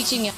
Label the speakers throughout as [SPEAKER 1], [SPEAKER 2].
[SPEAKER 1] teaching you.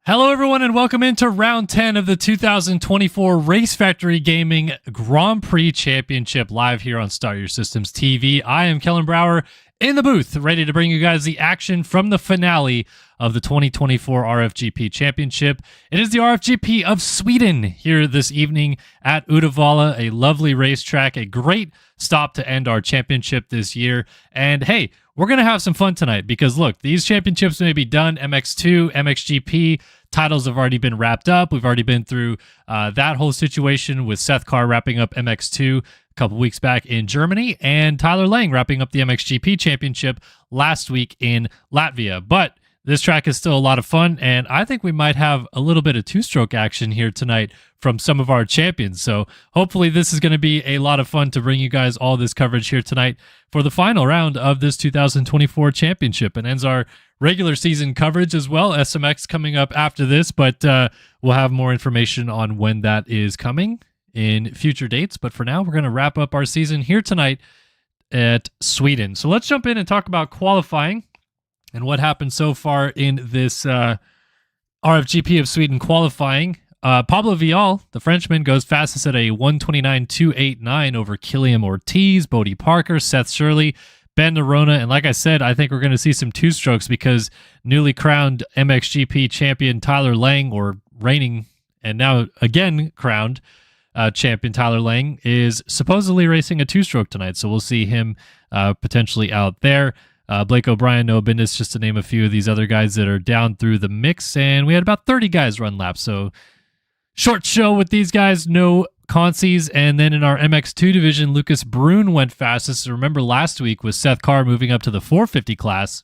[SPEAKER 2] Hello, everyone, and welcome into round 10 of the 2024 Race Factory Gaming Grand Prix Championship live here on Start Your Systems TV. I am Kellen Brower in the booth, ready to bring you guys the action from the finale of the 2024 RFGP Championship. It is the RFGP of Sweden here this evening at Udevalla, a lovely racetrack, a great stop to end our championship this year. And hey, we're going to have some fun tonight because look, these championships may be done. MX2, MXGP titles have already been wrapped up. We've already been through that whole situation with Seth Carr wrapping up MX2 a couple weeks back in Germany and Tyler Lang wrapping up the MXGP championship last week in Latvia. But this track is still a lot of fun, and I think we might have a little bit of two-stroke action here tonight from some of our champions. So hopefully this is going to be a lot of fun to bring you guys all this coverage here tonight for the final round of this 2024 championship. And ends our regular season coverage as well. SMX coming up after this, but we'll have more information on when that is coming in future dates. But for now, we're going to wrap up our season here tonight at Sweden. So let's jump in and talk about qualifying and what happened so far in this RFGP of Sweden qualifying. Pablo Vial, the Frenchman, goes fastest at a 1:29.289 over Killiam Ortiz, Bodie Parker, Seth Shirley, Ben Nerona. And like I said, I think we're going to see some two-strokes because newly crowned MXGP champion Tyler Lang, or reigning and now again crowned champion Tyler Lang, is supposedly racing a two-stroke tonight. So we'll see him potentially out there. Blake O'Brien, Noah Bindis, just to name a few of these other guys that are down through the mix. And we had about 30 guys run laps. So short show with these guys, no consies. And then in our MX2 division, Lucas Brun went fastest. Remember last week was Seth Carr moving up to the 450 class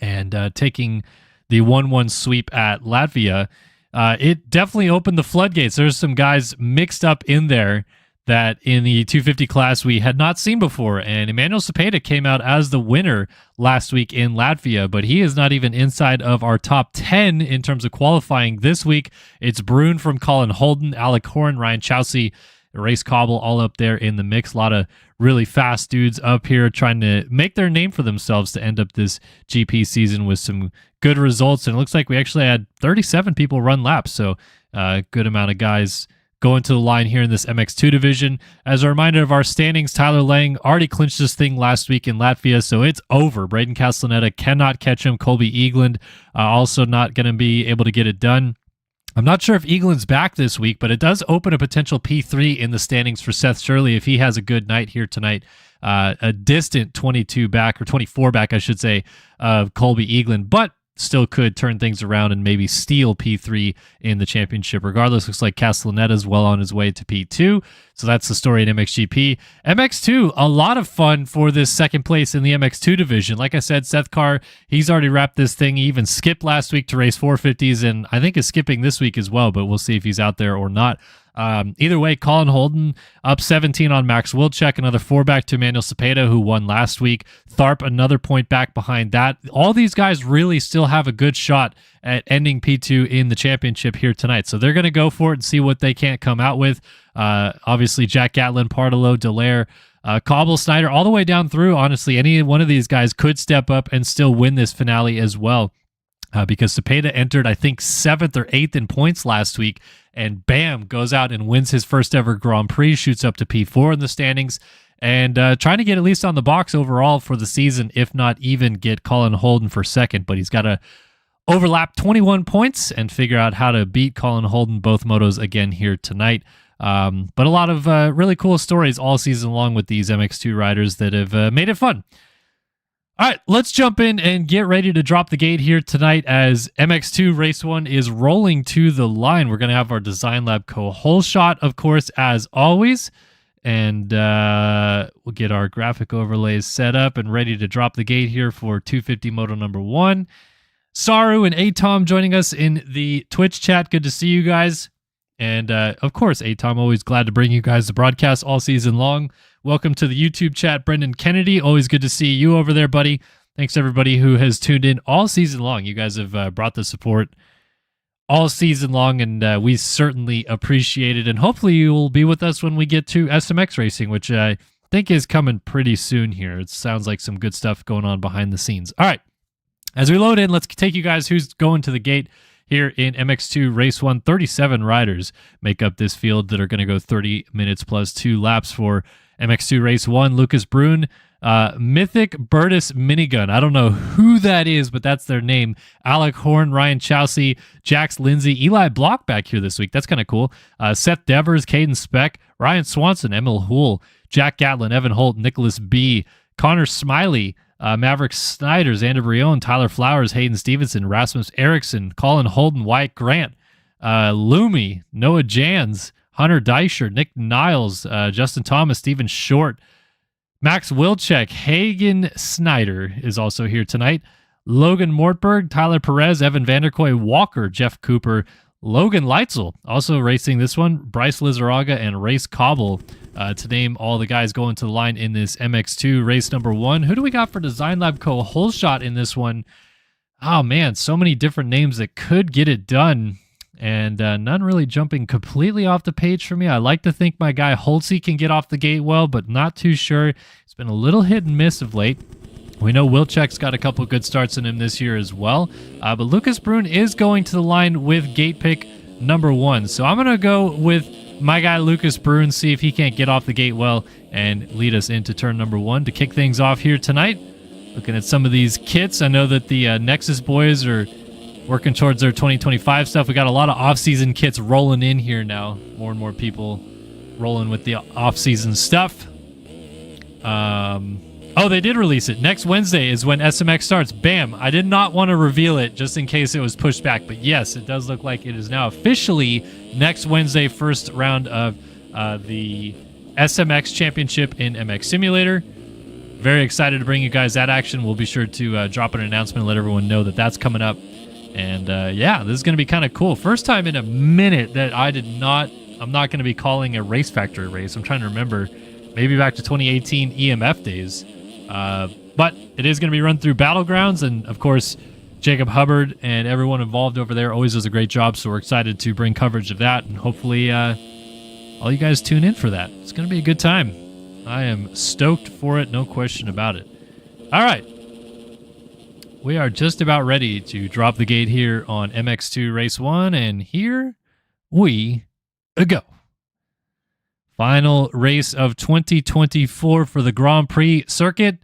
[SPEAKER 2] and taking the 1-1 sweep at Latvia. It definitely opened the floodgates. There's some guys mixed up in there that in the 250 class we had not seen before. And Emmanuel Cepeda came out as the winner last week in Latvia, but he is not even inside of our top 10 in terms of qualifying this week. It's Brun from Colin Holden, Alec Horn, Ryan Chowsey, Race Cobble all up there in the mix. A lot of really fast dudes up here trying to make their name for themselves to end up this GP season with some good results. And it looks like we actually had 37 people run laps, so a good amount of guys going to the line here in this MX2 division. As a reminder of our standings, Tyler Lang already clinched this thing last week in Latvia, so it's over. Braden Castellaneta cannot catch him. Colby Eagland also not going to be able to get it done. I'm not sure if Eagland's back this week, but it does open a potential P3 in the standings for Seth Shirley if he has a good night here tonight. A distant 22 back, or 24 back, I should say, of Colby Eagland, but still could turn things around and maybe steal P3 in the championship. Regardless, looks like Castellaneta's well on his way to P2. So that's the story in MXGP. MX2, a lot of fun for this second place in the MX2 division. Like I said, Seth Carr, he's already wrapped this thing. He even skipped last week to race 450s, and I think is skipping this week as well, but we'll see if he's out there or not. Either way, Colin Holden up 17 on Max Wilczek, another 4 back to Emmanuel Cepeda, who won last week. Tharp, another point back behind that. All these guys really still have a good shot at ending P2 in the championship here tonight. So they're going to go for it and see what they can't come out with. Obviously, Jack Gatlin, Partolo, Dallaire, Cobble, Snyder, all the way down through. Honestly, any one of these guys could step up and still win this finale as well. because Cepeda entered, I think, 7th or 8th in points last week, and bam, goes out and wins his first ever Grand Prix, shoots up to P4 in the standings, and trying to get at least on the box overall for the season, if not even get Colin Holden for second. But he's got to overlap 21 points and figure out how to beat Colin Holden both motos again here tonight. But a lot of really cool stories all season long with these MX2 riders that have made it fun. All right, let's jump in and get ready to drop the gate here tonight as MX2 Race 1 is rolling to the line. We're going to have our Design Lab co-hole shot, of course, as always. And we'll get our graphic overlays set up and ready to drop the gate here for 250 Moto number 1. Saru and Atom joining us in the Twitch chat. Good to see you guys. And of course, Atom, always glad to bring you guys the broadcast all season long. Welcome to the YouTube chat, Brendan Kennedy. Always good to see you over there, buddy. Thanks to everybody who has tuned in all season long. You guys have brought the support all season long, and we certainly appreciate it. And hopefully you will be with us when we get to SMX racing, which I think is coming pretty soon here. It sounds like some good stuff going on behind the scenes. All right, as we load in, let's take you guys who's going to the gate here in MX2 Race 1. 37 riders make up this field that are going to go 30 minutes plus 2 laps for MX2 Race 1. Lucas Brune, Mythic Burtis Minigun. I don't know who that is, but that's their name. Alec Horn, Ryan Chelsea, Jax Lindsay, Eli Block back here this week. That's kind of cool. Seth Devers, Caden Speck, Ryan Swanson, Emil Hool, Jack Gatlin, Evan Holt, Nicholas B., Connor Smiley, Maverick Snyder, Xander Brion, Tyler Flowers, Hayden Stevenson, Rasmus Erickson, Colin Holden, Wyatt Grant, Lumi, Noah Jans, Hunter Deischer, Nick Niles, Justin Thomas, Stephen Short, Max Wilczek, Hagen Snyder is also here tonight. Logan Mortberg, Tyler Perez, Evan Vanderkoy, Walker, Jeff Cooper, Logan Leitzel, also racing this one, Bryce Lizaraga, and Race Cobble, to name all the guys going to the line in this MX2 race number 1. Who do we got for Design Lab co-hole shot in this one? Oh man, so many different names that could get it done. And none really jumping completely off the page for me. I like to think my guy Holtzy can get off the gate well, but not too sure. It's been a little hit and miss of late. We know Wilczek's got a couple good starts in him this year as well. But Lucas Brune is going to the line with gate pick number 1. So I'm going to go with my guy Lucas Brune, see if he can't get off the gate well and lead us into turn number 1 to kick things off here tonight. Looking at some of these kits, I know that the Nexus boys are working towards their 2025 stuff. We got a lot of off-season kits rolling in here now. More and more people rolling with the off-season stuff. Oh, they did release it. Next Wednesday is when SMX starts. Bam. I did not want to reveal it just in case it was pushed back. But yes, it does look like it is now officially next Wednesday, first round of the SMX Championship in MX Simulator. Very excited to bring you guys that action. We'll be sure to drop an announcement and let everyone know that that's coming up. And yeah, this is going to be kind of cool. First time in a minute that I'm not going to be calling a Race Factory race. I'm trying to remember, maybe back to 2018 EMF days. But it is going to be run through Battlegrounds. And of course, Jacob Hubbard and everyone involved over there always does a great job. So we're excited to bring coverage of that. And hopefully all you guys tune in for that. It's going to be a good time. I am stoked for it. No question about it. All right. We are just about ready to drop the gate here on MX2 Race 1, and here we go. Final race of 2024 for the Grand Prix circuit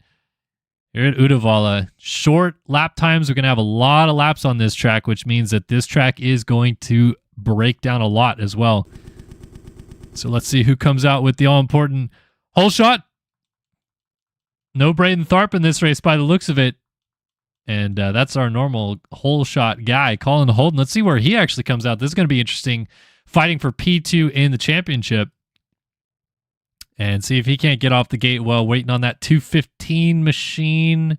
[SPEAKER 2] here at Udevalla. Short lap times. We're going to have a lot of laps on this track, which means that this track is going to break down a lot as well. So let's see who comes out with the all-important hole shot. No Braden Tharp in this race by the looks of it. And that's our normal hole shot guy, Colin Holden. Let's see where he actually comes out. This is going to be interesting, fighting for P2 in the championship. And see if he can't get off the gate well, waiting on that 215 machine.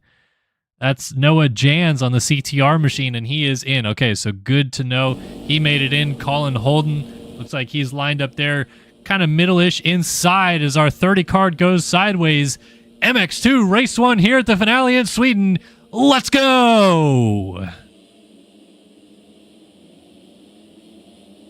[SPEAKER 2] That's Noah Jans on the CTR machine, and he is in. Okay, so good to know. He made it in. Colin Holden, looks like he's lined up there, kind of middle-ish inside as our 30 card goes sideways. MX2 Race 1 here at the finale in Sweden. Let's go!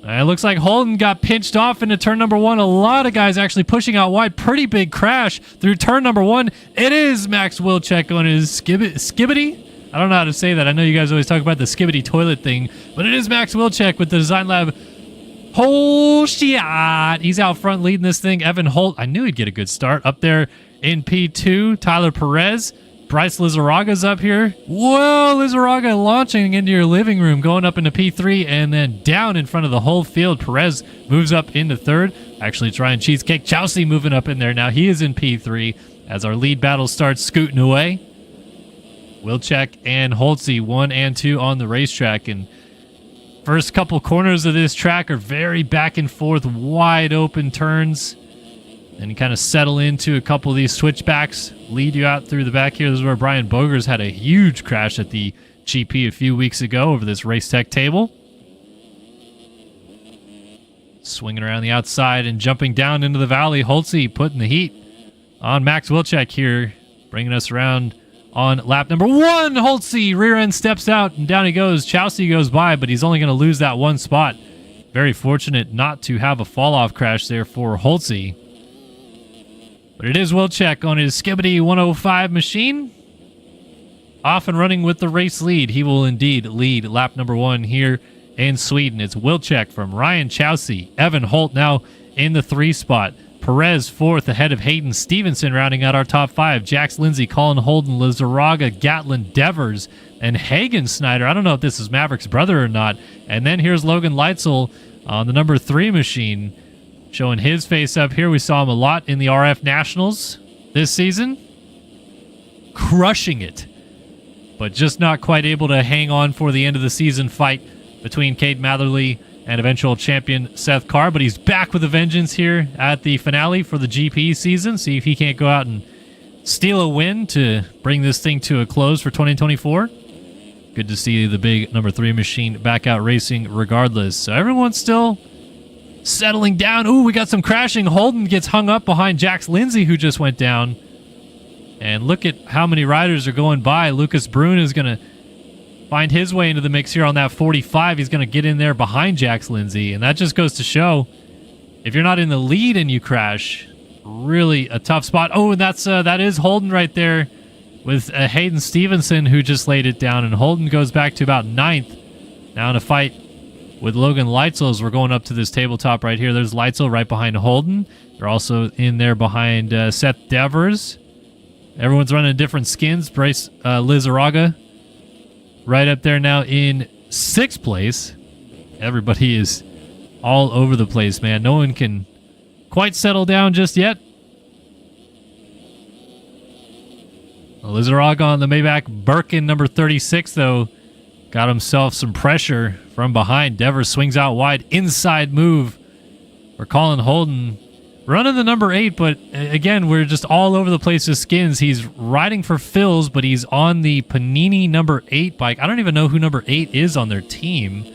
[SPEAKER 2] It looks like Holden got pinched off into turn number 1. A lot of guys actually pushing out wide. Pretty big crash through turn number 1. It is Max Wilczek on his skibbity. I don't know how to say that. I know you guys always talk about the skibbity toilet thing, but it is Max Wilczek with the Design Lab. Oh, shit. He's out front leading this thing. Evan Holt, I knew he'd get a good start. Up there in P2, Tyler Perez. Bryce Lizarraga's up here. Whoa, Lizarraga launching into your living room, going up into P3, and then down in front of the whole field. Perez moves up into third. Actually trying cheesecake. Chelsea moving up in there now. He is in P3 as our lead battle starts scooting away. Wilczek and Holtzy 1 and 2 on the racetrack, and first couple corners of this track are very back and forth, wide open turns. And you kind of settle into a couple of these switchbacks, lead you out through the back here. This is where Brian Bogers had a huge crash at the GP a few weeks ago over this race tech table. Swinging around the outside and jumping down into the valley. Holtzy putting the heat on Max Wilczek here, bringing us around on lap number 1. Holtzy rear end steps out and down he goes. Chelsea goes by, but he's only going to lose that one spot. Very fortunate not to have a fall off crash there for Holtzy. But it is Wilczek on his Skibbity 105 machine. Off and running with the race lead. He will indeed lead lap number 1 here in Sweden. It's Wilczek from Ryan Chelsea. Evan Holt now in the 3 spot. Perez 4th ahead of Hayden Stevenson rounding out our top 5. Jax Lindsay, Colin Holden, Lizarraga, Gatlin Devers, and Hagen Snyder. I don't know if this is Maverick's brother or not. And then here's Logan Leitzel on the number 3 machine, showing his face up here. We saw him a lot in the RF Nationals this season. Crushing it. But just not quite able to hang on for the end of the season fight between Cade Matherly and eventual champion Seth Carr. But he's back with a vengeance here at the finale for the GP season. See if he can't go out and steal a win to bring this thing to a close for 2024. Good to see the big number 3 machine back out racing regardless. So everyone's still settling down. Ooh, we got some crashing. Holden gets hung up behind Jax Lindsay, who just went down. And look at how many riders are going by. Lucas Brune is going to find his way into the mix here on that 45. He's going to get in there behind Jax Lindsay. And that just goes to show, if you're not in the lead and you crash, really a tough spot. Oh, and that is Holden right there with Hayden Stevenson, who just laid it down. And Holden goes back to about 9th. Now in a fight with Logan Leitzel as we're going up to this tabletop right here. There's Leitzel right behind Holden. They're also in there behind Seth Devers. Everyone's running different skins. Bryce Lizarraga right up there now in 6th place. Everybody is all over the place, man. No one can quite settle down just yet. Lizarraga on the Maybach Birkin number 36, though, got himself some pressure from behind. Devers swings out wide. Inside move for Colin Holden. Running the number 8, but again, we're just all over the place with skins. He's riding for Phil's, but he's on the Panini number 8 bike. I don't even know who number 8 is on their team.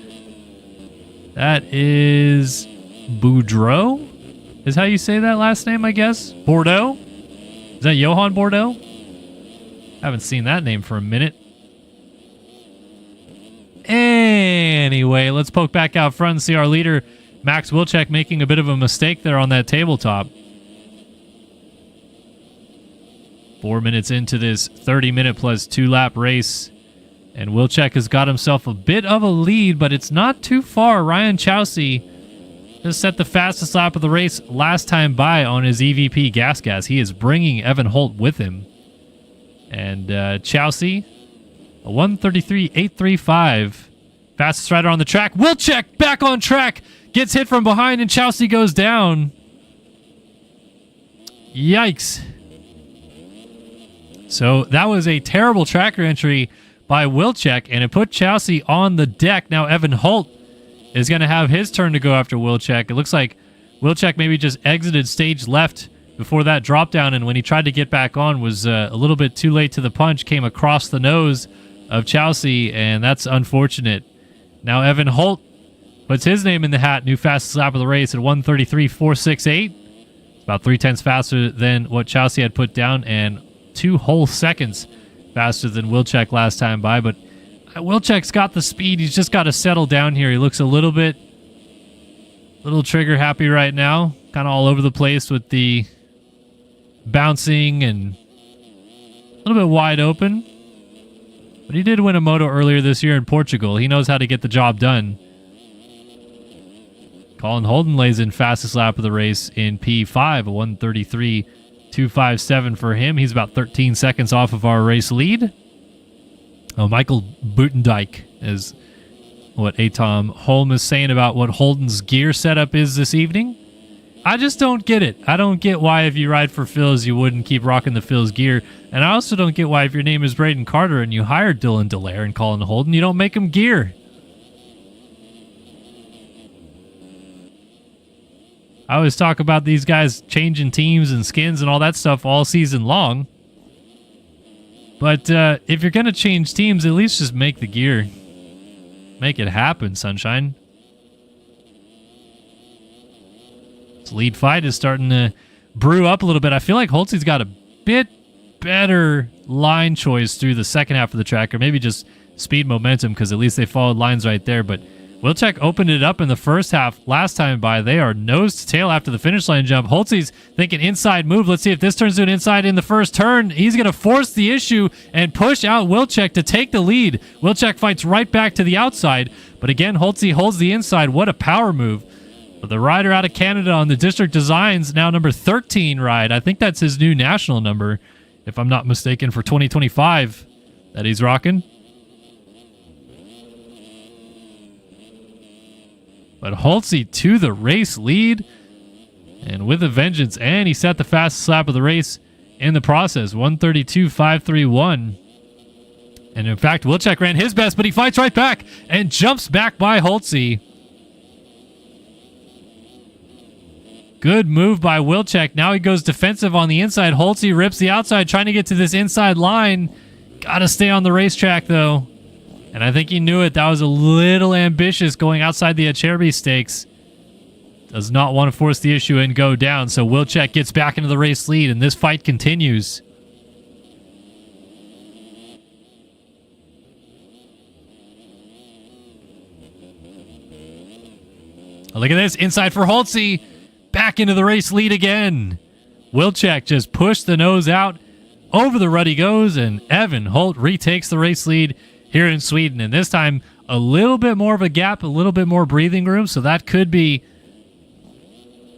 [SPEAKER 2] That is Boudreau, is how you say that last name, I guess. Bordeaux? Is that Johan Bordeaux? Haven't seen that name for a minute. Anyway, let's poke back out front and see our leader, Max Wilczek, making a bit of a mistake there on that tabletop. 4 minutes into this 30-minute plus 2-lap race, and Wilczek has got himself a bit of a lead, but it's not too far. Ryan Chelsea just set the fastest lap of the race last time by on his EVP gas. He is bringing Evan Holt with him. And Chelsea, a 1:33.835, fastest rider on the track. Wilczek back on track, gets hit from behind, and Chelsea goes down. Yikes. So that was a terrible tracker entry by Wilczek, and it put Chelsea on the deck. Now Evan Holt is going to have his turn to go after Wilczek. It looks like Wilczek maybe just exited stage left before that drop down, and when he tried to get back on was a little bit too late to the punch, came across the nose of Chelsea, and that's unfortunate. Now Evan Holt puts his name in the hat, new fastest lap of the race at 1:33.468. It's about 0.3 faster than what Chelsea had put down, and 2 whole seconds faster than Wilczek last time by. But Wilczek's got the speed. He's just got to settle down here. He looks a little trigger happy right now, kind of all over the place with the bouncing and a little bit wide open. But he did win a moto earlier this year in Portugal. He knows how to get the job done. Colin Holden lays in fastest lap of the race in P5, a 1:33.257 for him. He's about 13 seconds off of our race lead. Oh, Michael Buitendijk is what Atom Holm is saying about what Holden's gear setup is this evening. I just don't get it. I don't get why if you ride for Phils, you wouldn't keep rocking the Phils gear. And I also don't get why if your name is Braden Carter and you hired Dylan Delaire and Colin Holden, you don't make him gear. I always talk about these guys changing teams and skins and all that stuff all season long. But if you're going to change teams, at least just make the gear. Make it happen, sunshine. This lead fight is starting to brew up a little bit. I feel like Holtzy's got a bit better line choice through the second half of the track, or maybe just speed momentum, because at least they followed lines right there. But Wilczek opened it up in the first half last time by. They are nose to tail after the finish line jump. Holtzy's thinking inside move. Let's see if this turns to an inside in the first turn. He's going to force the issue and push out Wilczek to take the lead. Wilczek fights right back to the outside. But again, Holtzy holds the inside. What a power move. But the rider out of Canada on the District Designs, now number 13 ride. I think that's his new national number, if I'm not mistaken, for 2025 that he's rocking. But Holtzy to the race lead, and with a vengeance, and he set the fastest lap of the race in the process, 1:32.531. And in fact, Wilczek ran his best, but he fights right back and jumps back by Holtzy. Good move by Wilczek. Now he goes defensive on the inside. Holtzy rips the outside, trying to get to this inside line. Gotta stay on the racetrack, though. And I think he knew it. That was a little ambitious going outside the Acerbi stakes. Does not want to force the issue and go down. So Wilczek gets back into the race lead, and this fight continues. Oh, look at this. Inside for Holtzy. Back into the race lead again. Wilczek just pushed the nose out. Over the rut he goes, and Evan Holt retakes the race lead here in Sweden. And this time, a little bit more of a gap, a little bit more breathing room, so that could be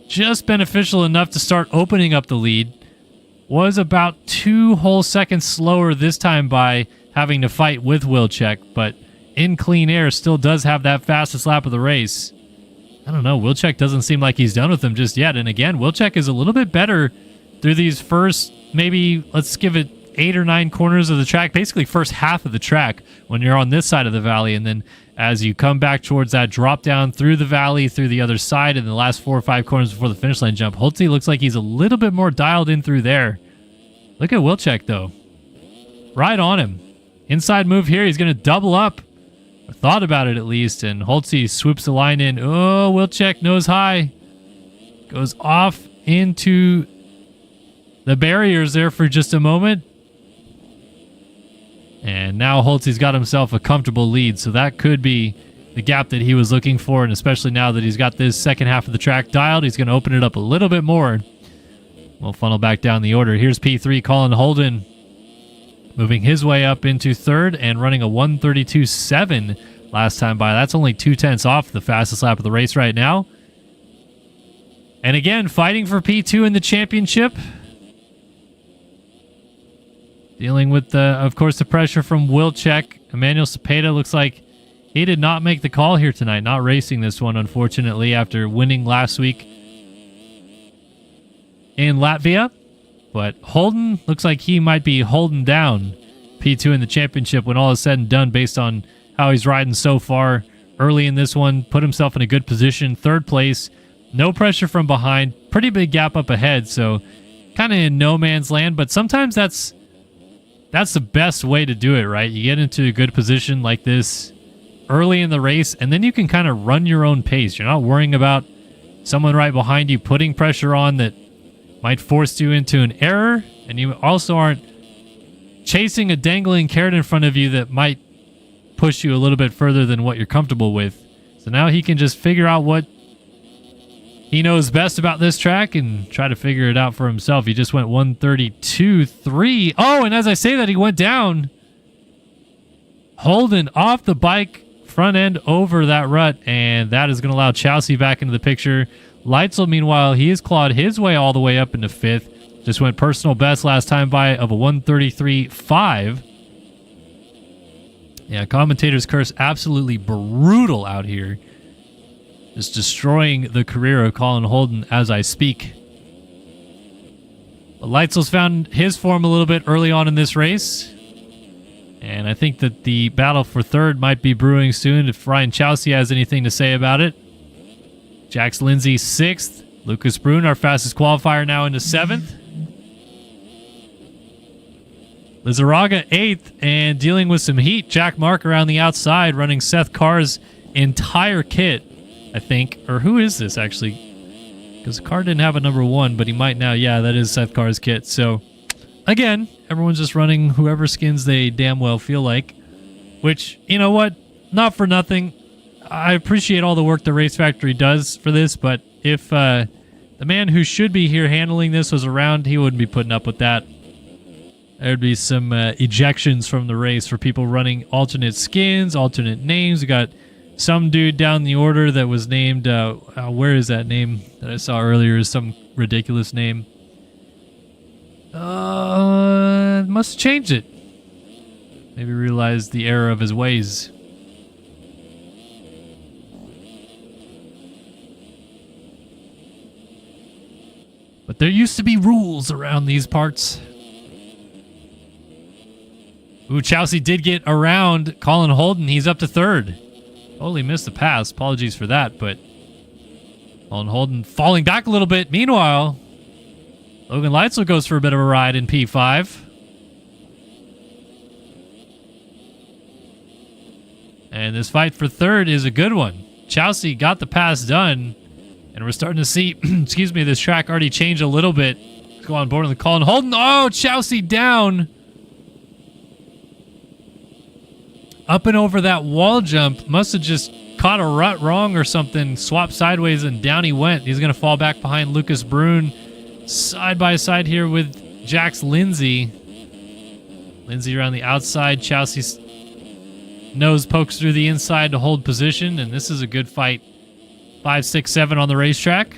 [SPEAKER 2] just beneficial enough to start opening up the lead. Was about 2 whole seconds slower this time by having to fight with Wilczek, but in clean air still does have that fastest lap of the race. I don't know, Wilczek doesn't seem like he's done with him just yet. And again, Wilczek is a little bit better through these first, maybe, let's give it 8 or 9 corners of the track, basically first half of the track when you're on this side of the valley. And then as you come back towards that drop down through the valley, through the other side, in the last 4 or 5 corners before the finish line jump, Holtzy looks like he's a little bit more dialed in through there. Look at Wilczek, though. Right on him. Inside move here. He's going to double up. Or thought about it, at least. And Holtzy swoops the line in. Oh, Wilczek nose high. Goes off into the barriers there for just a moment. And now Holtzy's got himself a comfortable lead. So that could be the gap that he was looking for. And especially now that he's got this second half of the track dialed, he's going to open it up a little bit more. We'll funnel back down the order. Here's P3, Colin Holden, moving his way up into third and running a 1:32.7 last time by. That's only 2/10 off the fastest lap of the race right now. And again, fighting for P2 in the championship. Dealing with, of course, the pressure from Wilczek. Emmanuel Cepeda looks like he did not make the call here tonight. Not racing this one, unfortunately, after winning last week in Latvia. But Holden looks like he might be holding down P2 in the championship when all is said and done, based on how he's riding so far early in this one. Put himself in a good position. Third place. No pressure from behind. Pretty big gap up ahead. So kind of in no man's land. But sometimes that's the best way to do it, right? You get into a good position like this early in the race, and then you can kind of run your own pace. You're not worrying about someone right behind you putting pressure on that might force you into an error, and you also aren't chasing a dangling carrot in front of you that might push you a little bit further than what you're comfortable with. So now he can just figure out what he knows best about this track and try to figure it out for himself. He just went 1:32.3. Oh, and as I say that, he went down. Holden off the bike, front end over that rut, and that is going to allow Chelsea back into the picture. Leitzel, meanwhile, he has clawed his way all the way up into 5th. Just went personal best last time by of a 1:33.5. Yeah, commentator's curse, absolutely brutal out here. Just destroying the career of Colin Holden as I speak. But Leitzel's found his form a little bit early on in this race. And I think that the battle for 3rd might be brewing soon if Ryan Chelsea has anything to say about it. Jax Lindsay 6th. Lucas Brun, our fastest qualifier, now into 7th. Lizarraga 8th, and dealing with some heat. Jack Mark around the outside, running Seth Carr's entire kit, I think. Or who is this, actually? Because Carr didn't have a number 1, but he might now. Yeah, that is Seth Carr's kit. So, again, everyone's just running whoever skins they damn well feel like. Which, you know what? Not for nothing. I appreciate all the work the Race Factory does for this, but if the man who should be here handling this was around, he wouldn't be putting up with that. There'd be some ejections from the race for people running alternate skins, alternate names. We got some dude down the order that was named, where is that name that I saw earlier? Some ridiculous name. Must have changed it. Maybe realized the error of his ways. But there used to be rules around these parts. Ooh, Chelsea did get around Colin Holden. He's up to 3rd. Totally missed the pass. Apologies for that, but Colin Holden falling back a little bit. Meanwhile, Logan Leitzel goes for a bit of a ride in P5. And this fight for 3rd is a good one. Chelsea got the pass done, and we're starting to see, excuse me, this track already change a little bit. Let's go on board with the Colin Holden. Oh, Chelsea down. Up and over that wall jump. Must have just caught a rut wrong or something. Swapped sideways and down he went. He's going to fall back behind Lucas Brun. Side by side here with Jax Lindsay. Lindsay around the outside. Chelsea's nose pokes through the inside to hold position. And this is a good fight. 5, 6, 7 on the racetrack.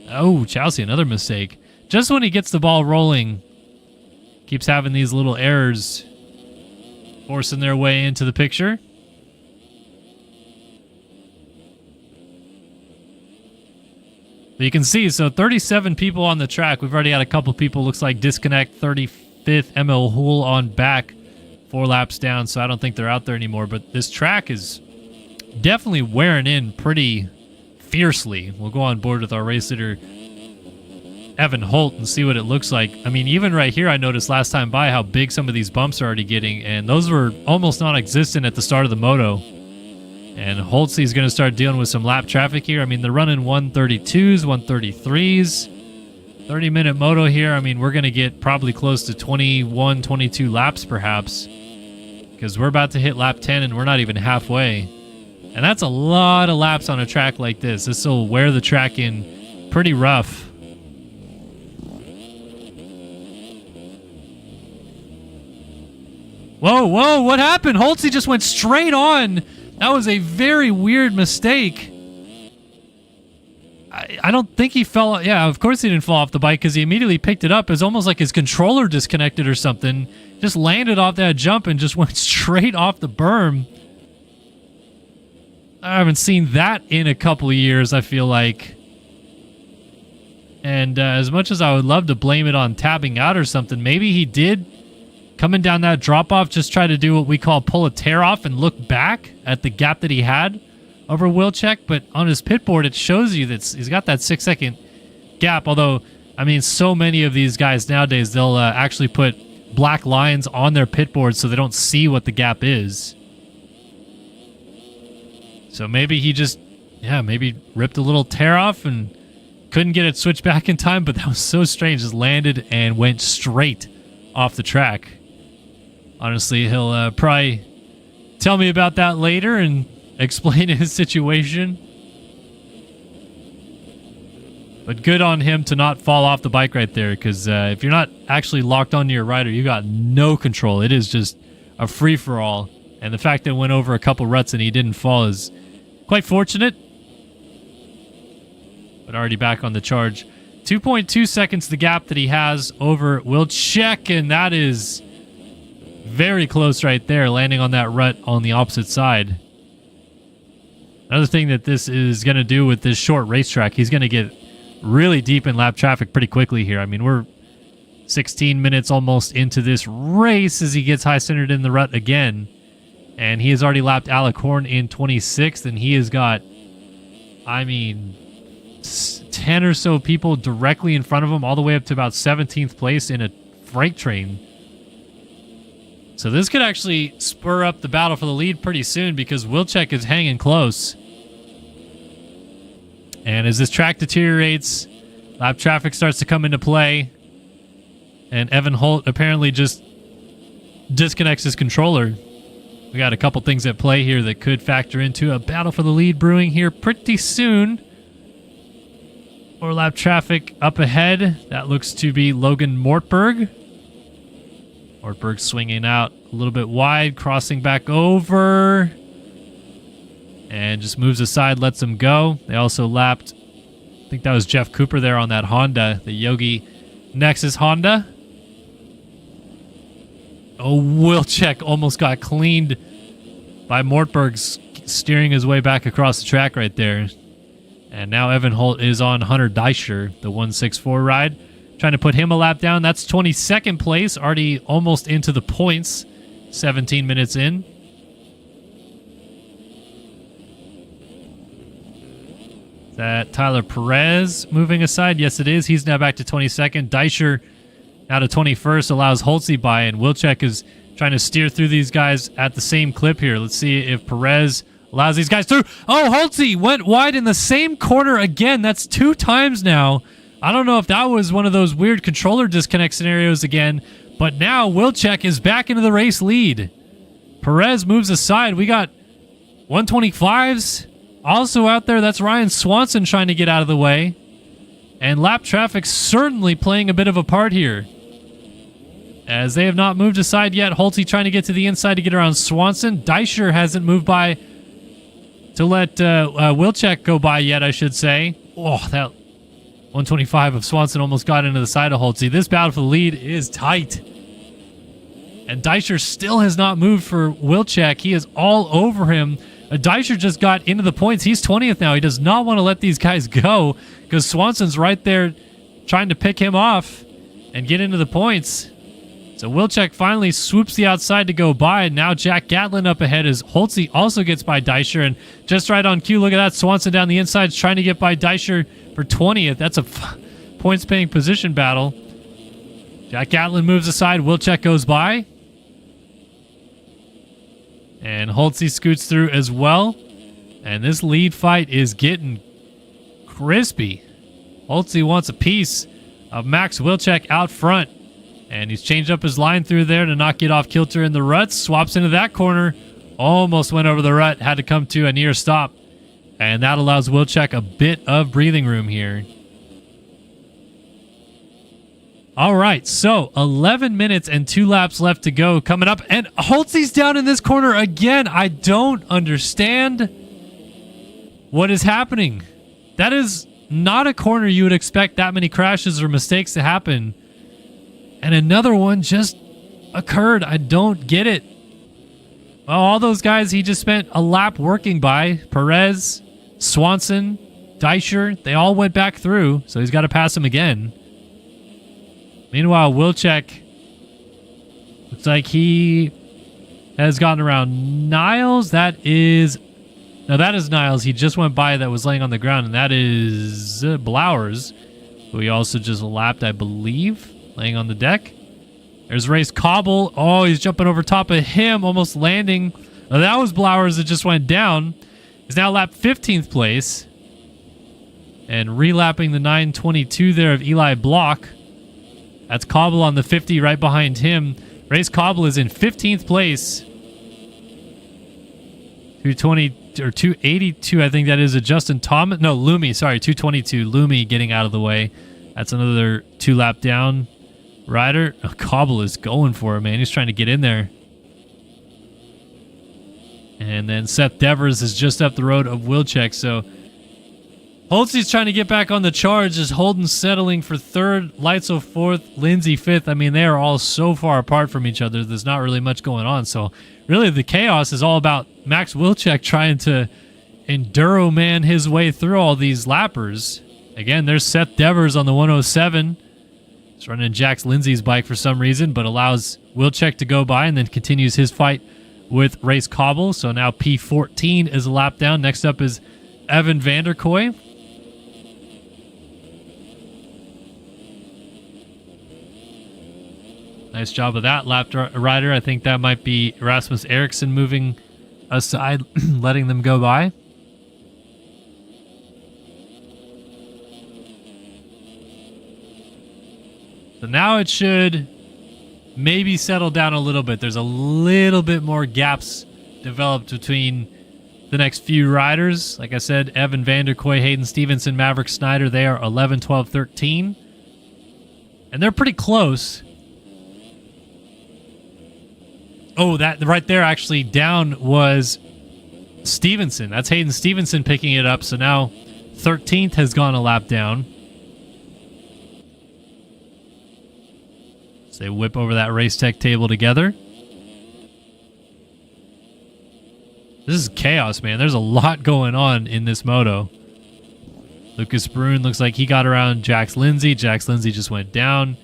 [SPEAKER 2] Oh, Chelsea, another mistake. Just when he gets the ball rolling, keeps having these little errors, forcing their way into the picture. But you can see, so 37 people on the track. We've already had a couple people, looks like, disconnect. 35th, ML Hool on back. 4 laps down, so I don't think they're out there anymore. But this track is definitely wearing in pretty fiercely. We'll go on board with our race leader, Evan Holt, and see what it looks like. I mean, even right here, I noticed last time by how big some of these bumps are already getting, and those were almost non-existent at the start of the moto. And Holtzy's going to start dealing with some lap traffic here. I mean, they're running 132s, 133s. 30-minute moto here. I mean, we're going to get probably close to 21, 22 laps perhaps, because we're about to hit lap 10 and we're not even halfway. And that's a lot of laps on a track like this. This will wear the track in pretty rough. Whoa, whoa, what happened? Holtzy just went straight on. That was a very weird mistake. I don't think he fell. Yeah, of course he didn't fall off the bike because he immediately picked it up. It was almost like his controller disconnected or something. Just landed off that jump and just went straight off the berm. I haven't seen that in a couple of years, I feel like. And as much as I would love to blame it on tabbing out or something, maybe he did, coming down that drop-off, just try to do what we call pull a tear off and look back at the gap that he had over Wilczek. But on his pit board, it shows you that he's got that 6-second gap. Although, I mean, so many of these guys nowadays, they'll actually put black lines on their pit board so they don't see what the gap is. So maybe he just, maybe ripped a little tear off and couldn't get it switched back in time, but that was so strange. Just landed and went straight off the track. Honestly, he'll probably tell me about that later and explain his situation. But good on him to not fall off the bike right there, because if you're not actually locked onto your rider, you got no control. It is just a free-for-all. And the fact that it went over a couple ruts and he didn't fall is quite fortunate. But already back on the charge. 2.2 seconds the gap that he has over Wilczek, and that is very close right there, landing on that rut on the opposite side. Another thing that this is going to do with this short racetrack, he's going to get really deep in lap traffic pretty quickly here. I mean, we're 16 minutes almost into this race as he gets high-centered in the rut again. And he has already lapped Alec Horn in 26th, and he has got, I mean, 10 or so people directly in front of him, all the way up to about 17th place in a freight train. So this could actually spur up the battle for the lead pretty soon, because Wilczek is hanging close. And as this track deteriorates, lap traffic starts to come into play. And Evan Holt apparently just disconnects his controller. We got a couple things at play here that could factor into a battle for the lead brewing here pretty soon. More lap traffic up ahead. That looks to be Logan Mortberg. Mortberg swinging out a little bit wide, crossing back over. And just moves aside, lets him go. They also lapped, I think that was Jeff Cooper there on that Honda, the Yogi Nexus Honda. Oh, Wilczek almost got cleaned by Mortberg steering his way back across the track right there. And now Evan Holt is on Hunter Deischer, the 164 ride. Trying to put him a lap down. That's 22nd place, already almost into the points, 17 minutes in. Is that Tyler Perez moving aside? Yes, it is. He's now back to 22nd. Deischer now to 21st, allows Holtzy by, and Wilczek is trying to steer through these guys at the same clip here. Let's see if Perez allows these guys through. Oh, Holtzy went wide in the same corner again. That's 2 times now. I don't know if that was one of those weird controller disconnect scenarios again, but now Wilczek is back into the race lead. Perez moves aside. We got 125s also out there. That's Ryan Swanson trying to get out of the way. And lap traffic certainly playing a bit of a part here, as they have not moved aside yet. Holtzy trying to get to the inside to get around Swanson. Deischer hasn't moved by to let Wilczek go by yet, I should say. Oh, that 125 of Swanson almost got into the side of Holtzy. This battle for the lead is tight. And Deischer still has not moved for Wilczek. He is all over him. Deischer just got into the points. He's 20th now. He does not want to let these guys go, because Swanson's right there trying to pick him off and get into the points. So Wilczek finally swoops the outside to go by. And now Jack Gatlin up ahead as Holtzy also gets by Deischer. And just right on cue, look at that. Swanson down the inside is trying to get by Deischer for 20th. That's a points-paying position battle. Jack Gatlin moves aside. Wilczek goes by. And Holtzy scoots through as well. And this lead fight is getting crispy. Holtzy wants a piece of Max Wilczek out front. And he's changed up his line through there to not get off kilter in the ruts. Swaps into that corner. Almost went over the rut. Had to come to a near stop. And that allows Wilczek a bit of breathing room here. All right, so 11 minutes and 2 laps left to go coming up. And Holtzy's down in this corner again. I don't understand what is happening. That is not a corner you would expect that many crashes or mistakes to happen. And another one just occurred. I don't get it. Well, all those guys he just spent a lap working by. Perez, Swanson, Deischer, they all went back through, so he's got to pass him again. Meanwhile, Wilczek looks like he has gotten around Niles. That is Niles. He just went by that was laying on the ground, and that is Blowers, who he also just lapped, I believe, laying on the deck. There's Race Cobble. Oh, he's jumping over top of him, almost landing. Now, that was Blowers that just went down. He's now lapped 15th place. And relapping the 922 there of Eli Block. That's Cobble on the 50 right behind him. Race Cobble is in 15th place. 220 or 282, I think that is a Justin Thomas. No, Lumi, sorry, 222. Lumi getting out of the way. That's another 2 lap down rider. Oh, Cobble is going for it, man. He's trying to get in there. And then Seth Devers is just up the road of Wilczek. So Holtzy's trying to get back on the charge. Is Holden settling for 3rd, Leitzel 4th, Lindsay 5th. I mean, they are all so far apart from each other. There's not really much going on. So really the chaos is all about Max Wilczek trying to enduro man his way through all these lappers. Again, there's Seth Devers on the 107. He's running Jax Lindsay's bike for some reason, but allows Wilczek to go by and then continues his fight with Race Cobble. So now P14 is a lap down. Next up is Evan Vanderkoy. Nice job of that lap rider. I think that might be Rasmus Eriksson moving aside, letting them go by. So now it should maybe settle down a little bit. There's a little bit more gaps developed between the next few riders. Like I said, Evan Vanderkoy, Hayden Stevenson, Maverick Snyder, they are 11, 12, 13. And they're pretty close. Oh, that right there actually down was Stevenson. That's Hayden Stevenson picking it up. So now 13th has gone a lap down. So they whip over that race tech table together. This is chaos, man. There's a lot going on in this moto. Lucas Brune looks like he got around Jax Lindsay. Jax Lindsay just went down.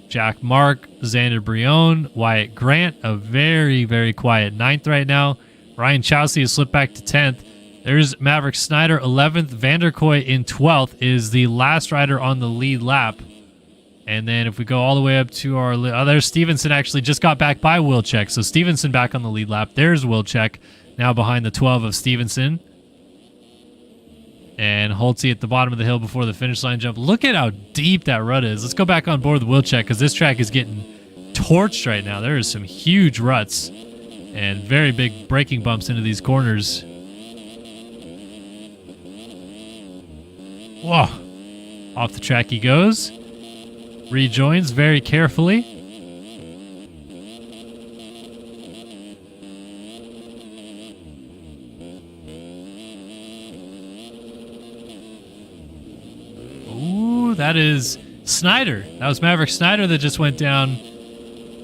[SPEAKER 2] Jack Mark, Xander Brion, Wyatt Grant, a very, very quiet 9th right now. Ryan Chowsey has slipped back to 10th. There's Maverick Snyder, 11th. Vanderkoy in 12th is the last rider on the lead lap. And then if we go all the way up to our... Oh, there's Stevenson actually just got back by Wilczek. So Stevenson back on the lead lap. There's Wilczek now behind the 12 of Stevenson. And Holtzy at the bottom of the hill before the finish line jump. Look at how deep that rut is. Let's go back on board with Wilczek because this track is getting torched right now. There is some huge ruts and very big braking bumps into these corners. Whoa. Off the track he goes. Rejoins very carefully. That is Snyder. That was Maverick Snyder that just went down.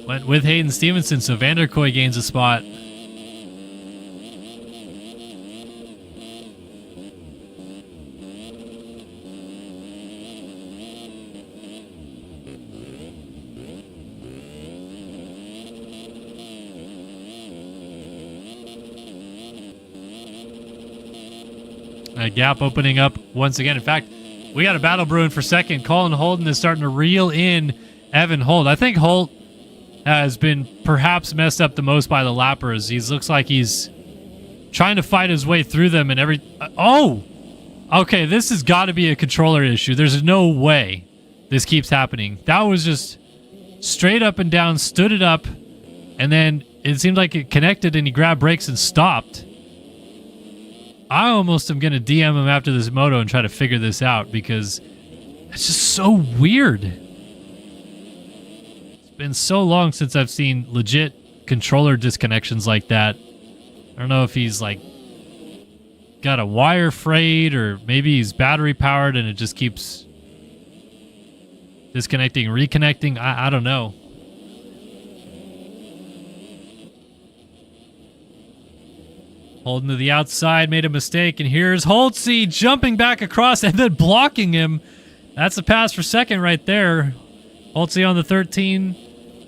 [SPEAKER 2] Went with Hayden Stevenson, so Vanderkoy gains a spot. A gap opening up once again. In fact, we got a battle brewing for second. Colin Holden is starting to reel in Evan Holt. I think Holt has been perhaps messed up the most by the lappers. He looks like he's trying to fight his way through them and every... Oh! Okay, this has got to be a controller issue. There's no way this keeps happening. That was just straight up and down, stood it up, and then it seemed like it connected and he grabbed brakes and stopped. I almost am going to DM him after this moto and try to figure this out because it's just so weird. It's been so long since I've seen legit controller disconnections like that. I don't know if he's like got a wire frayed or maybe he's battery powered and it just keeps disconnecting, reconnecting. I don't know. Holding to the outside, made a mistake, and here's Holtzy jumping back across and then blocking him. That's a pass for second right there. Holtzy on the 13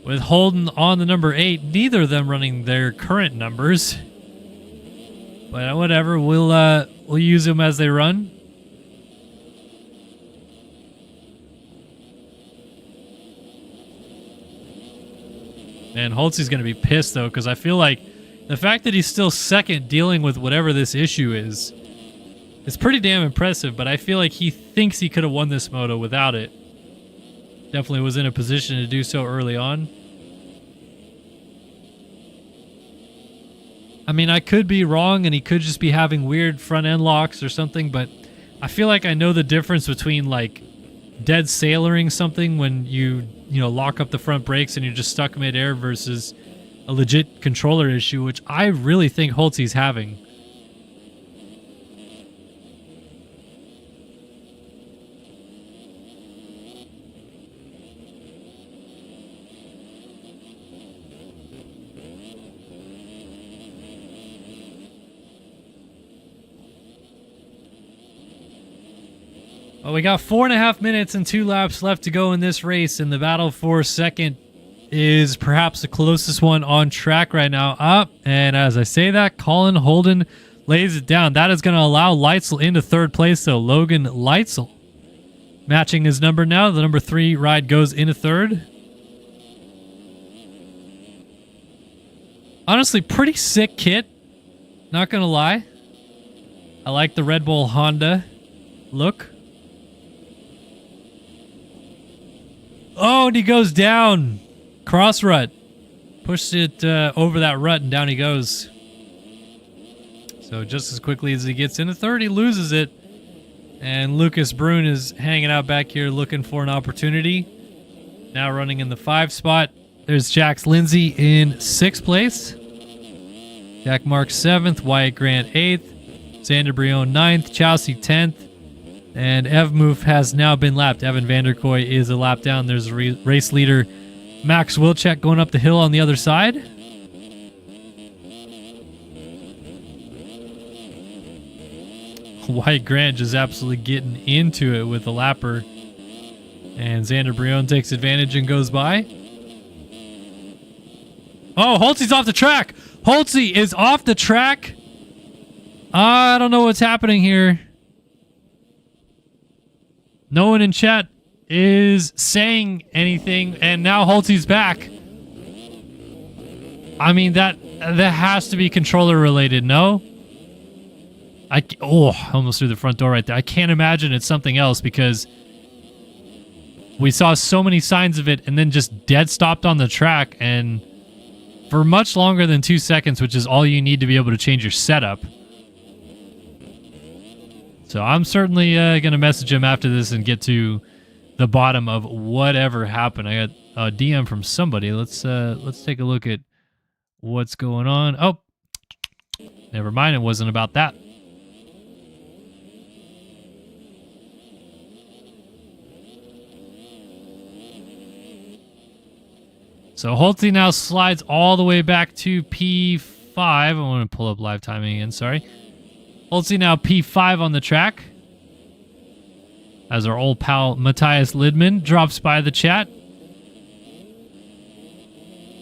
[SPEAKER 2] with Holden on the number 8. Neither of them running their current numbers. But whatever, we'll use them as they run. Man, Holtzy's going to be pissed, though, because I feel like the fact that he's still second dealing with whatever this issue is pretty damn impressive, but I feel like he thinks he could have won this moto without it. Definitely was in a position to do so early on. I mean, I could be wrong and he could just be having weird front end locks or something, but I feel like I know the difference between like dead sailoring something when you lock up the front brakes and you're just stuck midair versus a legit controller issue, which I really think Holtzy's having. Well, we got 4.5 minutes and 2 laps left to go in this race, and the battle for second is perhaps the closest one on track right now. Up, and as I say that, Colin Holden lays it down. That is going to allow Leitzel into third place, so Logan Leitzel matching his number now. The number 3 ride goes into third. Honestly, pretty sick kit. Not going to lie. I like the Red Bull Honda look. Oh, and he goes down. Cross rut. Pushed it over that rut, and down he goes. So just as quickly as he gets into third, he loses it. And Lucas Brune is hanging out back here looking for an opportunity. Now running in the 5 spot. There's Jax Lindsay in 6th place. Jack Mark 7th. Wyatt Grant 8th. Xander Brion 9th. Chelsea 10th. And Ev Moof has now been lapped. Evan Vanderkoy is a lap down. There's a race leader, Max Wilczek, going up the hill on the other side. Wyatt Grant just absolutely getting into it with the lapper. And Xander Brion takes advantage and goes by. Oh, Holtzy's off the track. Holtzy is off the track. I don't know what's happening here. No one in chat is saying anything, and now Holtzy's back. I mean, that has to be controller related, no? I almost threw the front door right there. I can't imagine it's something else because we saw so many signs of it and then just dead stopped on the track and for much longer than 2 seconds, which is all you need to be able to change your setup. So I'm certainly going to message him after this and get to the bottom of whatever happened. I got a DM from somebody. Let's take a look at what's going on. Oh, never mind. It wasn't about that. So Holtzy now slides all the way back to P5. I want to pull up live timing again. Sorry. Holtzy now P5 on the track. As our old pal Matthias Lidman drops by the chat.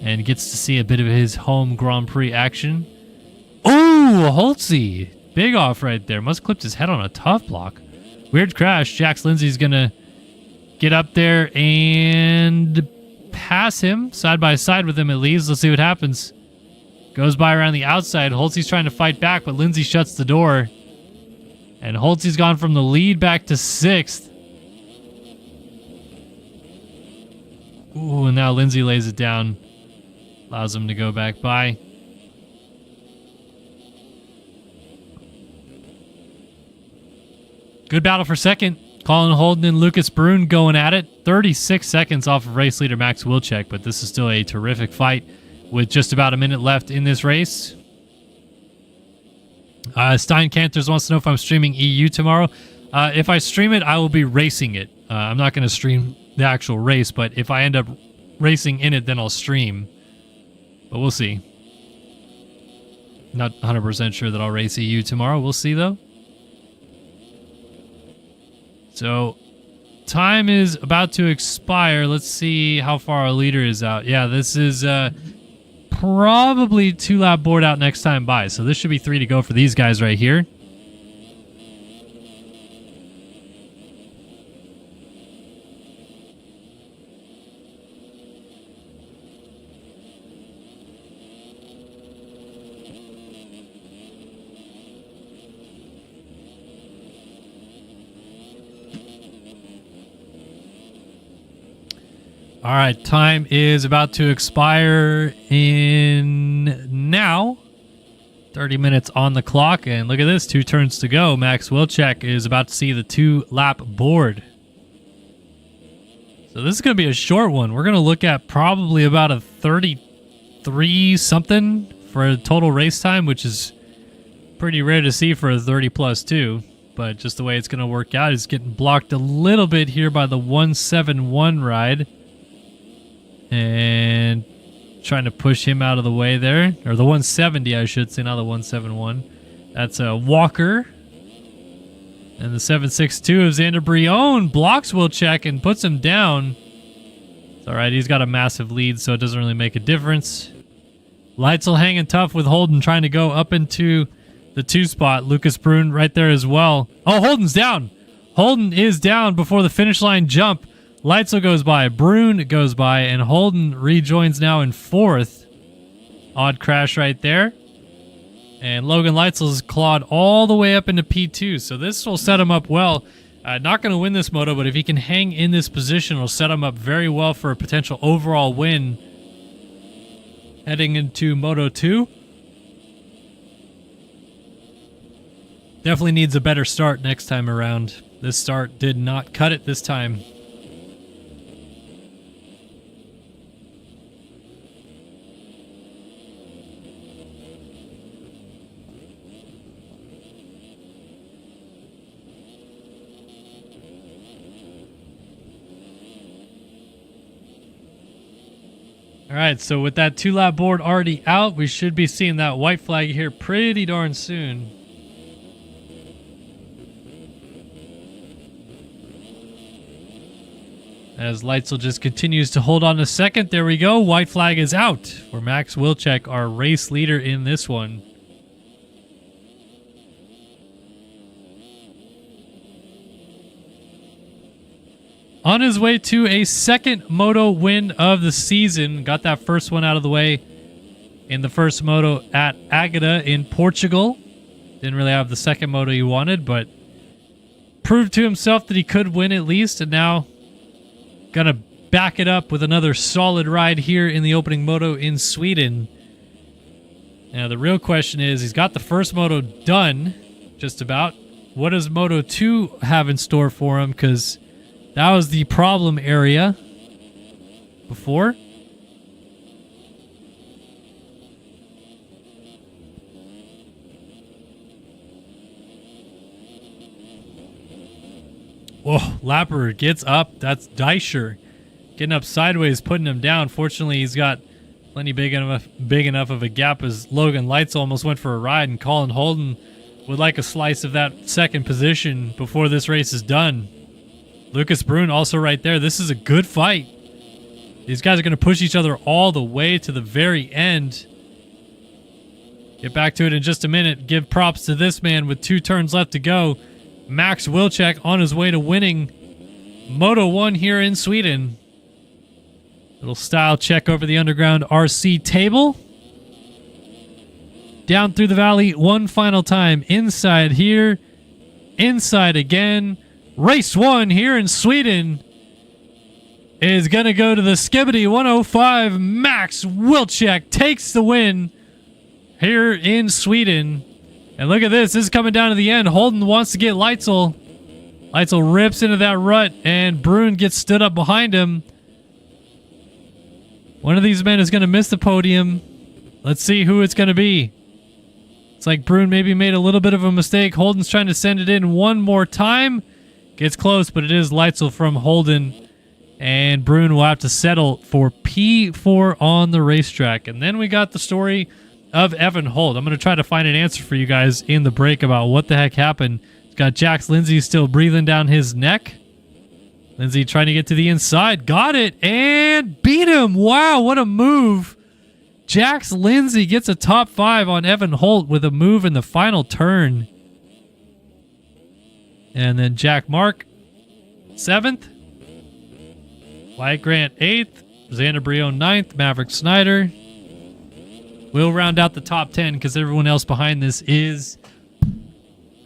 [SPEAKER 2] And gets to see a bit of his home Grand Prix action. Oh, Holtzy. Big off right there. Must have clipped his head on a tough block. Weird crash. Jax Lindsay's going to get up there and pass him. Side by side with him at least. Let's see what happens. Goes by around the outside. Holtzy's trying to fight back, but Lindsay shuts the door. And Holtzy's gone from the lead back to 6th. Ooh, and now Lindsay lays it down. Allows him to go back by. Good battle for second. Colin Holden and Lucas Brune going at it. 36 seconds off of race leader Max Wilczek, but this is still a terrific fight with just about a minute left in this race. Stein Cantors wants to know if I'm streaming EU tomorrow. If I stream it, I will be racing it. I'm not going to stream the actual race, but if I end up racing in it, then I'll stream. But we'll see. Not 100% sure that I'll race EU tomorrow. We'll see, though. So, time is about to expire. Let's see how far our leader is out. Yeah, this is probably 2 lap board out next time by. So this should be 3 to go for these guys right here. All right, time is about to expire in now. 30 minutes on the clock, and look at this, 2 turns to go. Max Wilczek is about to see the 2-lap board. So this is going to be a short one. We're going to look at probably about a 33 something for a total race time, which is pretty rare to see for a 30+2. But just the way it's going to work out is getting blocked a little bit here by the 171 ride. And trying to push him out of the way there. Or the 170, I should say, not the 171. That's a Walker. And the 762 of Xander Brion blocks Wilczek and puts him down. It's all right. He's got a massive lead, so it doesn't really make a difference. Leitzel hanging tough with Holden trying to go up into the 2 spot. Lucas Brun right there as well. Oh, Holden's down. Holden is down before the finish line jump. Leitzel goes by. Brun goes by. And Holden rejoins now in 4th. Odd crash right there. And Logan Leitzel's clawed all the way up into P2. So this will set him up well. Not going to win this moto, but if he can hang in this position, it'll set him up very well for a potential overall win heading into Moto 2. Definitely needs a better start next time around. This start did not cut it this time. All right, so with that 2-lap board already out, we should be seeing that white flag here pretty darn soon. As Leitzel just continues to hold on to 2nd. There we go. White flag is out for Max Wilczek, our race leader in this one. On his way to a 2nd moto win of the season. Got that first one out of the way in the first moto at Águeda in Portugal. Didn't really have the 2nd moto he wanted, but proved to himself that he could win at least, and now gonna back it up with another solid ride here in the opening moto in Sweden. Now the real question is, he's got the first moto done, just about. What does Moto 2 have in store for him? Because that was the problem area before. Whoa, Lapper gets up. That's Deischer getting up sideways, putting him down. Fortunately, he's got plenty big enough of a gap as Logan Leitzel almost went for a ride, and Colin Holden would like a slice of that 2nd position before this race is done. Lucas Brun also right there. This is a good fight. These guys are going to push each other all the way to the very end. Get back to it in just a minute. Give props to this man with 2 turns left to go. Max Wilczek on his way to winning Moto 1 here in Sweden. Little style check over the underground RC table. Down through the valley one final time. Inside here. Inside again. Race 1 here in Sweden is going to go to the Skibbity 105. Max Wilczek takes the win here in Sweden. And look at this. This is coming down to the end. Holden wants to get Leitzel. Leitzel rips into that rut, and Brun gets stood up behind him. One of these men is going to miss the podium. Let's see who it's going to be. It's like Brun maybe made a little bit of a mistake. Holden's trying to send it in one more time. Gets close, but it is Leitzel from Holden. And Brun will have to settle for P4 on the racetrack. And then we got the story of Evan Holt. I'm going to try to find an answer for you guys in the break about what the heck happened. He's got Jax Lindsay still breathing down his neck. Lindsay trying to get to the inside. Got it and beat him. Wow, what a move. Jax Lindsay gets a top 5 on Evan Holt with a move in the final turn. And then Jack Mark, 7th. Wyatt Grant, 8th. Xander Brion, 9th. Maverick Snyder will round out the top 10 because everyone else behind this is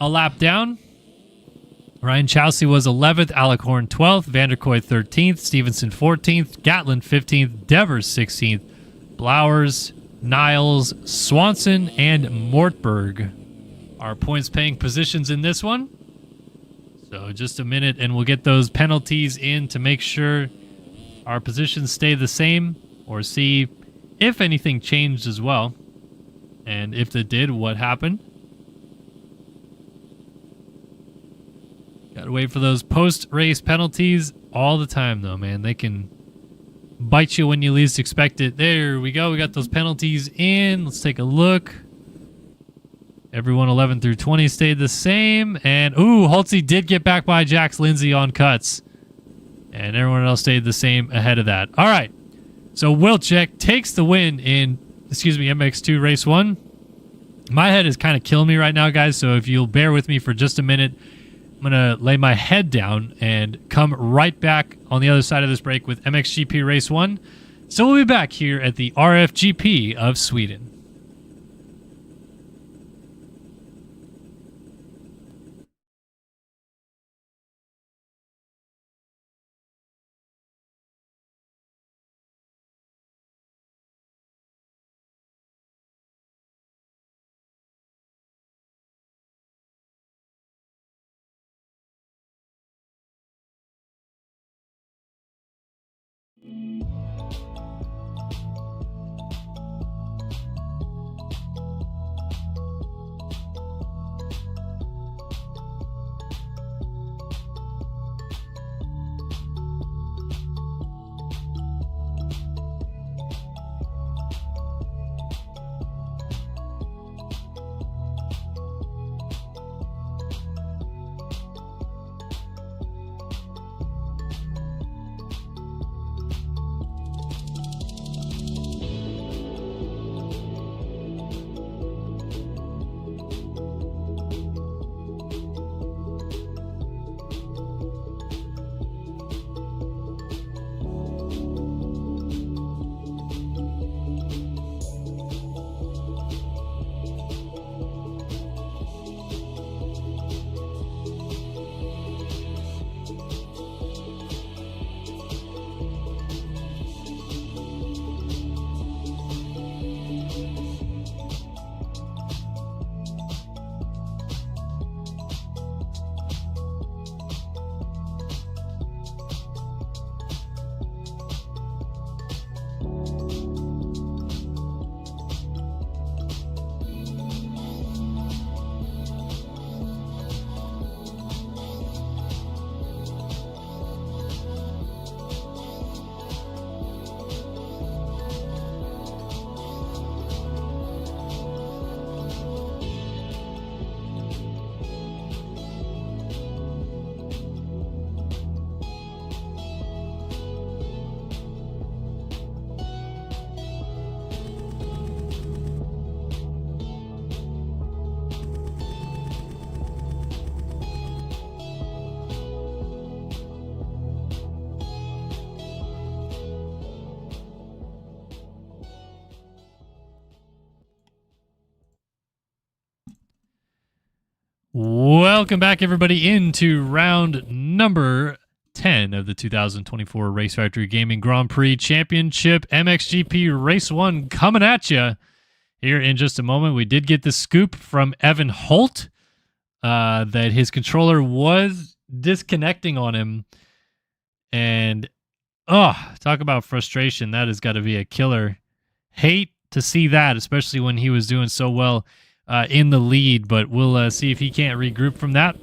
[SPEAKER 2] a lap down. Ryan Chelsea was 11th. Alec Horn, 12th. Vanderkoy, 13th. Stevenson, 14th. Gatlin, 15th. Devers, 16th. Blowers, Niles, Swanson, and Mortberg are points paying positions in this one. So just a minute and we'll get those penalties in to make sure our positions stay the same, or see if anything changed as well. And if it did, what happened? Gotta wait for those post-race penalties all the time though, man. They can bite you when you least expect it. There we go. We got those penalties in. Let's take a look. Everyone 11 through 20 stayed the same. And, ooh, Holtzy did get back by Jax Lindsay on cuts. And everyone else stayed the same ahead of that. All right. So Wilczek takes the win in, MX2 Race 1. My head is kind of killing me right now, guys. So if you'll bear with me for just a minute, I'm going to lay my head down and come right back on the other side of this break with MXGP Race 1. So we'll be back here at the RFGP of Sweden. Welcome back, everybody, into round number 10 of the 2024 Race Factory Gaming Grand Prix Championship MXGP Race 1 coming at you here in just a moment. We did get the scoop from Evan Holt that his controller was disconnecting on him. And, talk about frustration. That has got to be a killer. Hate to see that, especially when he was doing so well in the lead, but we'll see if he can't regroup from that.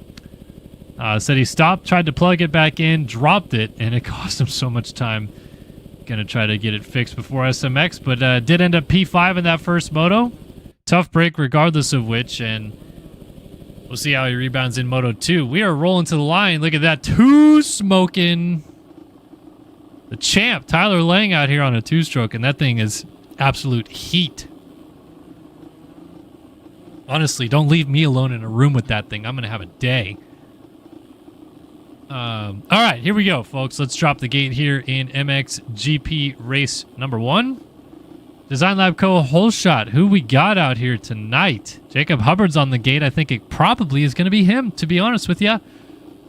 [SPEAKER 2] Said he stopped, tried to plug it back in, dropped it, and it cost him so much time. Gonna try to get it fixed before SMX, but did end up P5 in that first moto. Tough break regardless of which, and we'll see how he rebounds in Moto 2. We are rolling to the line. Look at that, two smoking. The champ, Tyler Lang, out here on a two-stroke, and that thing is absolute heat. Honestly, don't leave me alone in a room with that thing. I'm going to have a day. All right, here we go, folks. Let's drop the gate here in MXGP race number 1. Design Lab Co. Whole Shot. Who we got out here tonight? Jacob Hubbard's on the gate. I think it probably is going to be him, to be honest with you.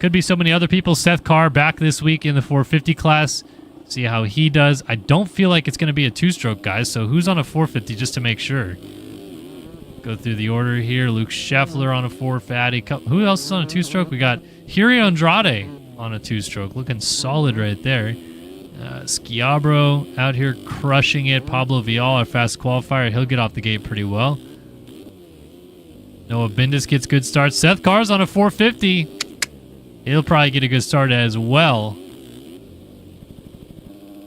[SPEAKER 2] Could be so many other people. Seth Carr back this week in the 450 class. See how he does. I don't feel like it's going to be a two-stroke, guys. So who's on a 450 just to make sure? Go through the order here. Luke Scheffler on a 450. Who else is on a two-stroke? We got Hiri Andrade on a two-stroke. Looking solid right there. Schiabro out here crushing it. Pablo Vial, our fast qualifier. He'll get off the gate pretty well. Noah Bindis gets good starts. Seth Carr's on a 450. He'll probably get a good start as well.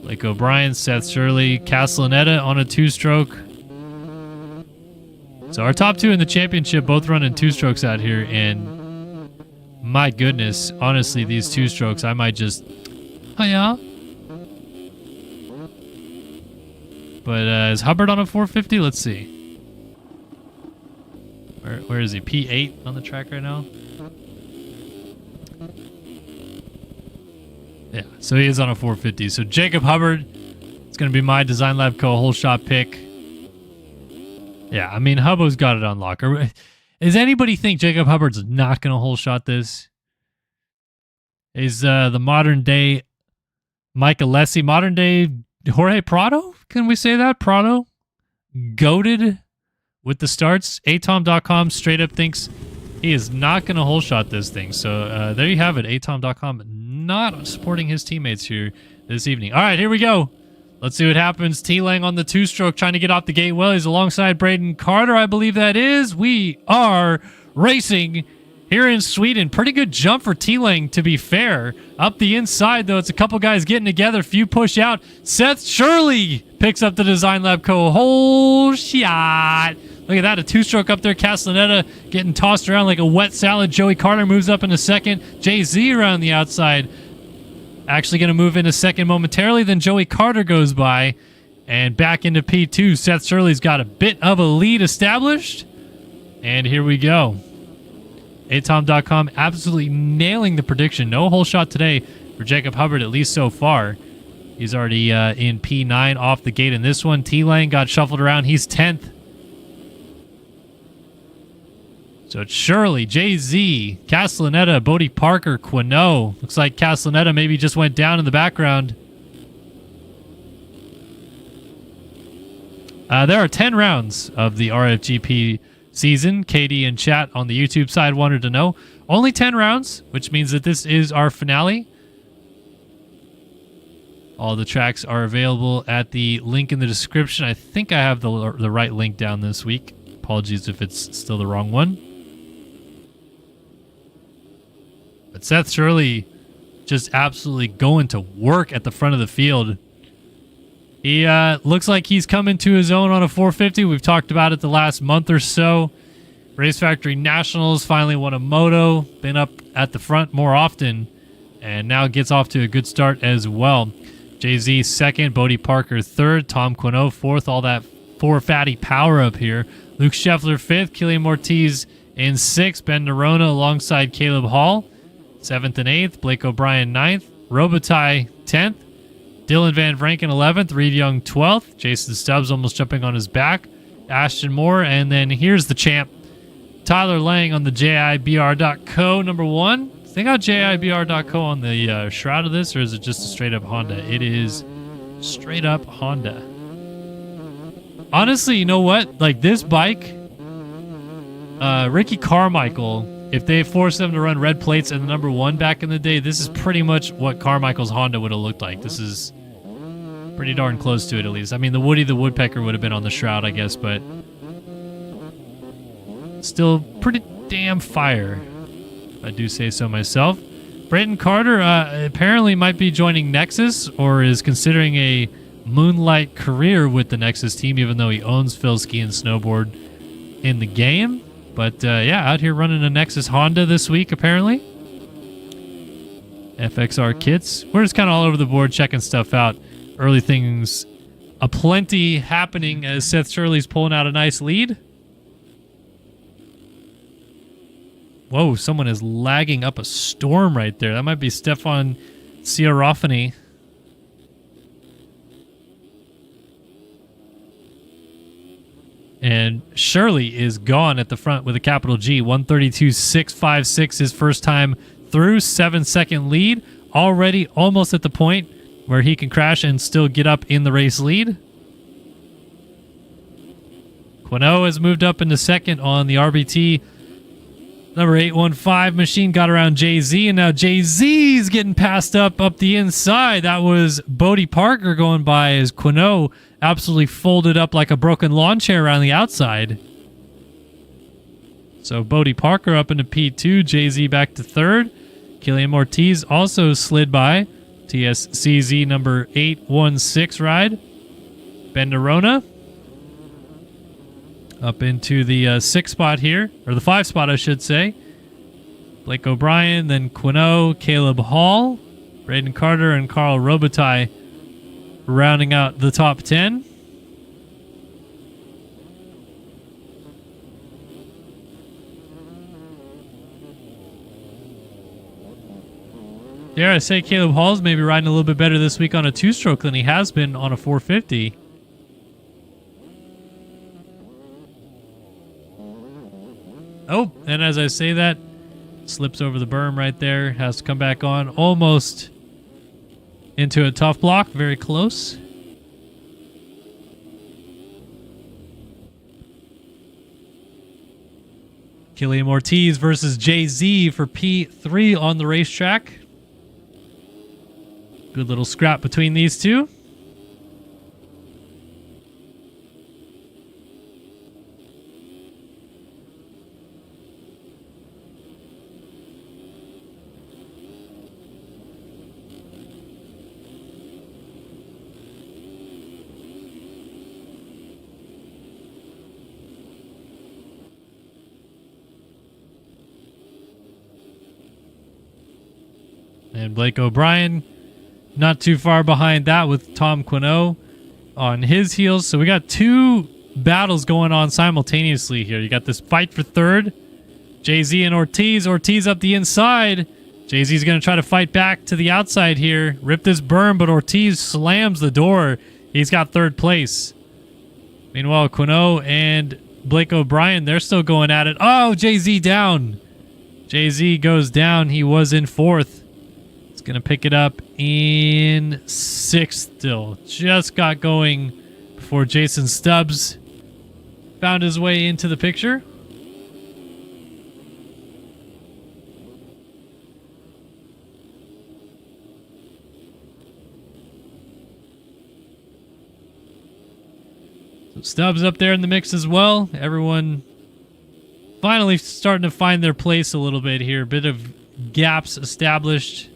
[SPEAKER 2] Blake O'Brien, Seth Shirley, Castellaneta on a two-stroke. So our top two in the championship both running two-strokes out here, and my goodness, honestly, these two-strokes, I might just... Hiya. But is Hubbard on a 450? Let's see. Where is he? P8 on the track right now? Yeah, so he is on a 450. So Jacob Hubbard is going to be my Design Lab Co. whole shot pick. Yeah, I mean, Hubbo's got it on lock. Does anybody think Jacob Hubbard's not going to whole shot this? Is the modern day Mike Alessi, modern day Jorge Prado? Can we say that? Prado? Goated with the starts. Atom.com straight up thinks he is not going to whole shot this thing. So there you have it. Atom.com not supporting his teammates here this evening. All right, here we go. Let's see what happens. T-Lang on the two-stroke trying to get off the gate. Well, he's alongside Braden Carter, I believe that is. We are racing here in Sweden. Pretty good jump for T-Lang, to be fair. Up the inside, though, it's a couple guys getting together. Few push out. Seth Shirley picks up the Design Lab Co. whole shot. Look at that, a two-stroke up there. Castellaneta getting tossed around like a wet salad. Joey Carter moves up in a second. Jay-Z around the outside. Actually going to move in a second momentarily. Then Joey Carter goes by. And back into P2. Seth Shirley's got a bit of a lead established. And here we go. Atom.com absolutely nailing the prediction. No whole shot today for Jacob Hubbard, at least so far. He's already in P9 off the gate in this one. T-Lane got shuffled around. He's 10th. So it's Shirley, Jay-Z, Castellaneta, Bodie Parker, Quinault. Looks like Castellaneta maybe just went down in the background. There are 10 rounds of the RFGP season. Katie in chat on the YouTube side wanted to know. Only 10 rounds, which means that this is our finale. All the tracks are available at the link in the description. I think I have the right link down this week. Apologies if it's still the wrong one. But Seth Shirley just absolutely going to work at the front of the field. He looks like he's coming to his own on a 450. We've talked about it the last month or so. Race Factory Nationals finally won a moto. Been up at the front more often. And now gets off to a good start as well. Jay-Z second. Bodie Parker third. Tom Quinault fourth. All that 4 fatty power up here. Luke Scheffler fifth. Killian Ortiz in sixth. Ben Nerona alongside Caleb Hall. 7th and 8th. Blake O'Brien 9th. Robitaille 10th. Dylan Van Vranken 11th. Reed Young 12th. Jason Stubbs almost jumping on his back. Ashton Moore. And then here's the champ. Tyler Lang on the JIBR.co number 1. Is they got JIBR.co on the shroud of this, or is it just a straight up Honda? It is straight up Honda. Honestly, you know what? Like this bike, Ricky Carmichael, if they forced them to run red plates and the number 1 back in the day, this is pretty much what Carmichael's Honda would have looked like. This is pretty darn close to it, at least. I mean, the Woody the Woodpecker would have been on the shroud, I guess, but still pretty damn fire, if I do say so myself. Braden Carter apparently might be joining Nexus, or is considering a moonlight career with the Nexus team, even though he owns Phil Ski and Snowboard in the game. But yeah, out here running a Nexus Honda this week, apparently. FXR kits. We're just kind of all over the board checking stuff out. Early things aplenty happening as Seth Shirley's pulling out a nice lead. Whoa, someone is lagging up a storm right there. That might be Stefan Ciarofani. And Shirley is gone at the front with a capital G. 132.656, his first time through. 7-second lead. Already almost at the point where he can crash and still get up in the race lead. Quino has moved up into second on the RBT. Number 815 machine got around Jay-Z, and now Jay-Z's getting passed up the inside. That was Bodie Parker going by as Quino absolutely folded up like a broken lawn chair around the outside. So Bodie Parker up into P2, Jay-Z back to third. Killian Ortiz also slid by. TSCZ number 816 ride. Ben Nerona up into the 6 spot here, or the 5 spot, I should say. Blake O'Brien, then Quino, Caleb Hall, Braden Carter, and Carl Robitaille rounding out the top 10. Dare I say Caleb Hall's maybe riding a little bit better this week on a 2-stroke than he has been on a 450. Oh, and as I say that, slips over the berm right there, has to come back on, almost into a tough block, very close. Killian Ortiz versus Jay-Z for P3 on the racetrack. Good little scrap between these two. And Blake O'Brien not too far behind that with Tom Quino on his heels. So we got 2 battles going on simultaneously here. You got this fight for third. Jay-Z and Ortiz. Ortiz up the inside. Jay-Z's going to try to fight back to the outside here. Rip this berm, but Ortiz slams the door. He's got third place. Meanwhile, Quino and Blake O'Brien, they're still going at it. Oh, Jay-Z down. Jay-Z goes down. He was in fourth. Going to pick it up in 6th still. Just got going before Jason Stubbs found his way into the picture. So Stubbs up there in the mix as well. Everyone finally starting to find their place a little bit here. A bit of gaps established.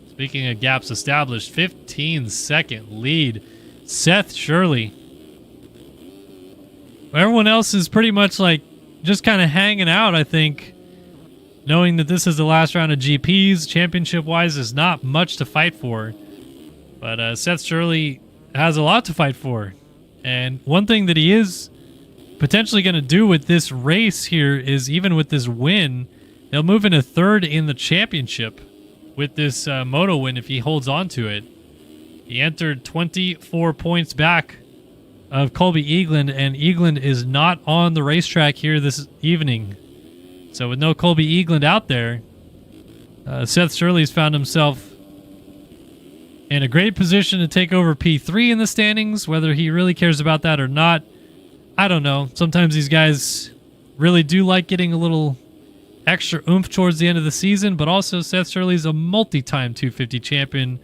[SPEAKER 2] Speaking of gaps established, 15-second lead. Seth Shirley. Everyone else is pretty much like just kind of hanging out, I think. Knowing that this is the last round of GPs, championship-wise, there's not much to fight for. But Seth Shirley has a lot to fight for. And one thing that he is potentially going to do with this race here is, even with this win, he'll move into third in the championship with this moto win if he holds on to it. He entered 24 points back of Colby Eagland, and Eagland is not on the racetrack here this evening. So with no Colby Eagland out there, Seth Shirley's found himself in a great position to take over P3 in the standings. Whether he really cares about that or not, I don't know. Sometimes these guys really do like getting a little extra oomph towards the end of the season, but also Seth Shirley's a multi-time 250 champion,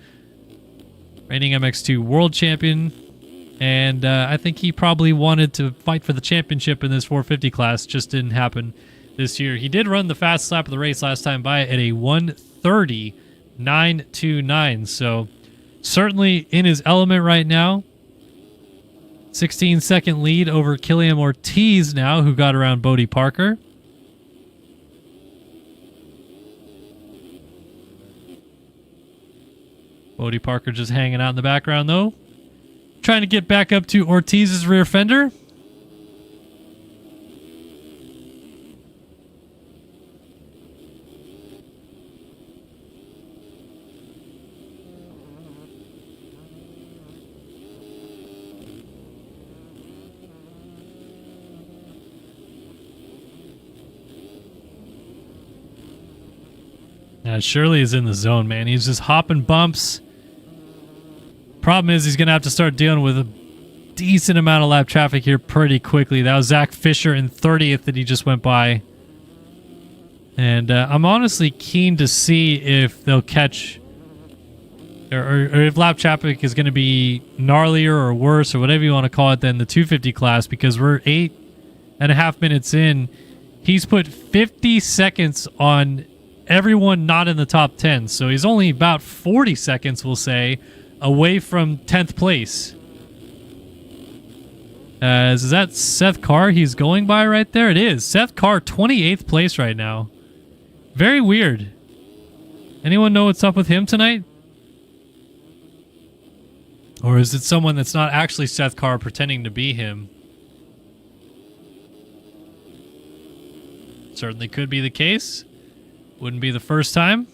[SPEAKER 2] reigning MX2 world champion, and I think he probably wanted to fight for the championship in this 450 class. Just didn't happen this year. He did run the fast lap of the race last time by at a 1:30.929, so certainly in his element right now. 16-second lead over Killian Ortiz now, who got around Bodie Parker. Bodie Parker just hanging out in the background, though. Trying to get back up to Ortiz's rear fender. Shirley is in the zone, man. He's just hopping bumps. Problem is he's going to have to start dealing with a decent amount of lap traffic here pretty quickly. That was Zach Fisher in 30th that he just went by. And I'm honestly keen to see if they'll catch... Or if lap traffic is going to be gnarlier or worse or whatever you want to call it than the 250 class, because we're 8.5 minutes in. He's put 50 seconds on everyone not in the top 10. So he's only about 40 seconds, we'll say, away from 10th place. Is that Seth Carr he's going by right there? It is. Seth Carr, 28th place right now. Very weird. Anyone know what's up with him tonight? Or is it someone that's not actually Seth Carr pretending to be him? Certainly could be the case. Wouldn't be the first time.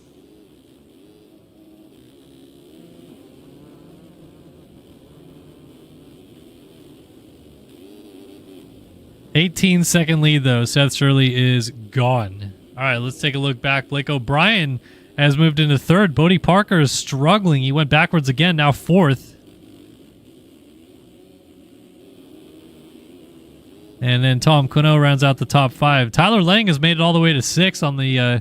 [SPEAKER 2] $18-second lead, though. Seth Shirley is gone. All right, let's take a look back. Blake O'Brien has moved into third. Bodie Parker is struggling. He went backwards again, now fourth. And then Tom Quino rounds out the top 5. Tyler Lang has made it all the way to 6 on the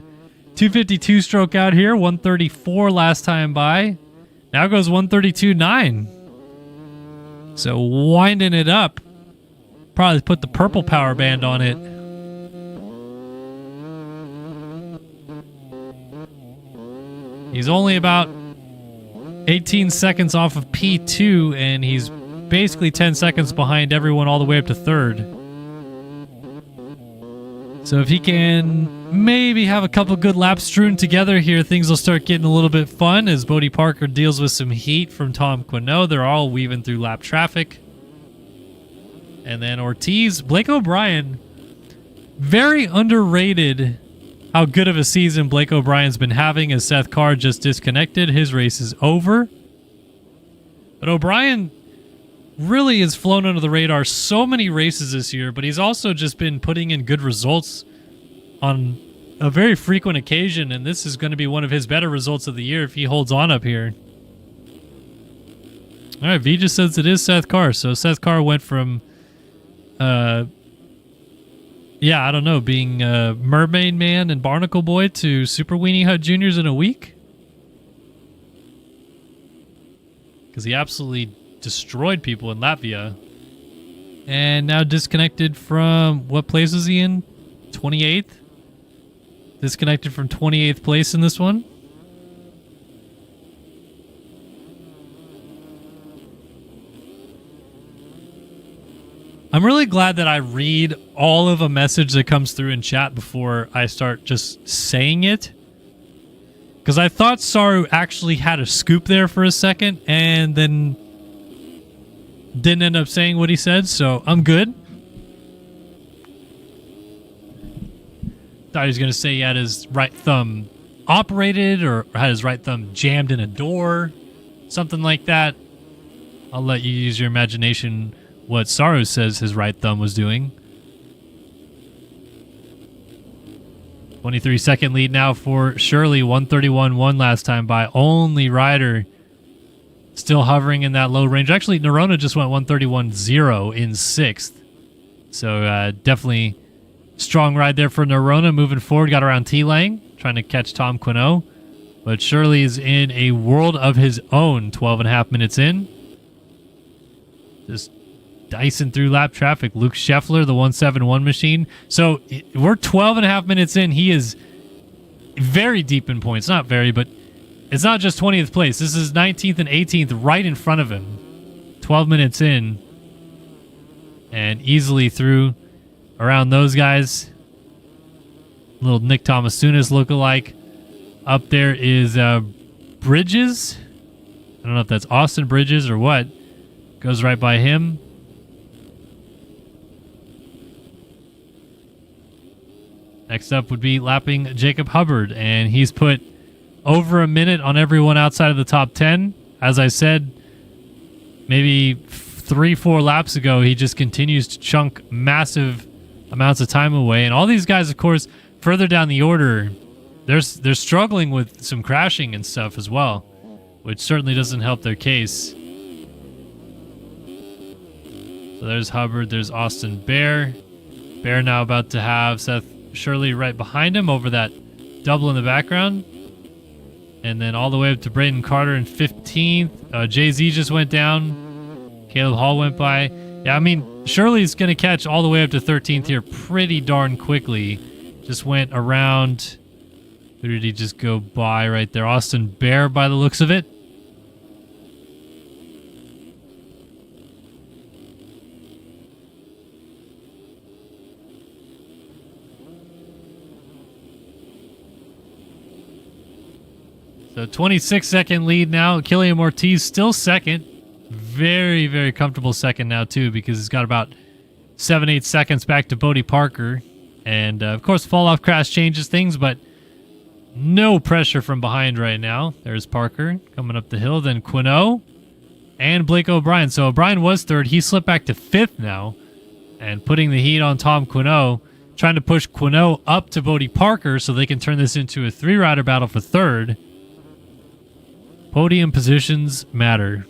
[SPEAKER 2] 252 stroke out here. 134 last time by. Now goes 132.9. So winding it up. Probably put the purple power band on it. He's only about 18 seconds off of P2, and he's basically 10 seconds behind everyone all the way up to third. So if he can maybe have a couple good laps strewn together here, things will start getting a little bit fun as Bodie Parker deals with some heat from Tom Quino. They're all weaving through lap traffic. And then Ortiz, Blake O'Brien, very underrated how good of a season Blake O'Brien's been having as Seth Carr just disconnected. His race is over. But O'Brien really has flown under the radar so many races this year, but he's also just been putting in good results on a very frequent occasion, and this is going to be one of his better results of the year if he holds on up here. All right, V just says it is Seth Carr. So Seth Carr went from, I don't know, being Mermaid Man and Barnacle Boy to Super Weenie Hut Juniors in a week? Because he absolutely destroyed people in Latvia. And now disconnected from, what place is he in? 28th? Disconnected from 28th place in this one. I'm really glad that I read all of a message that comes through in chat before I start just saying it. Because I thought Saru actually had a scoop there for a second and then didn't end up saying what he said, so I'm good. Thought he was going to say he had his right thumb operated or had his right thumb jammed in a door. Something like that. I'll let you use your imagination what Saru says his right thumb was doing. 23-second lead now for Shirley. 131.1 last time by. Only rider still hovering in that low range. Actually, Nerona just went 131.0 in 6th. So definitely strong ride there for Nerona. Moving forward, got around T-Lang, trying to catch Tom Quino. But Shirley is in a world of his own 12.5 minutes in. Just dicing through lap traffic. Luke Scheffler, the 171 machine. So we're 12.5 minutes in. He is very deep in points. Not very, but it's not just 20th place. This is 19th and 18th right in front of him. 12 minutes in. And easily through around those guys. Little Nick Thomas-Tunis lookalike. Up there is Bridges. I don't know if that's Austin Bridges or what. Goes right by him. Next up would be lapping Jacob Hubbard, and he's put over a minute on everyone outside of the top 10. As I said, maybe 3-4 laps ago, he just continues to chunk massive amounts of time away. And all these guys, of course, further down the order, they're struggling with some crashing and stuff as well, which certainly doesn't help their case. So there's Hubbard. There's Austin Bear. Bear now about to have Seth Shirley right behind him over that double in the background. And then all the way up to Braden Carter in 15th. Jay-Z just went down. Caleb Hall went by. Yeah, I mean, Shirley's going to catch all the way up to 13th here pretty darn quickly. Just went around. Who did he just go by right there? Austin Bear by the looks of it. So 26-second lead now. Killian Ortiz still second. Very, very comfortable second now, too, because he's got about 7-8 seconds back to Bodie Parker. And, of course, fall-off crash changes things, but no pressure from behind right now. There's Parker coming up the hill. Then Quino and Blake O'Brien. So O'Brien was third. He slipped back to fifth now and putting the heat on Tom Quino, trying to push Quino up to Bodie Parker so they can turn this into a three-rider battle for third. Podium positions matter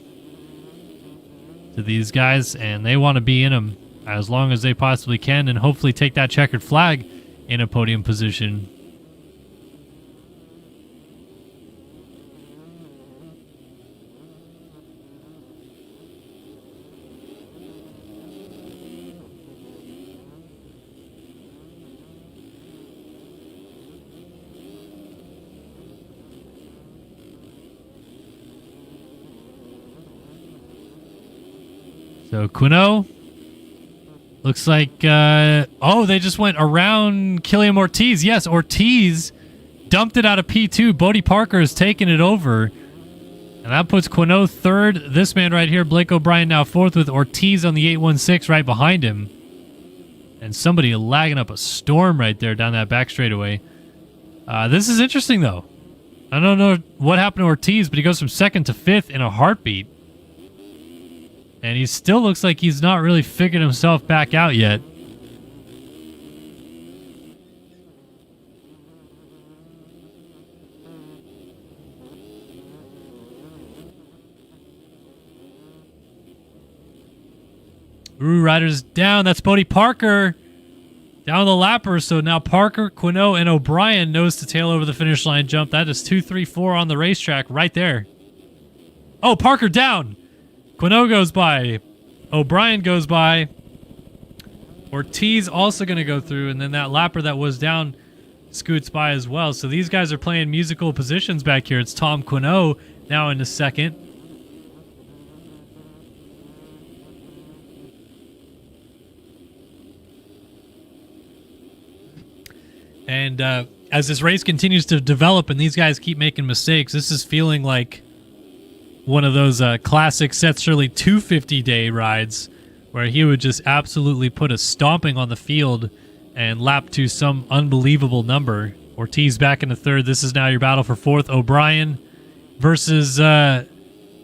[SPEAKER 2] to these guys, and they want to be in them as long as they possibly can and hopefully take that checkered flag in a podium position. So Quino looks like, oh, they just went around Killian Ortiz. Yes, Ortiz dumped it out of P2. Bodie Parker is taking it over. And that puts Quino third. This man right here, Blake O'Brien, now fourth with Ortiz on the 816 right behind him. And somebody lagging up a storm right there down that back straightaway. This is interesting, though. I don't know what happened to Ortiz, but he goes from second to fifth in a heartbeat. And he still looks like he's not really figured himself back out yet. Ooh, riders down. That's Bodie Parker down the lapper. So now Parker, Quino, and O'Brien nose to tail over the finish line jump. That is 2, 3, 4 on the racetrack right there. Oh, Parker down. Quino goes by. O'Brien goes by. Ortiz also going to go through. And then that lapper that was down scoots by as well. So these guys are playing musical positions back here. It's Tom Quino now in the second. And as this race continues to develop and these guys keep making mistakes, this is feeling like one of those classic Seth Shirley 250-day rides where he would just absolutely put a stomping on the field and lap to some unbelievable number. Ortiz back in the third. This is now your battle for fourth. O'Brien versus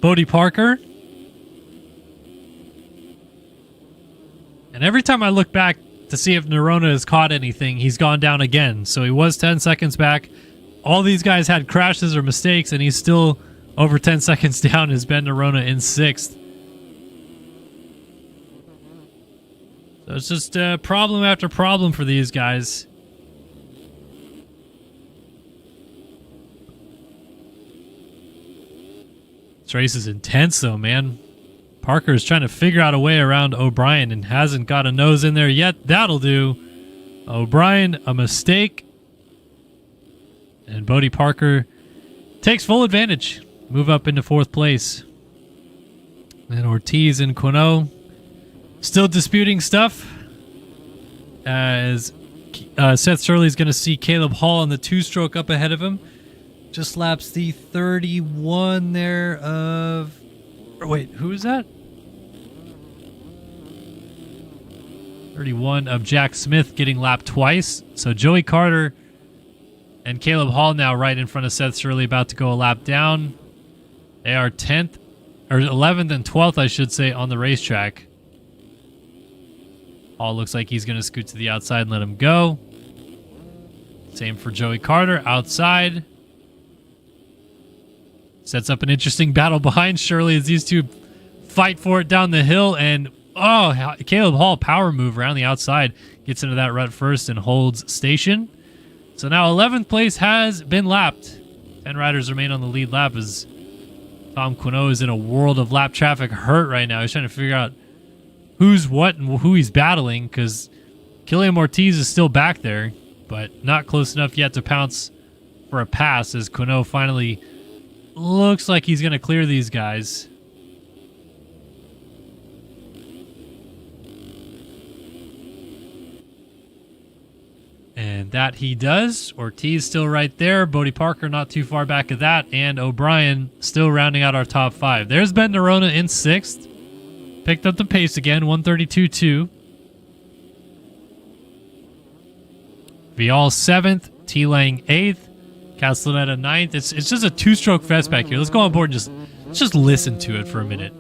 [SPEAKER 2] Bodie Parker. And every time I look back to see if Nerona has caught anything, he's gone down again. So he was 10 seconds back. All these guys had crashes or mistakes, and he's still over 10 seconds down is Ben Nerona in sixth. So it's just problem after problem for these guys. This race is intense though, man. Parker is trying to figure out a way around O'Brien and hasn't got a nose in there yet. That'll do. O'Brien, a mistake. And Bodie Parker takes full advantage. Move up into fourth place. And Ortiz and Quino still disputing stuff. As Seth Shirley's going to see Caleb Hall on the two-stroke up ahead of him. Just laps the 31 there of... Wait, who is that? 31 of Jack Smith getting lapped twice. So Joey Carter and Caleb Hall now right in front of Seth Shirley, about to go a lap down. They are 10th, or 11th and 12th, I should say, on the racetrack. Hall looks like he's going to scoot to the outside and let him go. Same for Joey Carter, outside. Sets up an interesting battle behind Shirley as these two fight for it down the hill. And, Oh, Caleb Hall power move around the outside. Gets into that rut first and holds station. So now 11th place has been lapped. 10 riders remain on the lead lap as Tom Quinault is in a world of lap traffic hurt right now. He's trying to figure out who's what and who he's battling because Killian Ortiz is still back there, but not close enough yet to pounce for a pass as Quinault finally looks like he's going to clear these guys. And that he does. Ortiz still right there. Bodie Parker not too far back of that. And O'Brien still rounding out our top 5. There's Ben Nerona in 6th. Picked up the pace again, 132.2. Vial 7th. T-Lang 8th. Castellaneta 9th. It's just a 2-stroke fest back here. Let's go on board and let's just listen to it for a minute.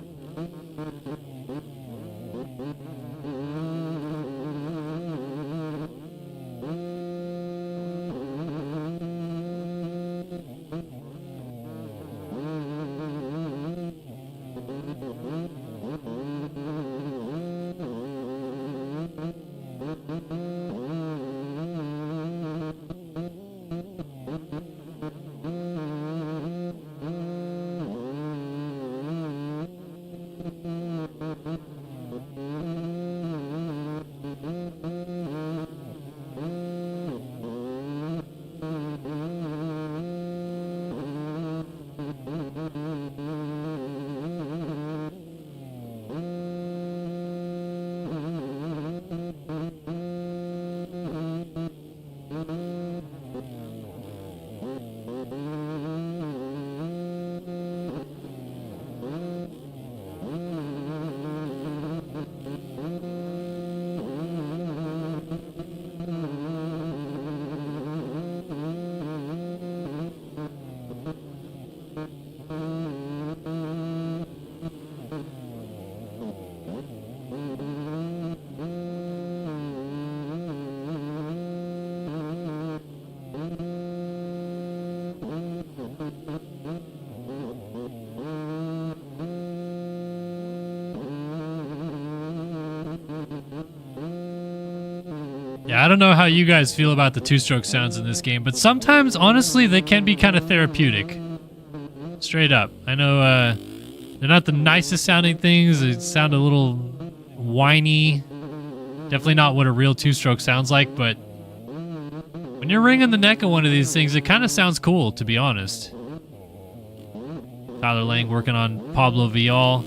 [SPEAKER 2] Yeah, I don't know how you guys feel about the 2-stroke sounds in this game, but sometimes, honestly, they can be kind of therapeutic. Straight up. I know they're not the nicest sounding things. They sound a little whiny. Definitely not what a real 2-stroke sounds like, but when you're wringing the neck of one of these things, it kind of sounds cool, to be honest. Tyler Lang working on Pablo Vial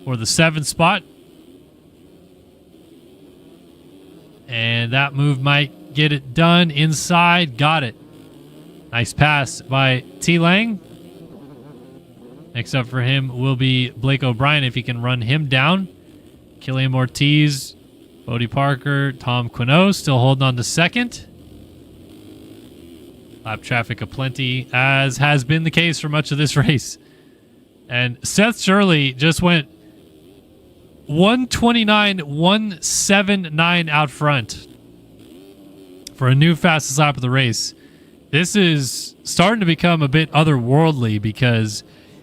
[SPEAKER 2] for the 7th spot. And that move might get it done inside. Got it. Nice pass by T-Lang. Next up for him will be Blake O'Brien if he can run him down. Killian Ortiz, Bodie Parker, Tom Quinault still holding on to 2nd. Lap traffic aplenty, as has been the case for much of this race. And Seth Shirley just went 129.179 out front for a new fastest lap of the race. This is starting to become a bit otherworldly because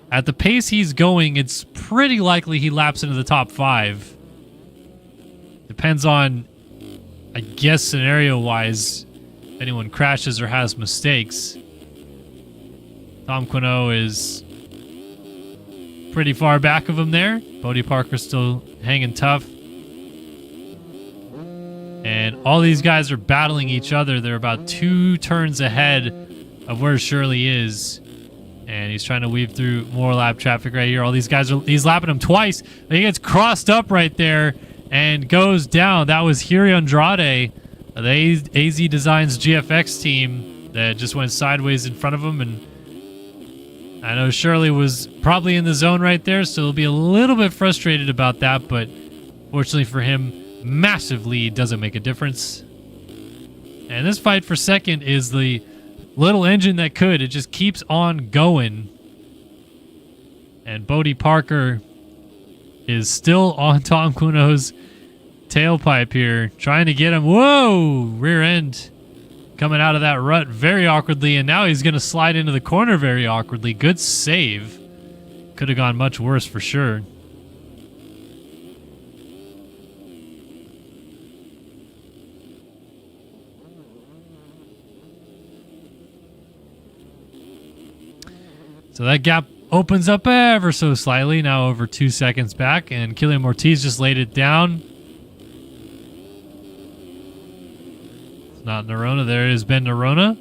[SPEAKER 2] at the pace he's going, it's pretty likely he laps into the top 5. Depends on, I guess, scenario-wise, if anyone crashes or has mistakes. Tom Quinault is pretty far back of him there. Bodie Parker still hanging tough. And all these guys are battling each other. They're about 2 turns ahead of where Shirley is. And he's trying to weave through more lap traffic right here. All these guys he's lapping him twice. He gets crossed up right there and goes down. That was Hiri Andrade, the AZ Designs GFX team that just went sideways in front of him. And I know Shirley was probably in the zone right there, so he'll be a little bit frustrated about that, but fortunately for him, massive lead doesn't make a difference. And this fight for 2nd is the little engine that could. It just keeps on going. And Bodie Parker is still on Tom Quinault's tailpipe here, trying to get him. Whoa! Rear end coming out of that rut very awkwardly, and now he's going to slide into the corner very awkwardly. Good save. Could have gone much worse for sure. So that gap opens up ever so slightly, now over 2 seconds back, and Killian Ortiz just laid it down. It's not Nerona. There it is, Ben Nerona.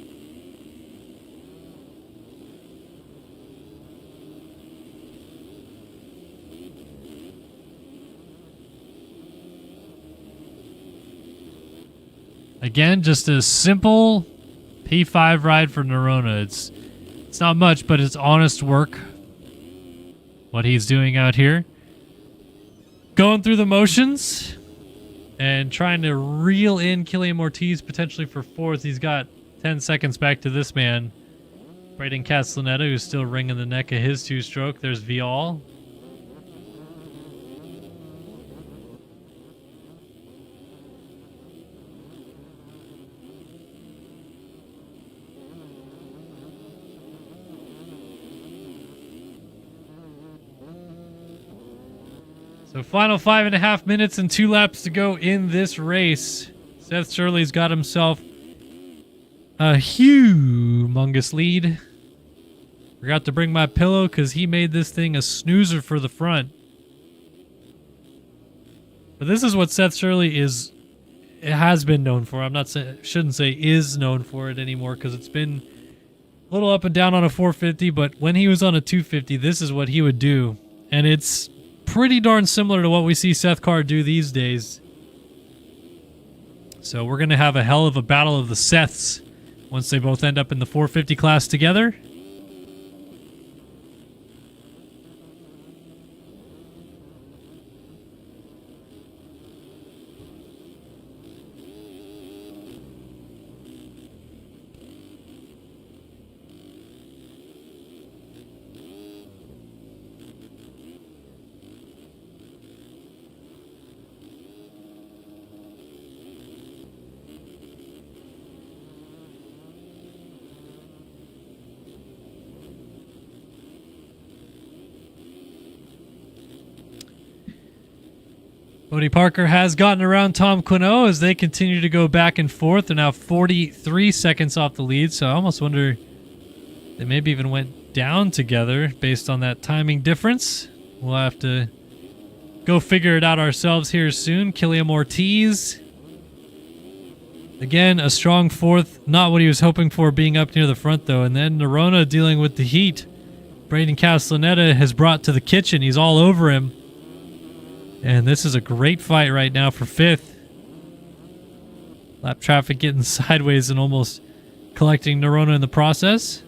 [SPEAKER 2] Again, just a simple P5 ride for Nerona. It's not much, but it's honest work. What he's doing out here. Going through the motions and trying to reel in Killian Ortiz potentially for fourth. He's got 10 seconds back to this man. Braden Castellaneta, who's still wringing the neck of his two-stroke. There's Vial. So final 5.5 minutes and 2 laps to go in this race. Seth Shirley's got himself a humongous lead. Forgot to bring my pillow because he made this thing a snoozer for the front. But this is what Seth Shirley has been known for. I'm not saying, shouldn't say is known for it anymore because it's been a little up and down on a 450. But when he was on a 250, this is what he would do, and it's pretty darn similar to what we see Seth Carr do these days. So we're going to have a hell of a battle of the Seths once they both end up in the 450 class together. Bodie Parker has gotten around Tom Quinault as they continue to go back and forth. They're now 43 seconds off the lead, so I almost wonder they maybe even went down together based on that timing difference. We'll have to go figure it out ourselves here soon. Killian Ortiz. Again, a strong fourth. Not what he was hoping for being up near the front, though. And then Nerona dealing with the heat. Braden Castellaneta has brought to the kitchen. He's all over him. And this is a great fight right now for fifth. Lap traffic getting sideways and almost collecting Nerona in the process.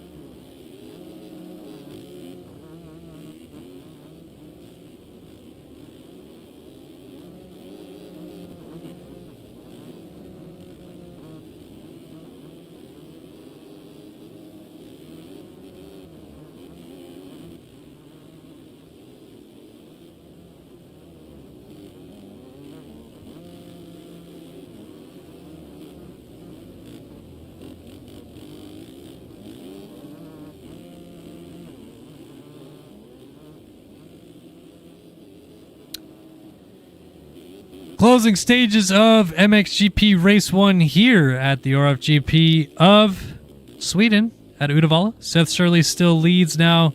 [SPEAKER 2] Closing stages of MXGP Race 1 here at the RFGP of Sweden at Udevalla. Seth Shirley still leads now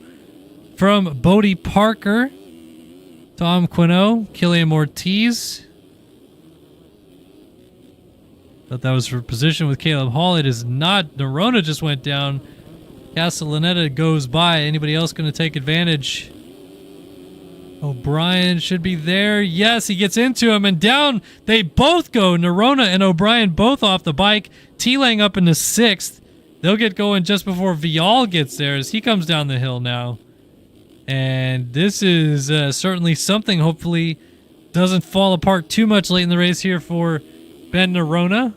[SPEAKER 2] from Bodie Parker, Tom Quinault, Killian Ortiz. Thought that was for position with Caleb Hall. It is not. Nerona just went down. Castellaneta goes by. Anybody else going to take advantage? O'Brien should be there. Yes, he gets into him, and down they both go. Nerona and O'Brien both off the bike. T-Lang up in the 6th. They'll get going just before Vial gets there as he comes down the hill now. And this is certainly something. Hopefully doesn't fall apart too much late in the race here for Ben Nerona.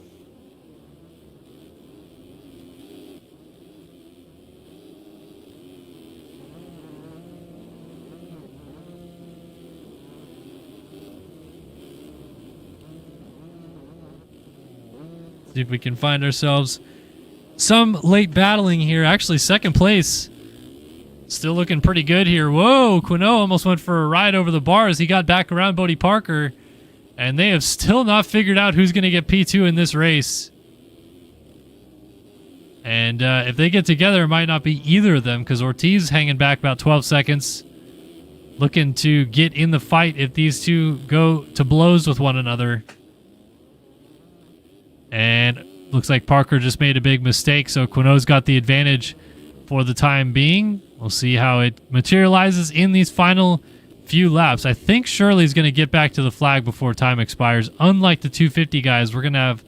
[SPEAKER 2] See if we can find ourselves some late battling here. Actually, second place. Still looking pretty good here. Whoa, Quinault almost went for a ride over the bars. He got back around Bodie Parker. And they have still not figured out who's going to get P2 in this race. And if they get together, it might not be either of them because Ortiz hanging back about 12 seconds. Looking to get in the fight if these two go to blows with one another. And looks like Parker just made a big mistake, so Quinault's got the advantage for the time being. We'll see how it materializes in these final few laps. I think Shirley's going to get back to the flag before time expires. Unlike the 250 guys, we're going to have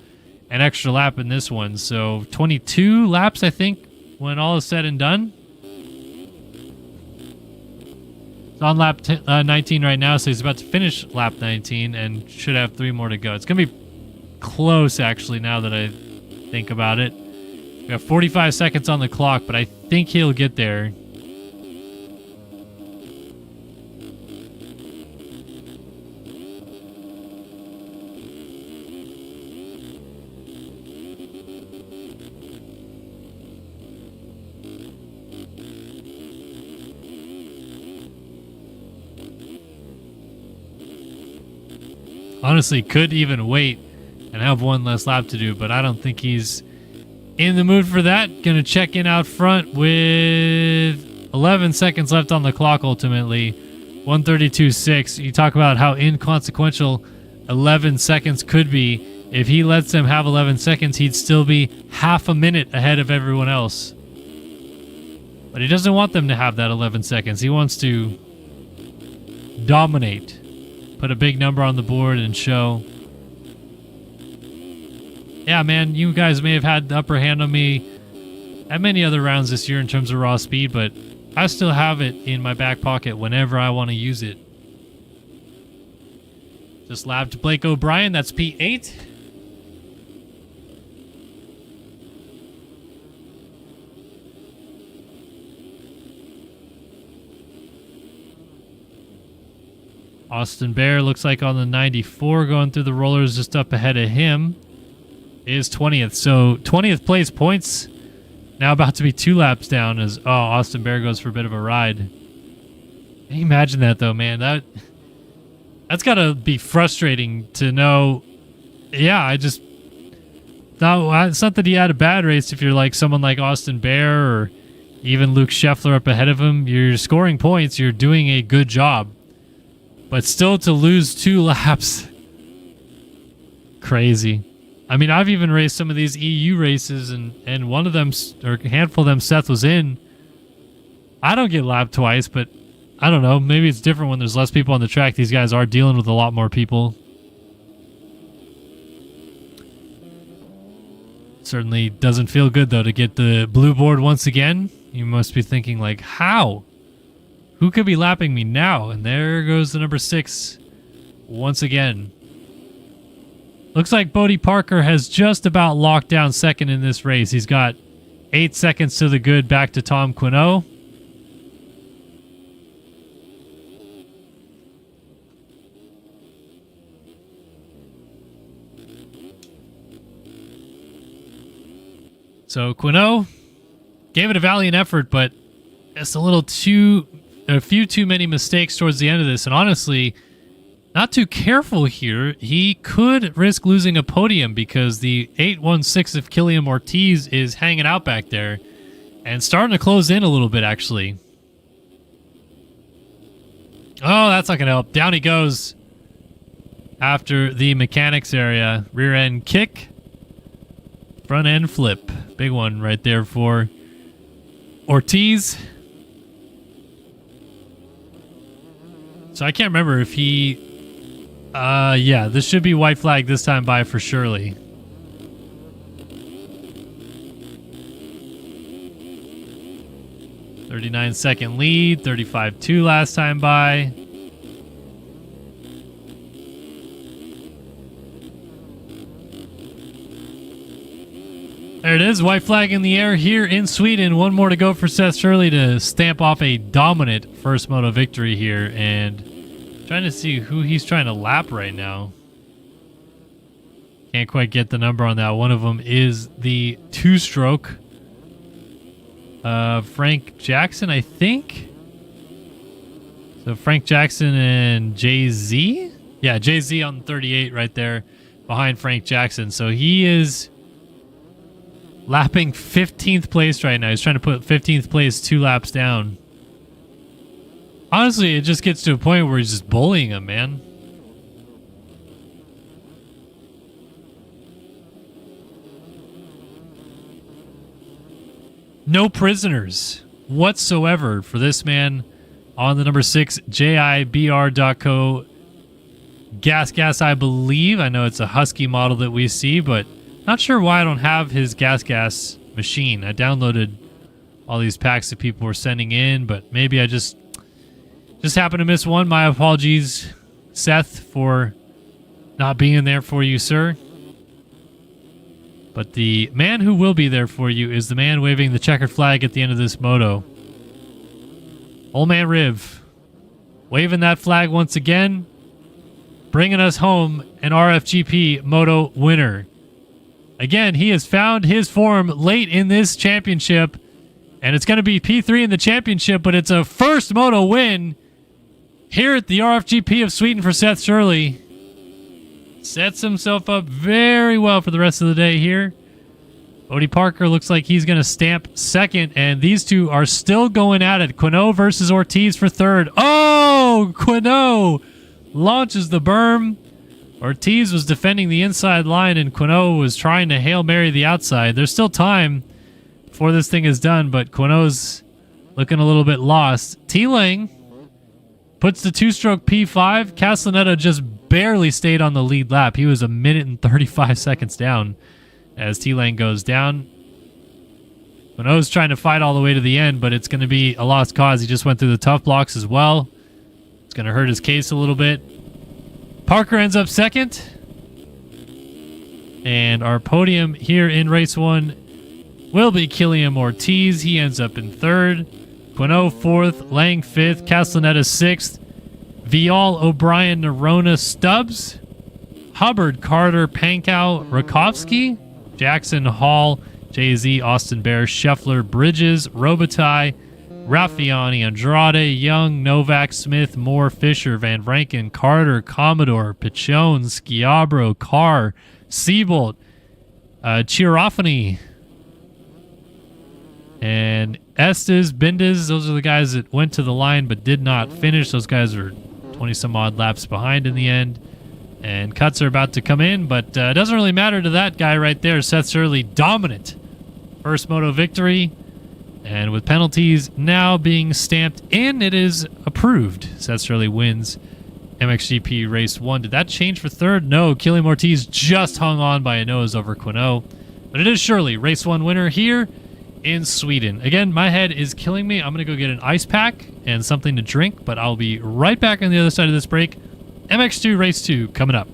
[SPEAKER 2] an extra lap in this one. So 22 laps, I think, when all is said and done. It's on lap 19 right now, so he's about to finish lap 19 and should have 3 more to go. It's going to be close, actually, now that I think about it. We have 45 seconds on the clock, but I think he'll get there. Honestly, could even wait and have one less lap to do, but I don't think he's in the mood for that. Gonna check in out front with 11 seconds left on the clock ultimately. 132.6. You talk about how inconsequential 11 seconds could be. If he lets them have 11 seconds, he'd still be half a minute ahead of everyone else. But he doesn't want them to have that 11 seconds. He wants to dominate. Put a big number on the board and show. Yeah, man, you guys may have had the upper hand on me at many other rounds this year in terms of raw speed, but I still have it in my back pocket whenever I want to use it. Just lapped Blake O'Brien. That's P8. Austin Bear looks like on the 94 going through the rollers just up ahead of him is 20th. So 20th place points now about to be 2 laps down as Austin Bear goes for a bit of a ride. Can you imagine that though, man? That's got to be frustrating to know. Yeah, it's not that he had a bad race if you're like someone like Austin Bear or even Luke Scheffler up ahead of him. You're scoring points. You're doing a good job. But still to lose 2 laps. Crazy. I mean, I've even raced some of these EU races, and one of them, or a handful of them, Seth was in. I don't get lapped twice, but I don't know. Maybe it's different when there's less people on the track. These guys are dealing with a lot more people. Certainly doesn't feel good, though, to get the blue board once again. You must be thinking, like, how? Who could be lapping me now? And there goes the number 6 once again. Looks like Bodie Parker has just about locked down second in this race. He's got 8 seconds to the good back to Tom Quinault. So Quinault gave it a valiant effort, but it's a few too many mistakes towards the end of this, and honestly, not too careful here. He could risk losing a podium because the 816 of Killian Ortiz is hanging out back there and starting to close in a little bit, actually. Oh, that's not going to help. Down he goes after the mechanics area. Rear end kick, front end flip. Big one right there for Ortiz. So I can't remember if he... yeah, this should be white flag this time by for Shirley. .39-second lead, 35.2 last time by. There it is, white flag in the air here in Sweden. One more to go for Seth Shirley to stamp off a dominant first moto victory here. And trying to see who he's trying to lap right now. Can't quite get the number on that. One of them is the 2-stroke. Frank Jackson, I think. So Frank Jackson and Jay-Z? Yeah, Jay-Z on 38 right there behind Frank Jackson. So he is Lapping 15th place right now. He's trying to put 15th place 2 laps down. Honestly, it just gets to a point where he's just bullying him, man. No prisoners whatsoever for this man on the number 6 JIBR.co gas, I believe. I know it's a Husky model that we see, but not sure why I don't have his gas machine. I downloaded all these packs that people were sending in, but maybe I just happened to miss one. My apologies, Seth, for not being there for you, sir. But the man who will be there for you is the man waving the checkered flag at the end of this moto. Old man Riv, waving that flag once again, bringing us home an RFGP moto winner. Again, he has found his form late in this championship, and it's going to be P3 in the championship, but it's a first moto win here at the RFGP of Sweden for Seth Shirley. Sets himself up very well for the rest of the day here. Odie Parker looks like he's going to stamp second, and these two are still going at it. Quinault versus Ortiz for third. Oh, Quinault launches the berm. Ortiz was defending the inside line, and Quinault was trying to Hail Mary the outside. There's still time before this thing is done, but Quinault's looking a little bit lost. T-Lang puts the two-stroke P5. Castellaneta just barely stayed on the lead lap. He was 1 minute and 35 seconds down as T-Lane goes down. Quinault's trying to fight all the way to the end, but it's going to be a lost cause. He just went through the tough blocks as well. It's going to hurt his case a little bit. Parker ends up second. And our podium here in race 1 will be Killian Ortiz. He ends up in third. Quinault fourth. Lang fifth. Castellaneta sixth. Vial, O'Brien, Nerona, Stubbs, Hubbard, Carter, Pankow, Rakovsky, Jackson, Hall, Jay-Z, Austin Bear, Scheffler, Bridges, Robitaille, Raffiani, Andrade, Young, Novak, Smith, Moore, Fisher, Van Rankin, Carter, Commodore, Pichon, Schiabro, Carr, Siebold, Chirafani, and Estes, Bindis. Those are the guys that went to the line but did not finish. Those guys are 20-some-odd laps behind in the end. And cuts are about to come in, but it doesn't really matter to that guy right there. Seth Shirley, dominant first moto victory. And with penalties now being stamped in, it is approved. Seth Shirley wins MXGP Race 1. Did that change for third? No, Killian Ortiz just hung on by a nose over Quinault. But it is Shirley, Race 1 winner here in Sweden. Again, my head is killing me. I'm going to go get an ice pack and something to drink, but I'll be right back on the other side of this break. MX2 Race 2 coming up.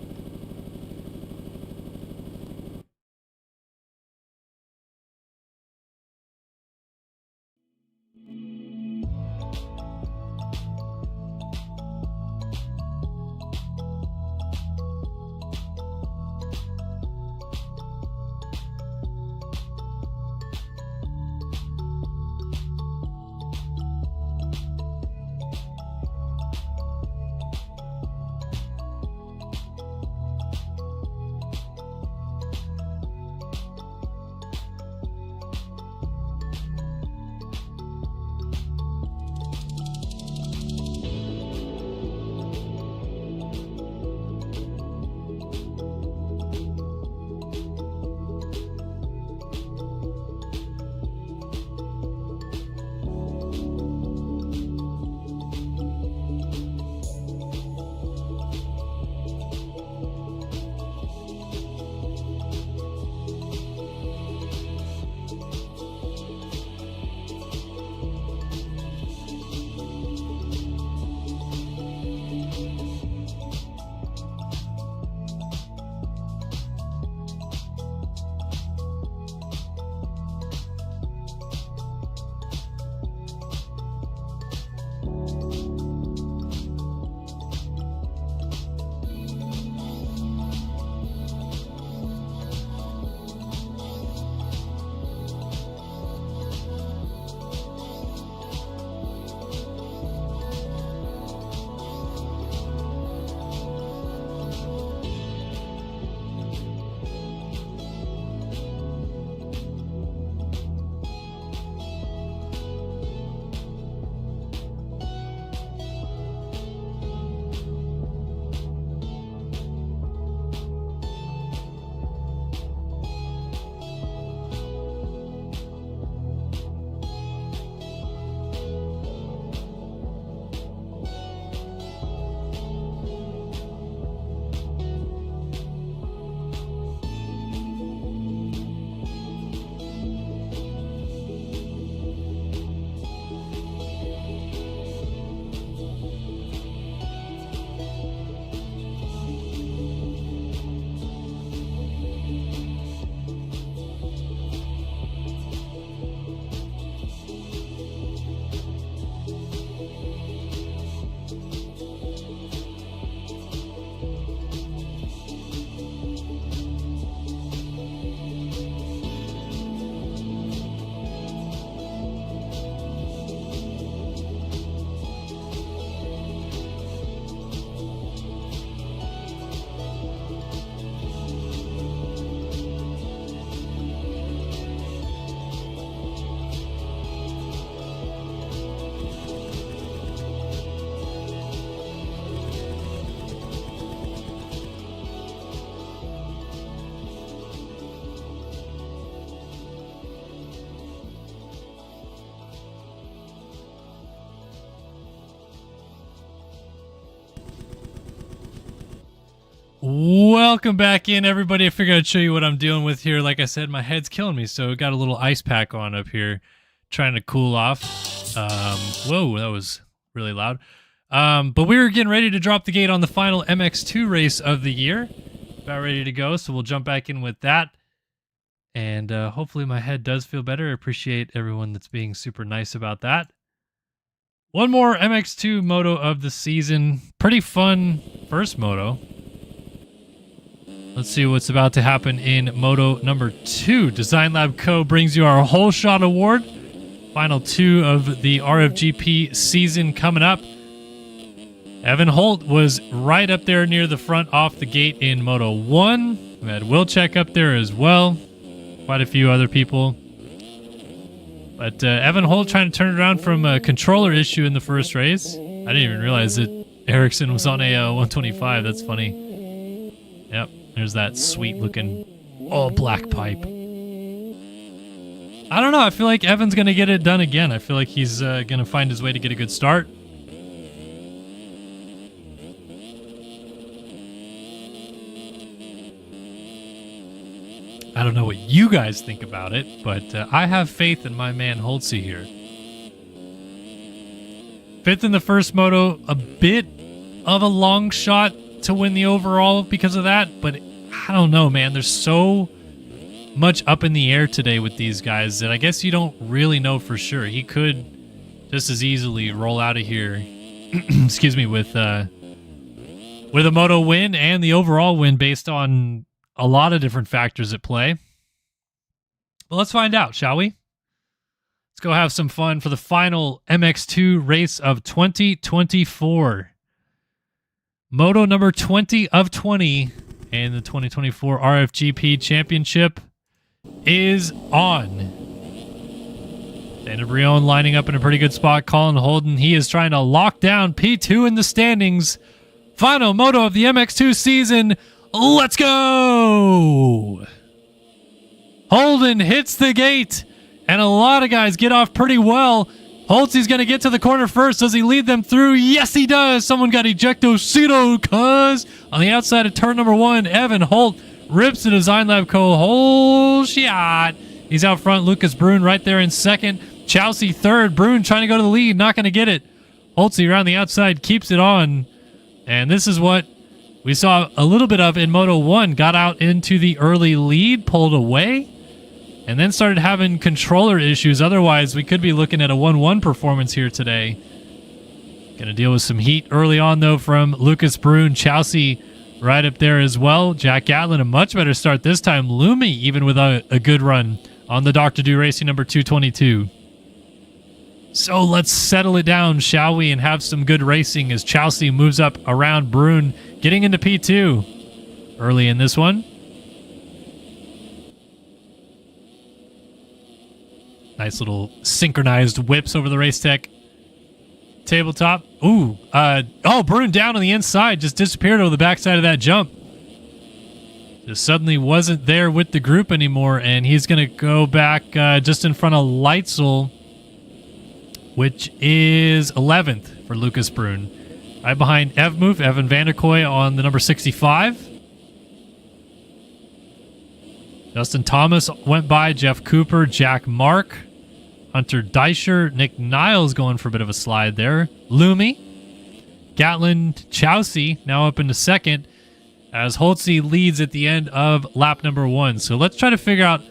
[SPEAKER 2] Welcome back in, everybody. I figured I'd show you what I'm dealing with here. Like I said, my head's killing me, so I got a little ice pack on up here, trying to cool off. Whoa, that was really loud. But we were getting ready to drop the gate on the final MX2 race of the year. About ready to go, so we'll jump back in with that. And hopefully my head does feel better. I appreciate everyone that's being super nice about that. One more MX2 moto of the season. Pretty fun first moto. Let's see what's about to happen in moto number 2. Design Lab Co. brings you our Whole Shot Award. Final 2 of the RFGP season coming up. Evan Holt was right up there near the front off the gate in moto 1. We had Wilczek up there as well. Quite a few other people. But Evan Holt trying to turn it around from a controller issue in the first race. I didn't even realize that Ericsson was on a 125. That's funny. Yep. There's that sweet-looking all-black pipe. I don't know. I feel like Evan's going to get it done again. I feel like he's going to find his way to get a good start. I don't know what you guys think about it, but I have faith in my man Holtzy here. 5th in the first moto, a bit of a long shot to win the overall because of that, but I don't know, man. There's so much up in the air today with these guys that I guess you don't really know for sure. He could just as easily roll out of here, excuse me, with a moto win and the overall win based on a lot of different factors at play. Well, let's find out, shall we? Let's go have some fun for the final MX2 race of 2024. Moto number 20 of 20 and the 2024 RFGP Championship is on. Dana Brion lining up in a pretty good spot. Colin Holden, he is trying to lock down P2 in the standings. Final moto of the MX2 season. Let's go! Holden hits the gate, and a lot of guys get off pretty well. Holtzy's going to get to the corner first. Does he lead them through? Yes, he does. Someone got ejectocito, cuz on the outside of turn number 1, Evan Holt rips the Design Lab Co. Whole shot. He's out front. Lucas Brune right there in second. Chelsea third. Brune trying to go to the lead. Not going to get it. Holtzy around the outside keeps it on. And this is what we saw a little bit of in Moto 1. Got out into the early lead, pulled away, and then started having controller issues. Otherwise, we could be looking at a 1-1 performance here today. Going to deal with some heat early on, though, from Lucas Brune. Chelsea right up there as well. Jack Gatlin, a much better start this time. Lumi, even with a good run on the Dr. Do Racing number 222. So let's settle it down, shall we, and have some good racing as Chelsea moves up around Brune, getting into P2 early in this one. Nice little synchronized whips over the race tech tabletop. Ooh, Brune down on the inside, just disappeared over the backside of that jump. Just suddenly wasn't there with the group anymore, and he's going to go back just in front of Leitzel, which is 11th for Lucas Brune. Right behind Evmoof, Evan Vanderkoy on the number 65. Justin Thomas went by, Jeff Cooper, Jack Mark, Hunter Deischer, Nick Niles going for a bit of a slide there. Lumi, Gatlin, Chelsea now up into second as Holtzy leads at the end of lap number 1. So let's try to figure out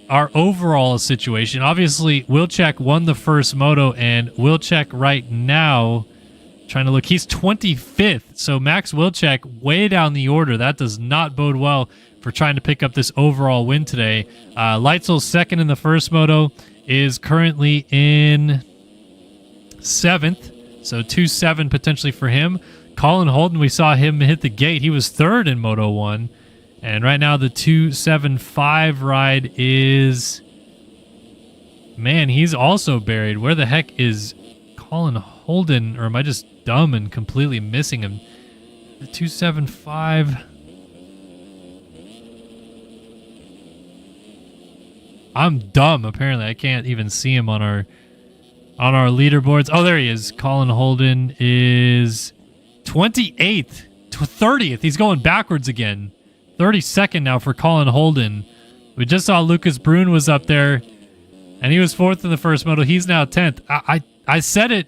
[SPEAKER 2] our overall situation. Obviously, Wilczek won the first moto, and Wilczek right now, trying to look, he's 25th. So Max Wilczek way down the order. That does not bode well for trying to pick up this overall win today. Leitzel's second in the first moto, is currently in 7th. So 2-7 potentially for him. Colin Holden, we saw him hit the gate. He was 3rd in Moto 1. And right now the 275 ride is... Man, he's also buried. Where the heck is Colin Holden? Or am I just dumb and completely missing him? The 275... I'm dumb, apparently. I can't even see him on our leaderboards. Oh, there he is. Colin Holden is 28th to 30th. He's going backwards again. 32nd now for Colin Holden. We just saw Lucas Brune was up there, and he was 4th in the first moto. He's now 10th. I said it.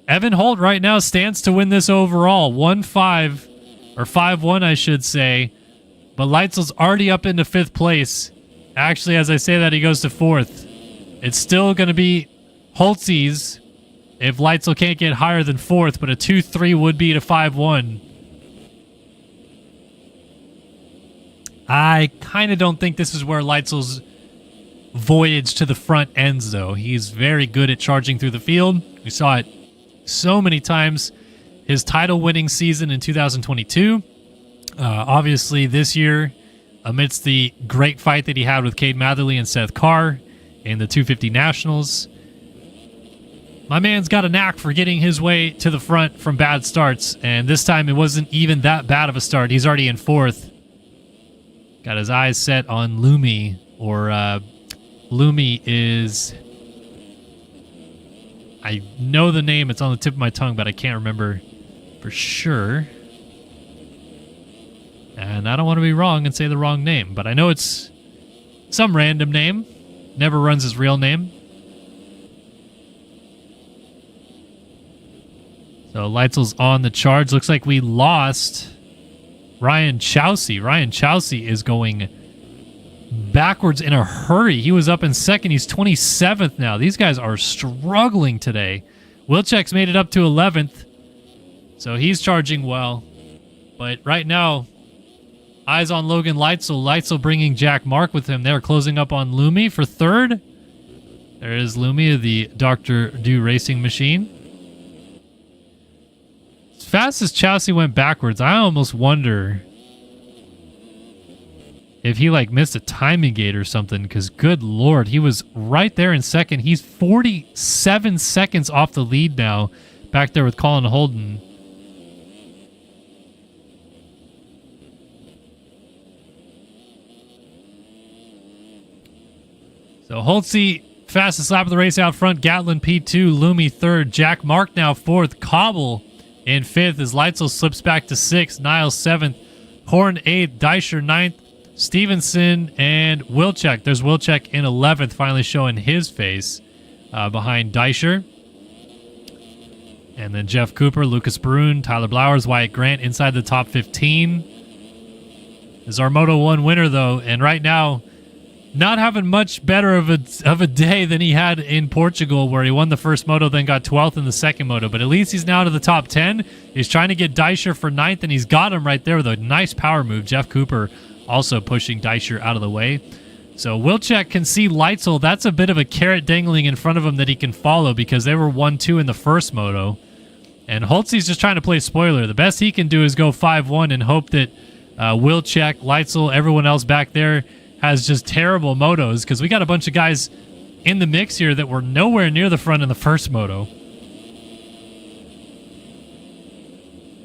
[SPEAKER 2] Evan Holt right now stands to win this overall. 1-5, or 5-1, I should say. But Leitzel's already up into 5th place. Actually, as I say that, he goes to 4th. It's still going to be Holtzy's if Leitzel can't get higher than 4th, but a 2-3 would be to 5-1. I kind of don't think this is where Leitzel's voyage to the front ends, though. He's very good at charging through the field. We saw it so many times. His title-winning season in 2022. Obviously, this year, amidst the great fight that he had with Cade Matherly and Seth Carr in the 250 Nationals, my man's got a knack for getting his way to the front from bad starts, and this time it wasn't even that bad of a start. He's already in 4th. Got his eyes set on Lumi, or Lumi is... I know the name, it's on the tip of my tongue, but I can't remember for sure. And I don't want to be wrong and say the wrong name, but I know it's some random name. Never runs his real name. So Leitzel's on the charge. Looks like we lost Ryan Chowsey. Ryan Chowsey is going backwards in a hurry. He was up in 2nd. He's 27th now. These guys are struggling today. Wilczek's made it up to 11th. So he's charging well. But right now, eyes on Logan Leitzel. Leitzel bringing Jack Mark with him. They're closing up on Lumi for 3rd. There is Lumi, the Dr. Do racing machine. As fast as Chowsey went backwards, I almost wonder if he missed a timing gate or something, because good lord, he was right there in 2nd. He's 47 seconds off the lead now, back there with Colin Holden. So Holtzy, fastest lap of the race out front. Gatlin P2, Lumi 3rd, Jack Mark now 4th, Cobble in 5th as Leitzel slips back to 6th, Niles 7th, Horn 8th, Deischer 9th, Stevenson and Wilczek. There's Wilczek in 11th, finally showing his face behind Deischer. And then Jeff Cooper, Lucas Brune, Tyler Blowers, Wyatt Grant inside the top 15. Is our Moto 1 winner, though. And right now, not having much better of a day than he had in Portugal, where he won the first moto, then got 12th in the second moto. But at least he's now to the top 10. He's trying to get Deischer for 9th, and he's got him right there with a nice power move. Jeff Cooper also pushing Deischer out of the way. So Wilczek can see Leitzel. That's a bit of a carrot dangling in front of him that he can follow, because they were 1-2 in the first moto. And Holtzy's just trying to play spoiler. The best he can do is go 5-1 and hope that Wilczek, Leitzel, everyone else back there has just terrible motos, because we got a bunch of guys in the mix here that were nowhere near the front in the first moto.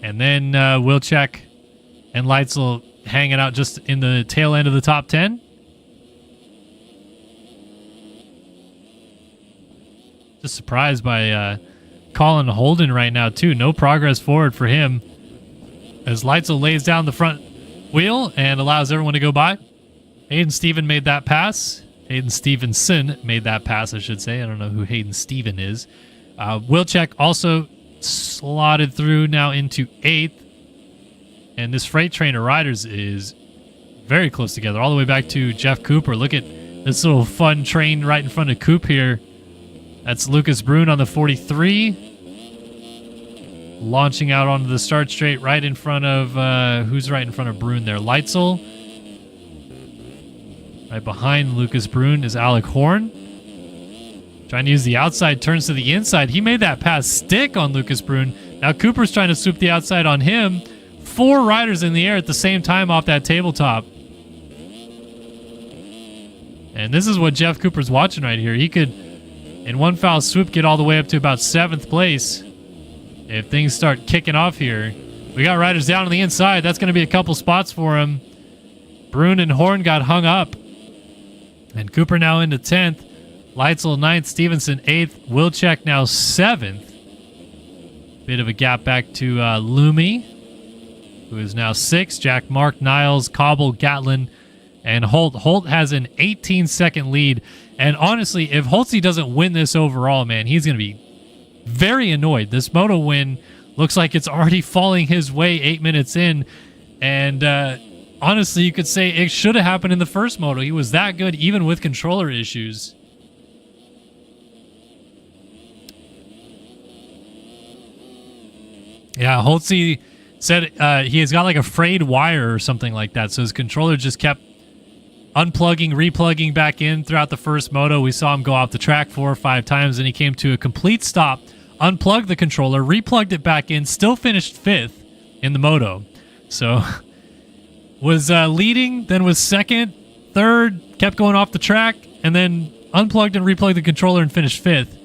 [SPEAKER 2] And then Wilczek and Leitzel hanging out just in the tail end of the top 10. Just surprised by Colin Holden right now, too. No progress forward for him as Leitzel lays down the front wheel and allows everyone to go by. Hayden Steven made that pass. Hayden Stevenson made that pass, I should say. I don't know who Hayden Steven is. Wilczek also slotted through now into 8th. And this freight train of riders is very close together, all the way back to Jeff Cooper. Look at this little fun train right in front of Coop here. That's Lucas Brune on the 43. Launching out onto the start straight right in front of, who's right in front of Brune there? Leitzel. Right behind Lucas Brune is Alec Horn. Trying to use the outside, turns to the inside. He made that pass stick on Lucas Brune. Now Cooper's trying to swoop the outside on him. 4 riders in the air at the same time off that tabletop. And this is what Jeff Cooper's watching right here. He could, in one foul swoop, get all the way up to about 7th place if things start kicking off here. We got riders down on the inside. That's going to be a couple spots for him. Brune and Horn got hung up. And Cooper now into 10th. Leitzel 9th. Stevenson 8th. Wilczek now 7th. Bit of a gap back to Lumi. who is now 6th. Jack Mark, Niles, Cobble, Gatlin, and Holt. Holt has an 18-second lead. And honestly, if Holtzy doesn't win this overall, man, he's going to be very annoyed. This moto win looks like it's already falling his way 8 minutes in. And honestly, you could say it should have happened in the first moto. He was that good, even with controller issues. Yeah, Holtzy said he has got like a frayed wire or something like that. So his controller just kept unplugging, replugging back in throughout the first moto. We saw him go off the track 4 or 5 times, and he came to a complete stop, unplugged the controller, replugged it back in, still finished 5th in the moto. So was leading, then was 2nd, 3rd, kept going off the track, and then unplugged and replugged the controller and finished 5th.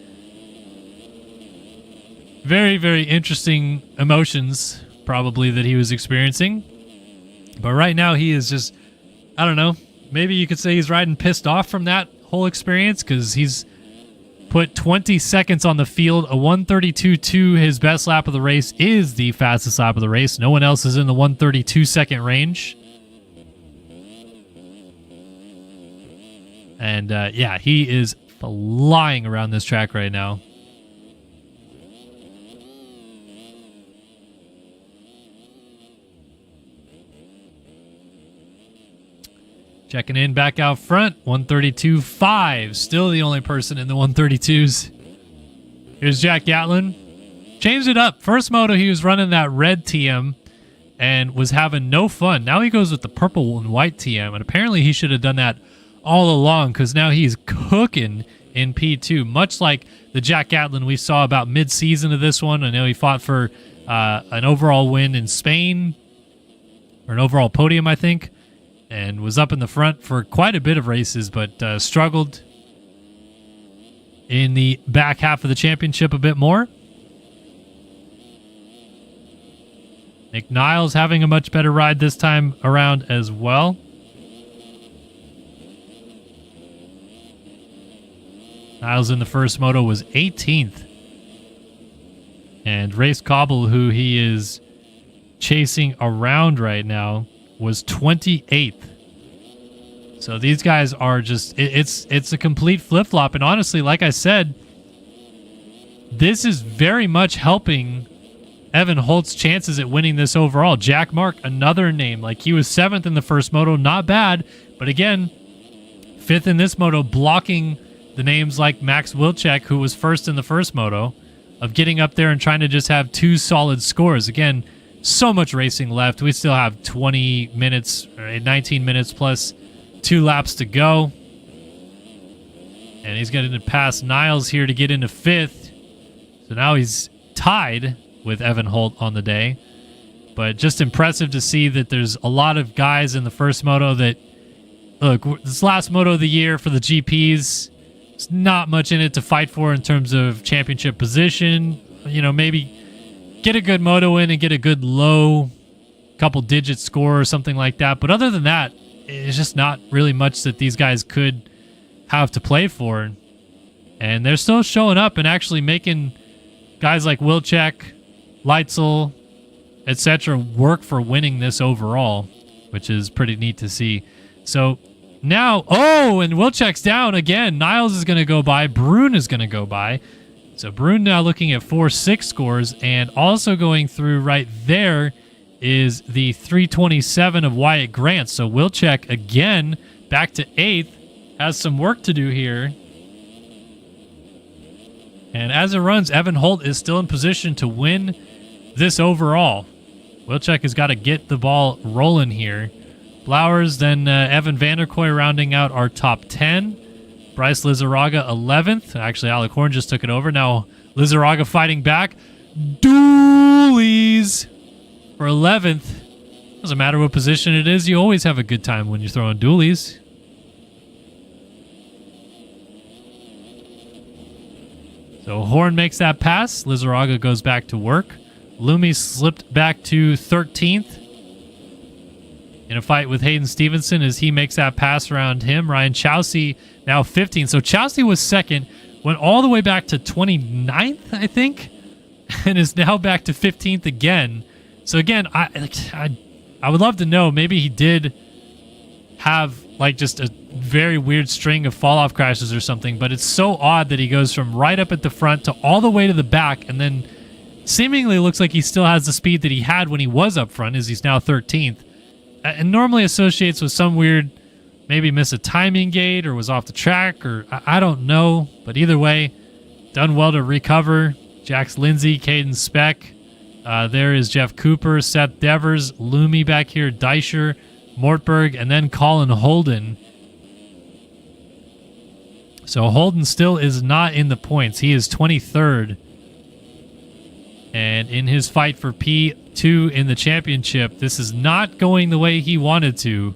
[SPEAKER 2] Very, very interesting emotions probably that he was experiencing. But right now he is just, I don't know, maybe you could say he's riding pissed off from that whole experience, because he's put 20 seconds on the field. A 1:32.2, his best lap of the race, is the fastest lap of the race. No one else is in the 1:32-second range. And yeah, he is flying around this track right now. Checking in back out front, 1:32.5. Still the only person in the 1:32s. Here's Jack Gatlin. Changed it up. First moto, he was running that red TM and was having no fun. Now he goes with the purple and white TM, and apparently he should have done that all along, because now he's cooking in P2, much like the Jack Gatlin we saw about mid-season of this one. I know he fought for an overall win in Spain, or an overall podium, I think, and was up in the front for quite a bit of races, but struggled in the back half of the championship a bit more. Nick Niles having a much better ride this time around as well. Niles in the first moto was 18th. And Race Cobble, who he is chasing around right now, was 28th. So these guys are just, it's a complete flip-flop. And honestly, like I said, this is very much helping Evan Holt's chances at winning this overall. Jack Mark, another name. Like, he was 7th in the first moto, not bad. But again, 5th in this moto, blocking the names like Max Wilczek, who was 1st in the first moto, of getting up there and trying to just have 2 solid scores. Again, so much racing left. We still have 20 minutes, or 19 minutes plus 2 laps to go. And he's going to pass Niles here to get into 5th. So now he's tied with Evan Holt on the day. But just impressive to see that there's a lot of guys in the first moto that, look, this last moto of the year for the GPs, there's not much in it to fight for in terms of championship position. You know, maybe get a good moto in and get a good low couple-digit score or something like that. But other than that, it's just not really much that these guys could have to play for. And they're still showing up and actually making guys like Wilczek, Leitzel, etc. work for winning this overall, which is pretty neat to see. So now, oh, and Wilczek's down again. Niles is going to go by. Brune is going to go by. So Brune now looking at 4-6 scores, and also going through right there is the 327 of Wyatt Grant. So Wilczek again back to 8th, has some work to do here. And as it runs, Evan Holt is still in position to win this overall. Wilczek has got to get the ball rolling here. Blowers, then Evan Vanderkoy rounding out our top 10. Bryce Lizarraga 11th. Actually, Alec Horn just took it over. Now Lizarraga fighting back. Doolies for 11th. Doesn't matter what position it is. You always have a good time when you're throwing dualies. So Horn makes that pass. Lizarraga goes back to work. Lumi slipped back to 13th. In a fight with Hayden Stevenson as he makes that pass around him. Ryan Chowsey now 15th. So Chowsey was 2nd, went all the way back to 29th, I think, and is now back to 15th again. So again, I would love to know, maybe he did have like just a very weird string of fall off crashes or something, but it's so odd that he goes from right up at the front to all the way to the back, and then seemingly looks like he still has the speed that he had when he was up front, as he's now 13th, and normally associates with some weird, maybe miss a timing gate or was off the track, or I don't know, but either way, done well to recover. Jax Lindsay, Caden Speck, there is Jeff Cooper, Seth Devers, Loomy back here, Deischer, Mortberg, and then Colin Holden. So Holden still is not in the points. He is 23rd. And in his fight for P2 in the championship, this is not going the way he wanted to.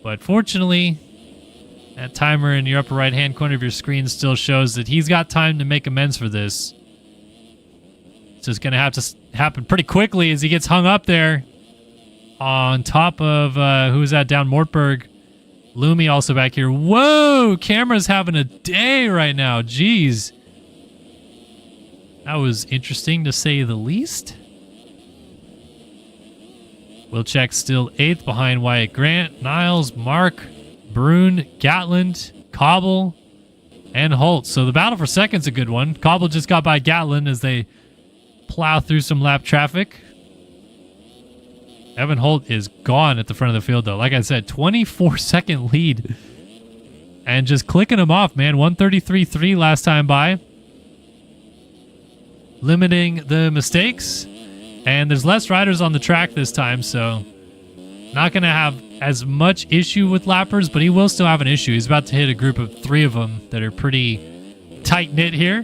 [SPEAKER 2] But fortunately, that timer in your upper right-hand corner of your screen still shows that he's got time to make amends for this. It's just going to have to happen pretty quickly as he gets hung up there on top of, who's that down? Mortberg. Loomy also back here. Whoa! Camera's having a day right now. Jeez. That was interesting to say the least. Wilczek still 8th behind Wyatt Grant, Niles, Mark, Brune, Gatland, Cobble, and Holt. So the battle for second's a good one. Cobble just got by Gatland as they plow through some lap traffic. Evan Holt is gone at the front of the field, though. Like I said, 24-second lead. And just clicking him off, man. 133.3 last time by. Limiting the mistakes. And there's less riders on the track this time, so not going to have as much issue with lappers, but he will still have an issue. He's about to hit a group of 3 of them that are pretty tight-knit here.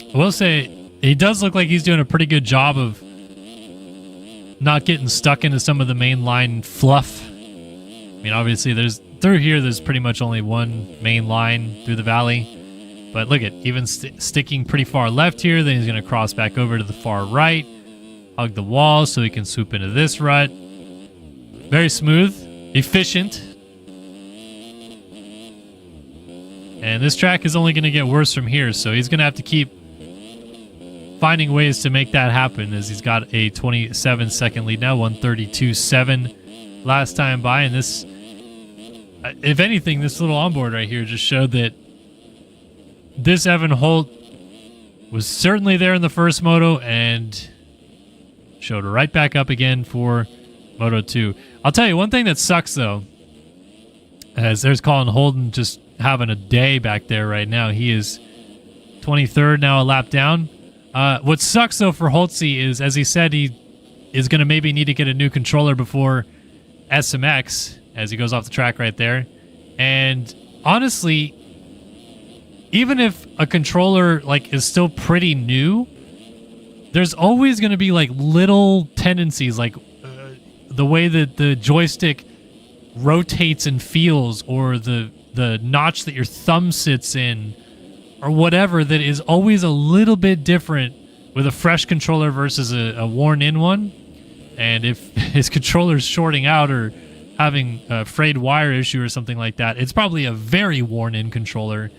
[SPEAKER 2] I will say, he does look like he's doing a pretty good job of not getting stuck into some of the main line fluff. I mean, obviously, through here, there's pretty much only one main line through the valley. But look at, even sticking pretty far left here, then he's going to cross back over to the far right, hug the wall so he can swoop into this rut. Very smooth, efficient. And this track is only going to get worse from here, so he's going to have to keep finding ways to make that happen, as he's got a 27-second lead now, 132.7 last time by. And this, if anything, this little onboard right here just showed that this Evan Holt was certainly there in the first moto and showed right back up again for Moto 2. I'll tell you one thing that sucks, though, as there's Colin Holden just having a day back there right now. He is 23rd now, a lap down. What sucks, though, for Holtzy is, as he said, he is going to maybe need to get a new controller before SMX, as he goes off the track right there. And honestly, even if a controller is still pretty new, there's always going to be little tendencies, the way that the joystick rotates and feels, or the notch that your thumb sits in, or whatever, that is always a little bit different with a fresh controller versus a worn-in one. And if his controller's shorting out or having a frayed wire issue or something like that, it's probably a very worn-in controller.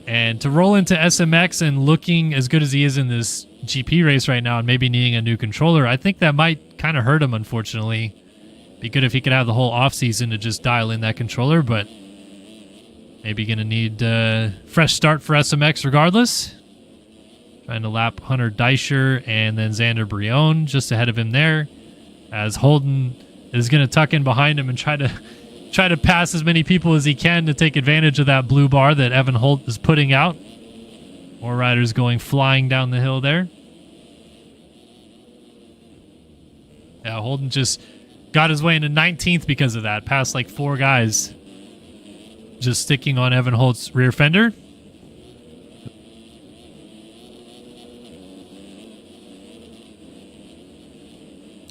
[SPEAKER 2] And to roll into SMX and looking as good as he is in this GP race right now and maybe needing a new controller, I think that might kind of hurt him, unfortunately. Be good if he could have the whole off-season to just dial in that controller, but maybe going to need a fresh start for SMX regardless. Trying to lap Hunter Deischer and then Xander Brion just ahead of him there, as Holden is going to tuck in behind him and try to pass as many people as he can to take advantage of that blue bar that Evan Holt is putting out. More riders going flying down the hill there. Yeah, Holden just got his way into 19th because of that. Passed like 4 guys. Just sticking on Evan Holt's rear fender.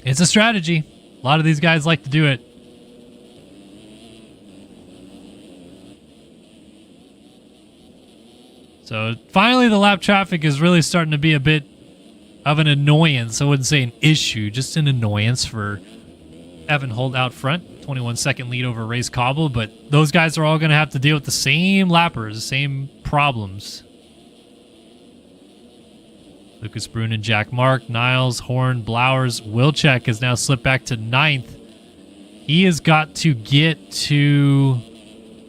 [SPEAKER 2] It's a strategy. A lot of these guys like to do it. So finally the lap traffic is really starting to be a bit of an annoyance. I wouldn't say an issue, just an annoyance for Evan Holt out front. 21-second lead over Race Cobble, but those guys are all going to have to deal with the same lappers, the same problems. Lucas Brun and Jack Mark, Niles, Horn, Blowers. Wilczek has now slipped back to 9th. He has got to get to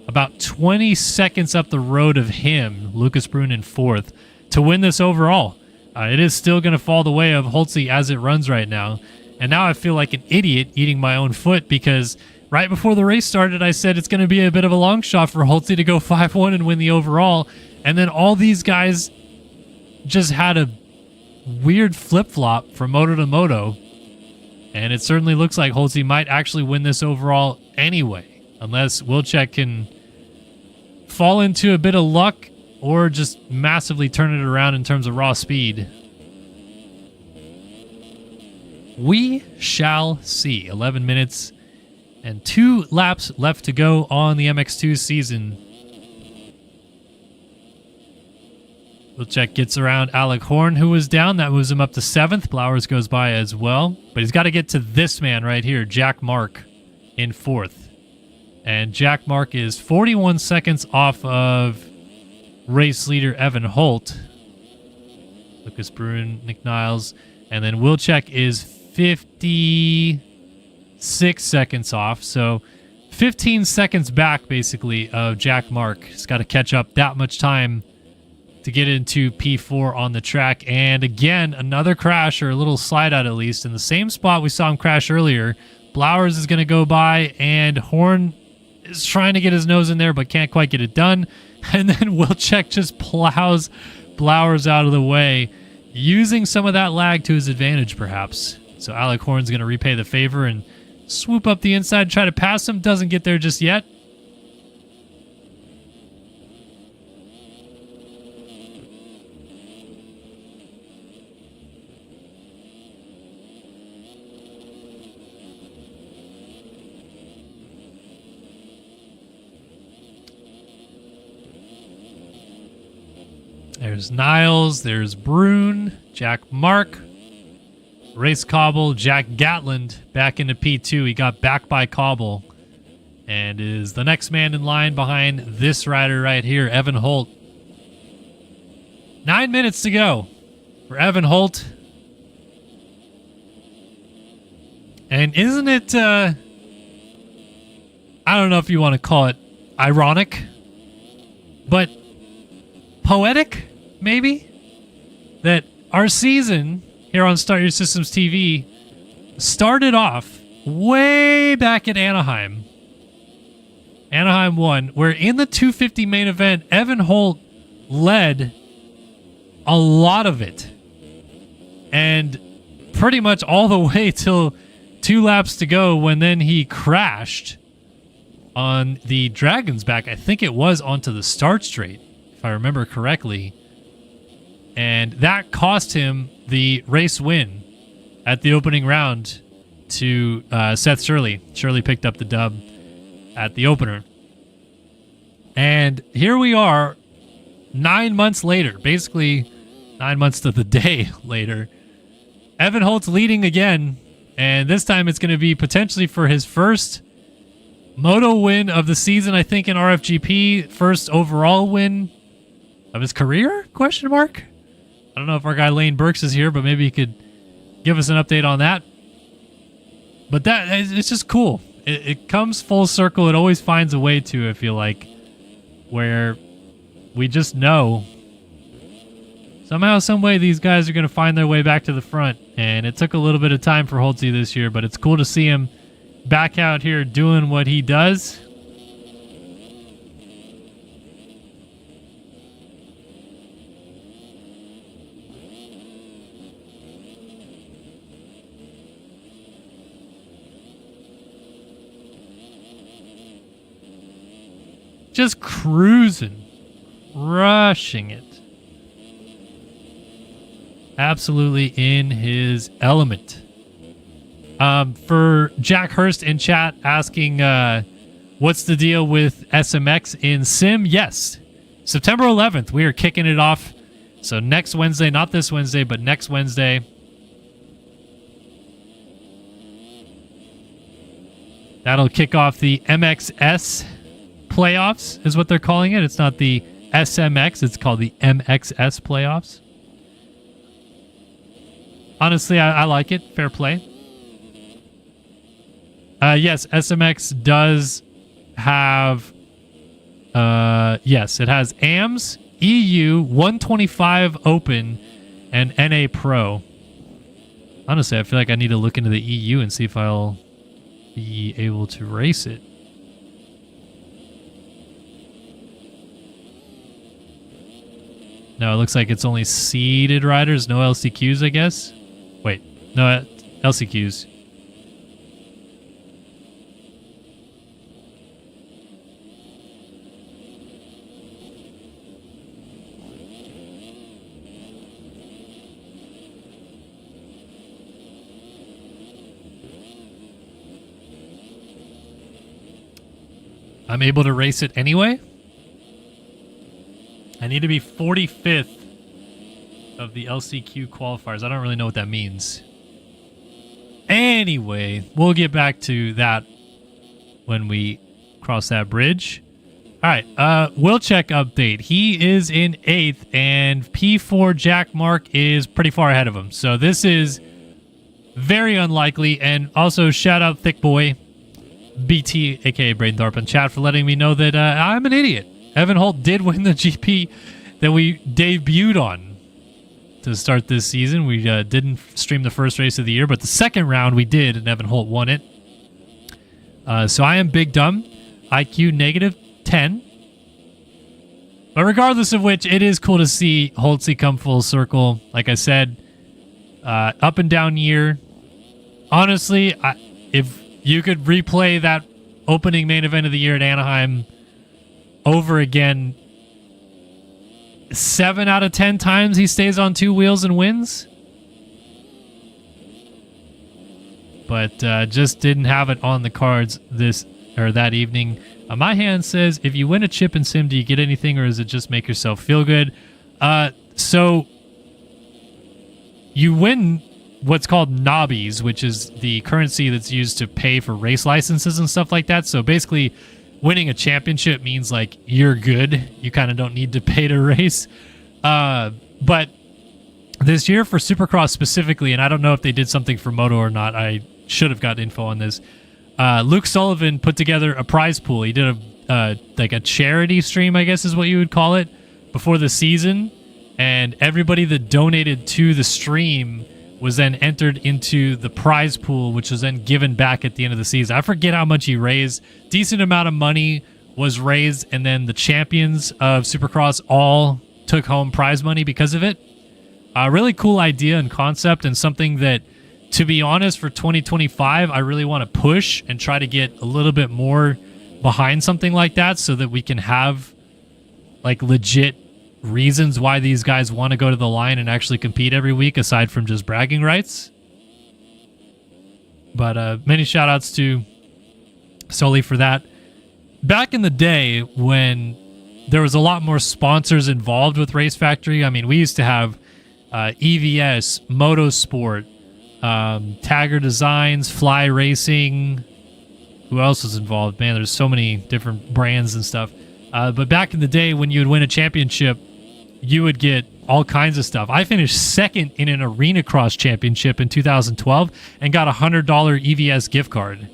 [SPEAKER 2] about 20 seconds up the road of him, Lucas Brun in 4th, to win this overall. It is still going to fall the way of Holtzy as it runs right now. And now I feel like an idiot eating my own foot because right before the race started, I said it's going to be a bit of a long shot for Holtzy to go 5-1 and win the overall. And then all these guys just had a weird flip-flop from moto to moto. And it certainly looks like Holtzy might actually win this overall anyway, unless Wilczek can fall into a bit of luck or just massively turn it around in terms of raw speed. We shall see. 11 minutes and 2 laps left to go on the MX2 season. Wilczek gets around Alec Horn, who was down. That moves him up to 7th. Blowers goes by as well. But he's got to get to this man right here, Jack Mark, in 4th. And Jack Mark is 41 seconds off of race leader Evan Holt. Lucas Brun, Nick Niles. And then Wilczek is 56 seconds off. So 15 seconds back, basically, of Jack Mark. He's got to catch up that much time to get into P4 on the track. And again, another crash, or a little slide out at least, in the same spot we saw him crash earlier. Blowers is going to go by, and Horn is trying to get his nose in there, but can't quite get it done. And then Wilczek just plows Blowers out of the way, using some of that lag to his advantage, perhaps. So Alec Horn's going to repay the favor and swoop up the inside and try to pass him. Doesn't get there just yet. There's Niles, there's Brun, Jack Mark, Race Cobble, Jack Gatland back into P2. He got back by Cobble and is the next man in line behind this rider right here, Evan Holt. 9 minutes to go for Evan Holt. And isn't it, I don't know if you want to call it ironic, but poetic, maybe, that our season here on Start Your Systems TV started off way back at Anaheim. Anaheim 1, where in the 250 main event, Evan Holt led a lot of it. And pretty much all the way till 2 laps to go, when then he crashed on the Dragon's back. I think it was onto the start straight, if I remember correctly. And that cost him the race win at the opening round to Seth Shirley. Shirley picked up the dub at the opener. And here we are 9 months later, basically 9 months to the day later. Evan Holt's leading again, and this time it's going to be potentially for his first moto win of the season, I think, in RFGP. First overall win of his career? Question mark? I don't know if our guy Lane Burks is here, but maybe he could give us an update on that. But that, it's just cool. It comes full circle. It always finds a way to, I feel like, where we just know somehow, some way, these guys are going to find their way back to the front. And it took a little bit of time for Holtzy this year, but it's cool to see him back out here doing what he does. Just cruising. Rushing it. Absolutely in his element. For Jack Hurst in chat asking, what's the deal with SMX in Sim? Yes. September 11th, we are kicking it off. So next Wednesday, not this Wednesday, but next Wednesday. That'll kick off the MXS playoffs, is what they're calling it. It's not the SMX, it's called the MXS playoffs. Honestly, I like it. Fair play. Yes, SMX does have... yes, it has AMS, EU, 125 Open, and NA Pro. Honestly, I feel like I need to look into the EU and see if I'll be able to race it. No, it looks like it's only seeded riders, no LCQs, I guess. Wait, no, LCQs. I'm able to race it anyway. I need to be 45th of the LCQ qualifiers. I don't really know what that means. Anyway, we'll get back to that when we cross that bridge. All right, Wilczek update. He is in 8th, and P4 Jack Mark is pretty far ahead of him. So this is very unlikely. And also, shout out Thick Boy, BT, aka Braden Thorpe, in chat for letting me know that I'm an idiot. Evan Holt did win the GP that we debuted on to start this season. We didn't stream the first race of the year, but the second round we did, and Evan Holt won it. So I am big dumb. IQ negative 10. But regardless of which, it is cool to see Holtzy come full circle. Like I said, up and down year. Honestly, if you could replay that opening main event of the year at Anaheim over again, 7 out of 10 times he stays on two wheels and wins. But just didn't have it on the cards that evening. My hand says, if you win a chip in Sim, do you get anything, or does it just make yourself feel good? So you win what's called knobbies, which is the currency that's used to pay for race licenses and stuff like that. So basically, winning a championship means like you're good. You kind of don't need to pay to race. But this year for Supercross specifically, and I don't know if they did something for Moto or not. I should have got info on this. Luke Sullivan put together a prize pool. He did like a charity stream, I guess is what you would call it, before the season. And everybody that donated to the stream was then entered into the prize pool, which was then given back at the end of the season. I forget how much he raised. Decent amount of money was raised, and then the champions of Supercross all took home prize money because of it. A really cool idea and concept, and something that, to be honest, for 2025, I really want to push and try to get a little bit more behind something like that so that we can have like legit reasons why these guys want to go to the line and actually compete every week aside from just bragging rights. But many shout outs to Sully for that. Back in the day when there was a lot more sponsors involved with Race Factory, I mean, we used to have EVS, Motorsport, Tagger Designs, Fly Racing. Who else was involved? Man, there's so many different brands and stuff. But back in the day when you would win a championship, you would get all kinds of stuff. I finished second in an Arena Cross championship in 2012 and got a $100 EVS gift card.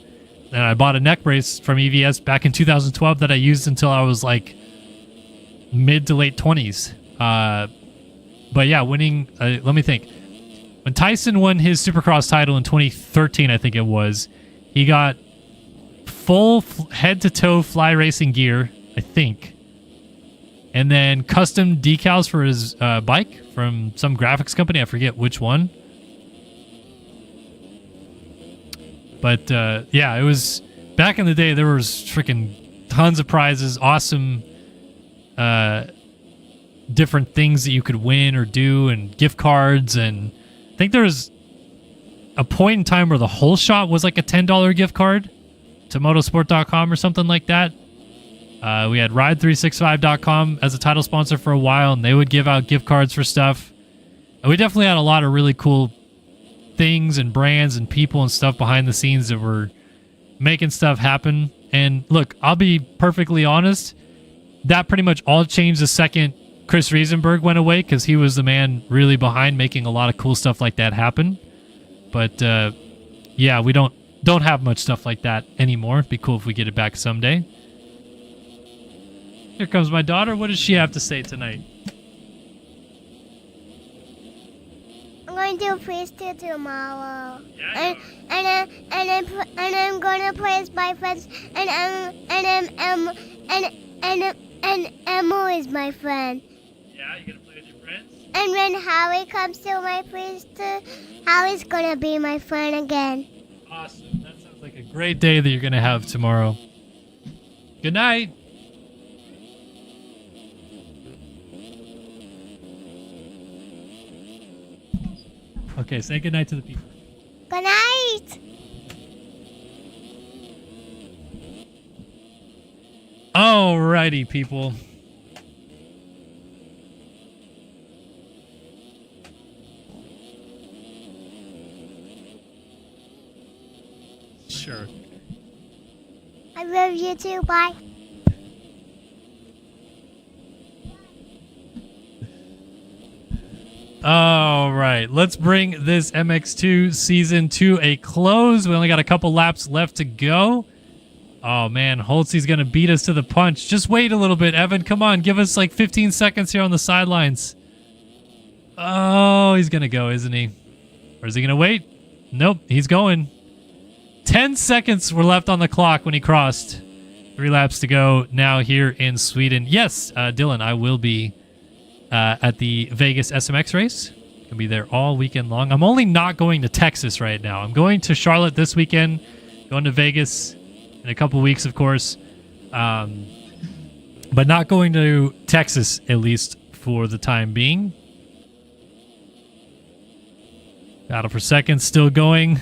[SPEAKER 2] And I bought a neck brace from EVS back in 2012 that I used until I was like mid to late 20s. But yeah, winning, let me think. When Tyson won his Supercross title in 2013, I think it was, he got full head-to-toe fly racing gear, I think. And then custom decals for his bike from some graphics company. I forget which one. But yeah, it was back in the day. There was freaking tons of prizes, awesome different things that you could win or do, and gift cards. And I think there was a point in time where the whole shop was like a $10 gift card to motorsport.com or something like that. We had ride365.com as a title sponsor for a while, and they would give out gift cards for stuff. And we definitely had a lot of really cool things and brands and people and stuff behind the scenes that were making stuff happen. And look, I'll be perfectly honest, that pretty much all changed the second Chris Riesenberg went away, because he was the man really behind making a lot of cool stuff like that happen. But yeah, we don't have much stuff like that anymore. It'd be cool if we get it back someday. Here comes my daughter. What does she have to say tonight?
[SPEAKER 1] I'm going to freestyle tomorrow.
[SPEAKER 2] Yeah,
[SPEAKER 1] and I'm gonna play with my friends, and Emma is my friend.
[SPEAKER 2] Yeah, you gonna play with your friends?
[SPEAKER 1] And when Harry comes to my freestyle, Harry's gonna be my friend again.
[SPEAKER 2] Awesome. That sounds like a great day that you're gonna have tomorrow. Good night. Okay, say goodnight to the people.
[SPEAKER 1] Good night.
[SPEAKER 2] Alrighty, people. Sure.
[SPEAKER 1] I love you too. Bye.
[SPEAKER 2] All right, let's bring this MX2 season to a close. We only got a couple laps left to go. Oh, man, Holtzy's going to beat us to the punch. Just wait a little bit, Evan. Come on, give us like 15 seconds here on the sidelines. Oh, he's going to go, isn't he? Or is he going to wait? Nope, he's going. 10 seconds were left on the clock when he crossed. 3 laps to go now here in Sweden. Yes, Dylan, I will be at the Vegas SMX race. Gonna be there all weekend long. I'm only not going to Texas right now. I'm going to Charlotte this weekend, going to Vegas in a couple weeks, of course, but not going to Texas, at least for the time being. Battle for second still going.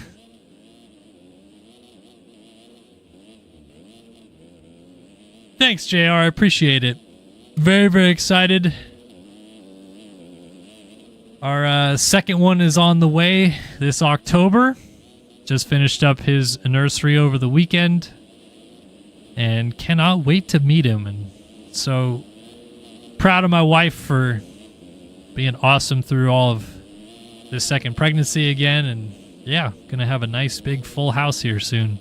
[SPEAKER 2] Thanks, JR. I appreciate it. Very, very excited. Our second one is on the way this October. Just finished up his nursery over the weekend and cannot wait to meet him. And so proud of my wife for being awesome through all of this second pregnancy again. And yeah, gonna have a nice big full house here soon.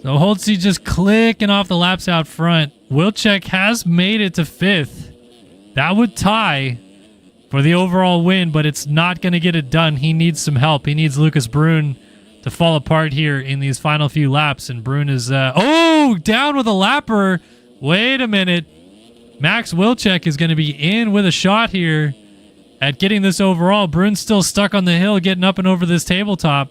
[SPEAKER 2] So Holtzy just clicking off the laps out front. Wilczek has made it to 5th. That would tie for the overall win, but it's not going to get it done. He needs some help. He needs Lucas Brun to fall apart here in these final few laps. And Brun is, down with a lapper. Wait a minute. Max Wilczek is going to be in with a shot here at getting this overall. Brun's still stuck on the hill getting up and over this tabletop.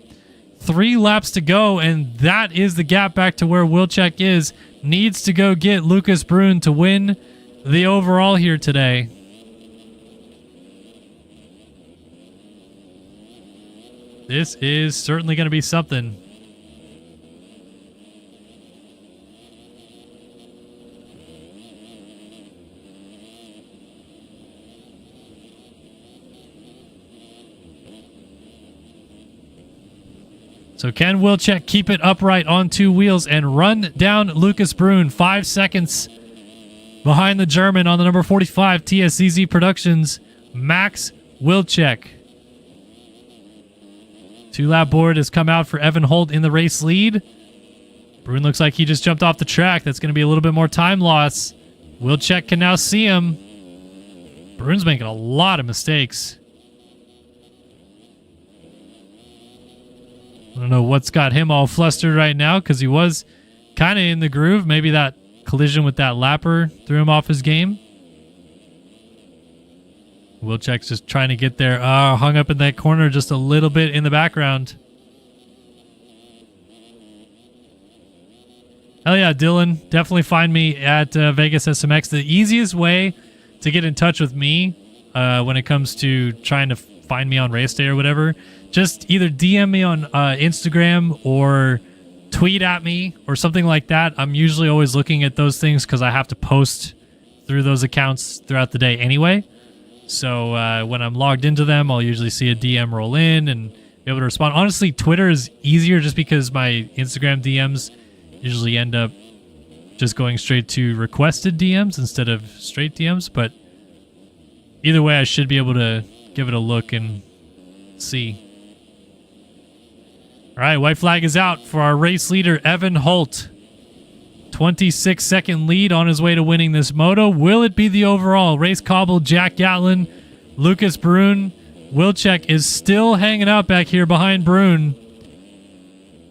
[SPEAKER 2] 3 laps to go, and that is the gap back to where Wilczek is. Needs to go get Lucas Brun to win the overall here today. This is certainly going to be something. So can Wilczek keep it upright on 2 wheels and run down Lucas Brun? 5 seconds behind the German on the number 45 TSZZ Productions, Max Wilczek. 2-lap board has come out for Evan Holt in the race lead. Brun looks like he just jumped off the track. That's going to be a little bit more time loss. Wilczek can now see him. Brun's making a lot of mistakes. I don't know what's got him all flustered right now, because he was kind of in the groove. Maybe that collision with that lapper threw him off his game. Wilczek's just trying to get there. Hung up in that corner just a little bit in the background. Hell yeah, Dylan. Definitely find me at Vegas SMX. The easiest way to get in touch with me when it comes to trying to find me on race day or whatever, just either DM me on Instagram or tweet at me or something like that. I'm usually always looking at those things because I have to post through those accounts throughout the day anyway. So when I'm logged into them, I'll usually see a DM roll in and be able to respond. Honestly, Twitter is easier just because my Instagram DMs usually end up just going straight to requested DMs instead of straight DMs. But either way, I should be able to give it a look and see. All right, white flag is out for our race leader, Evan Holt. 26-second lead on his way to winning this moto. Will it be the overall? Race Cobble, Jack Gatlin, Lucas Brune. Wilczek is still hanging out back here behind Brune.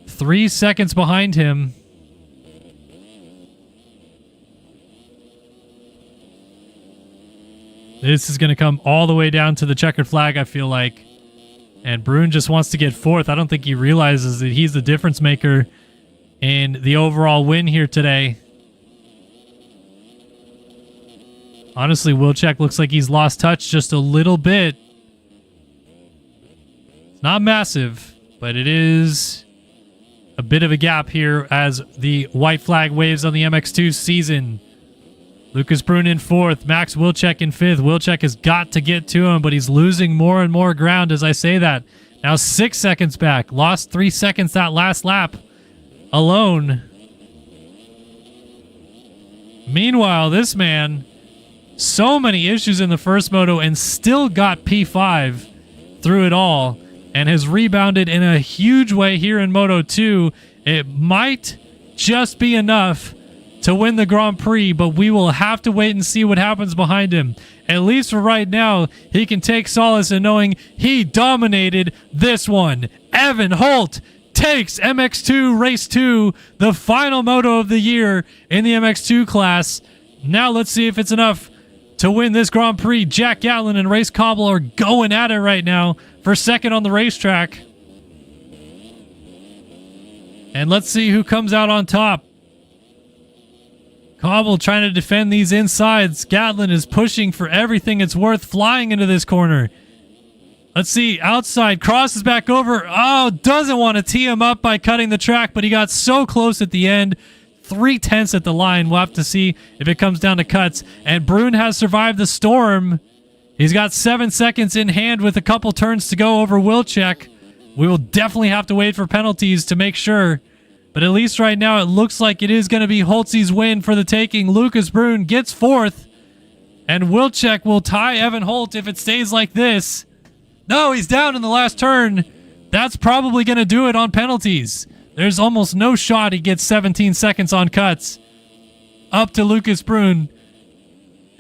[SPEAKER 2] 3 seconds behind him. This is going to come all the way down to the checkered flag, I feel like. And Brune just wants to get fourth. I don't think he realizes that he's the difference maker in the overall win here today. Honestly, Wilczek looks like he's lost touch just a little bit. It's not massive, but it is a bit of a gap here as the white flag waves on the MX2 season. Lucas Brune in fourth, Max Wilczek in fifth. Wilczek has got to get to him, but he's losing more and more ground as I say that. Now 6 seconds back. Lost 3 seconds that last lap alone. Meanwhile, this man, so many issues in the first moto and still got P5 through it all and has rebounded in a huge way here in Moto 2. It might just be enough to win the Grand Prix, but we will have to wait and see what happens behind him. At least for right now, he can take solace in knowing he dominated this one. Evan Holt takes MX2 Race 2, the final moto of the year in the MX2 class. Now let's see if it's enough to win this Grand Prix. Jack Gatlin and Race Cobble are going at it right now for second on the racetrack. And let's see who comes out on top. Cobble trying to defend these insides. Gatlin is pushing for everything it's worth, flying into this corner. Let's see, outside, crosses back over. Oh, doesn't want to tee him up by cutting the track, but he got so close at the end. 3/10 at the line. We'll have to see if it comes down to cuts. And Brune has survived the storm. He's got 7 seconds in hand with a couple turns to go over Wilczek. We will definitely have to wait for penalties to make sure. But at least right now, it looks like it is going to be Holtzy's win for the taking. Lucas Brune gets fourth. And Wilczek will tie Evan Holt if it stays like this. No, he's down in the last turn. That's probably going to do it on penalties. There's almost no shot he gets 17 seconds on cuts. Up to Lucas Brune.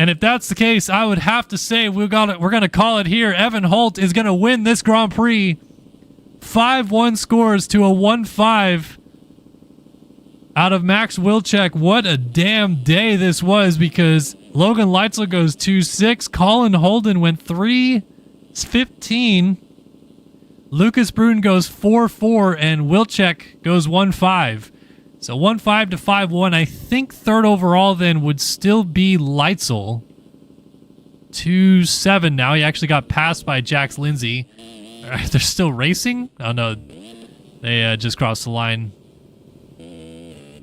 [SPEAKER 2] And if that's the case, I would have to say we're going to call it here. Evan Holt is going to win this Grand Prix. 5-1 scores to a 1-5. Out of Max Wilczek. What a damn day this was, because Logan Leitzel goes 2-6. Colin Holden went 3-15. Lucas Brune goes 4-4, and Wilczek goes 1-5. So 1-5 to 5-1. I think third overall then would still be Leitzel. 2-7 now. He actually got passed by Jax Lindsay. They're still racing? Oh no, they just crossed the line.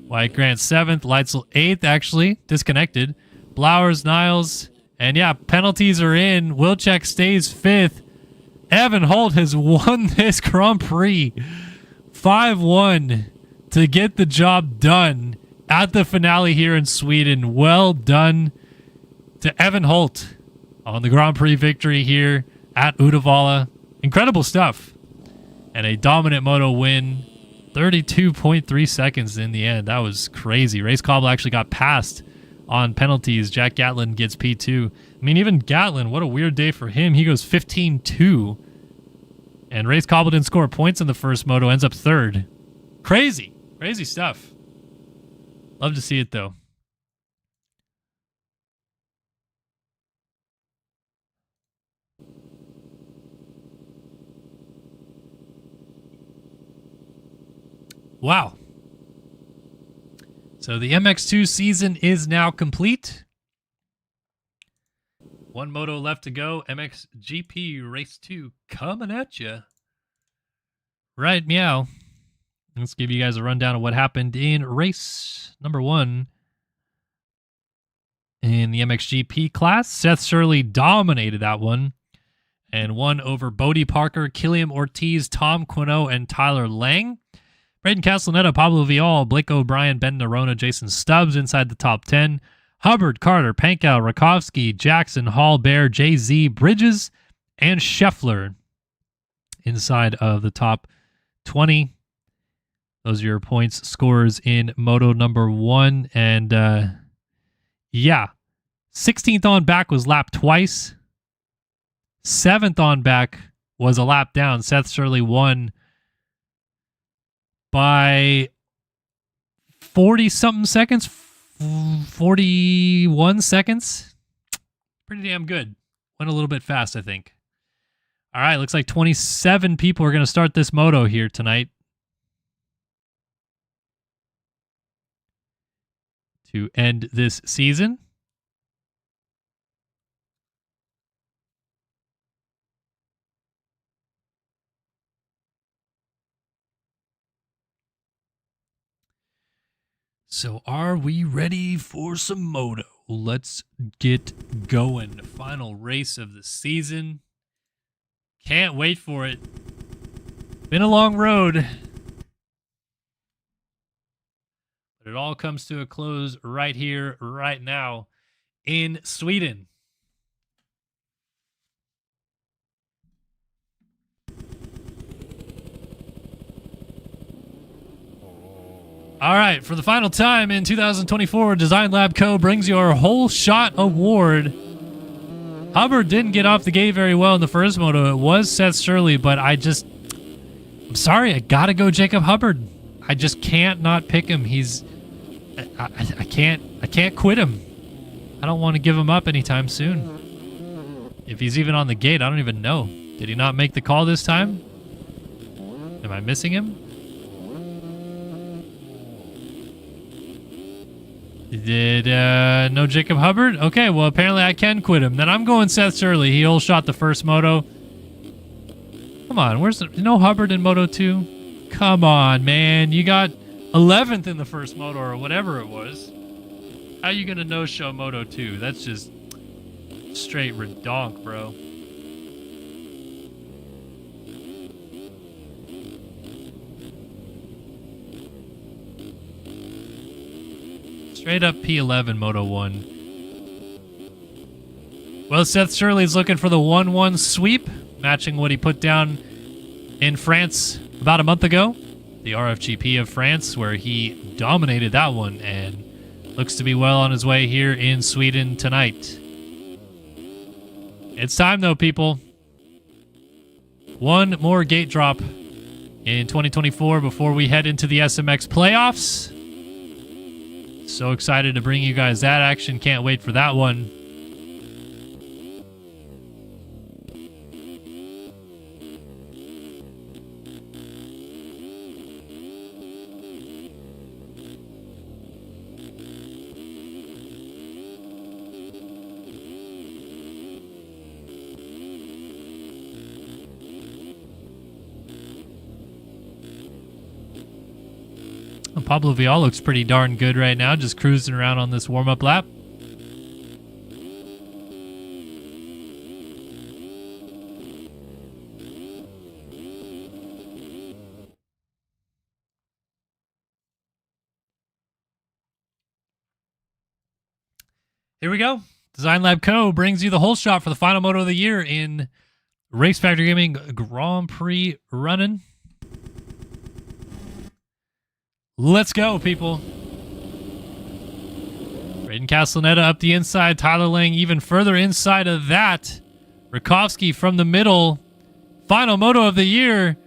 [SPEAKER 2] Wyatt Grant 7th, Leitzel 8th, actually, disconnected. Blowers, Niles, and yeah, penalties are in. Wilczek stays 5th. Evan Holt has won this Grand Prix. 5-1 to get the job done at the finale here in Sweden. Well done to Evan Holt on the Grand Prix victory here at Udevalla. Incredible stuff. And a dominant moto win. 32.3 seconds in the end. That was crazy. Race Cobble actually got passed on penalties. Jack Gatlin gets P2. I mean, even Gatlin, what a weird day for him. He goes 15-2. And Race Cobble didn't score points in the first moto. Ends up third. Crazy. Crazy stuff. Love to see it, though. Wow. So the MX2 season is now complete. One moto left to go. MXGP Race 2 coming at you. Right, meow. Let's give you guys a rundown of what happened in race number 1 in the MXGP class. Seth Shirley dominated that one and won over Bodie Parker, Killiam Ortiz, Tom Quino, and Tyler Lang. Braden Castellaneta, Pablo Vial, Blake O'Brien, Ben Nerona, Jason Stubbs inside the top 10. Hubbard, Carter, Pankow, Rakowski, Jackson, Hall, Bear, Jay-Z, Bridges, and Scheffler inside of the top 20. Those are your points scores in moto number 1. And yeah, 16th on back was lapped twice. 7th on back was a lap down. Seth Shirley won by 40-something seconds, 41 seconds. Pretty damn good. Went a little bit fast, I think. All right, looks like 27 people are going to start this moto here tonight to end this season. So are we ready for some moto? Let's get going. Final race of the season. Can't wait for it. Been a long road. But it all comes to a close right here, right now in Sweden. All right, for the final time in 2024, Design Lab Co. brings you our Whole Shot Award. Hubbard didn't get off the gate very well in the first moto. It was Seth Shirley, but I'm sorry, I gotta go Jacob Hubbard. I just can't not pick him. I can't quit him. I don't want to give him up anytime soon. If he's even on the gate, I don't even know. Did he not make the call this time? Am I missing him? Did no Jacob Hubbard? Okay, well apparently I can quit him. Then I'm going Seth Shirley. He whole shot the first moto. Come on, where's no Hubbard in Moto 2? Come on, man. You got 11th in the first moto or whatever it was. How you gonna no-show Moto 2? That's just straight redonk, bro. Straight up P11 Moto 1. Well, Seth Shirley's looking for the 1-1 sweep, matching what he put down in France about a month ago. The RFGP of France, where he dominated that one and looks to be well on his way here in Sweden tonight. It's time, though, people. One more gate drop in 2024 before we head into the SMX playoffs. So excited to bring you guys that action. Can't wait for that one. Pablo Vial looks pretty darn good right now, just cruising around on this warm-up lap. Here we go. Design Lab Co. brings you the whole shot for the final moto of the year in Race Factory Gaming Grand Prix running. Let's go, people. Braden Castellaneta up the inside. Tyler Lang even further inside of that. Rakowski from the middle. Final moto of the year.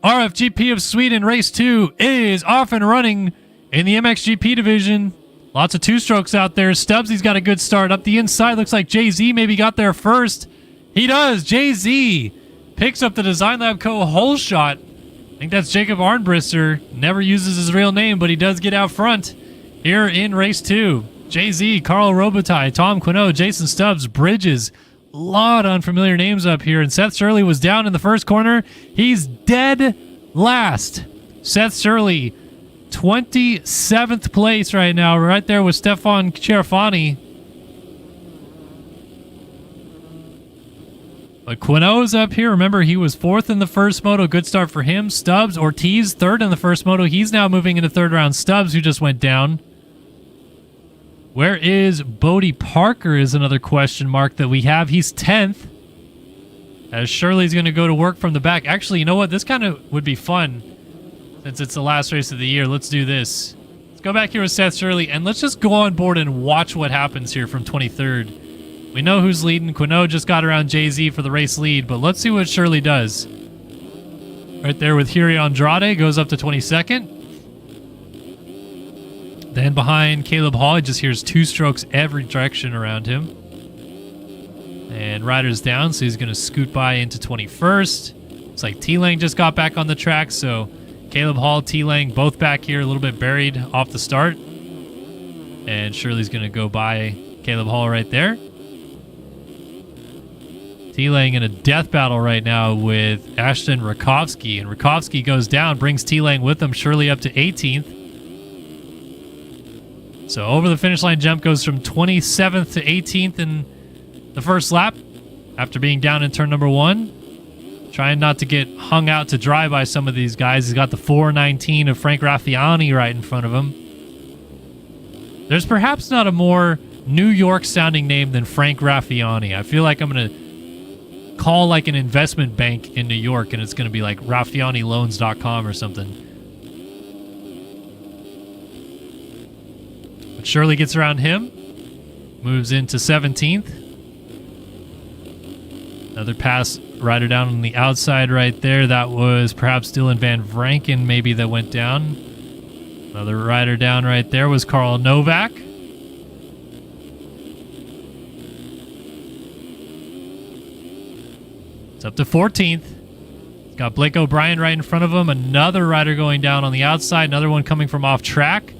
[SPEAKER 2] RFGP of Sweden Race 2 is off and running in the MXGP division. Lots of two-strokes out there. Stubbsy's got a good start. Up the inside, looks like Jay-Z maybe got there first. He does. Jay-Z picks up the Design Lab Co. whole shot think that's Jacob Arnbrister. Never uses his real name, but he does get out front here in race 2. Jay-Z, Carl Robitaille, Tom Quinault, Jason Stubbs, Bridges. A lot of unfamiliar names up here. And Seth Shirley was down in the first corner. He's dead last. Seth Shirley, 27th place right now, right there with Stefan Cherafani. But Quinault's up here. Remember, he was 4th in the first moto. Good start for him. Stubbs, Ortiz, 3rd in the first moto. He's now moving into 3rd round. Stubbs, who just went down. Where is Bodie Parker is another question mark that we have. He's 10th. As Shirley's going to go to work from the back. Actually, you know what? This kind of would be fun since it's the last race of the year. Let's do this. Let's go back here with Seth Shirley, and let's just go on board and watch what happens here from 23rd. We know who's leading. Quinault just got around Jay-Z for the race lead, but let's see what Shirley does. Right there with Hiri Andrade, goes up to 22nd. Then behind Caleb Hall, he just hears 2 strokes every direction around him. And Ryder's down, so he's going to scoot by into 21st. Looks like T-Lang just got back on the track, so Caleb Hall, T-Lang, both back here, a little bit buried off the start. And Shirley's going to go by Caleb Hall right there. T-Lang in a death battle right now with Ashton Rakovsky. And Rakovsky goes down, brings T-Lang with him, Shirley up to 18th. So over the finish line jump goes from 27th to 18th in the first lap after being down in turn number 1. Trying not to get hung out to dry by some of these guys. He's got the 419 of Frank Raffiani right in front of him. There's perhaps not a more New York sounding name than Frank Raffiani. I feel like I'm going to call like an investment bank in New York and it's going to be like RaffianiLoans.com or something. Shirley gets around him, moves into 17th. Another pass rider down on the outside right there. That was perhaps Dylan Van Vranken maybe that went down. Another rider down right there was Carl Novak. It's up to 14th. Got Blake O'Brien right in front of him. Another rider going down on the outside. Another one coming from off track.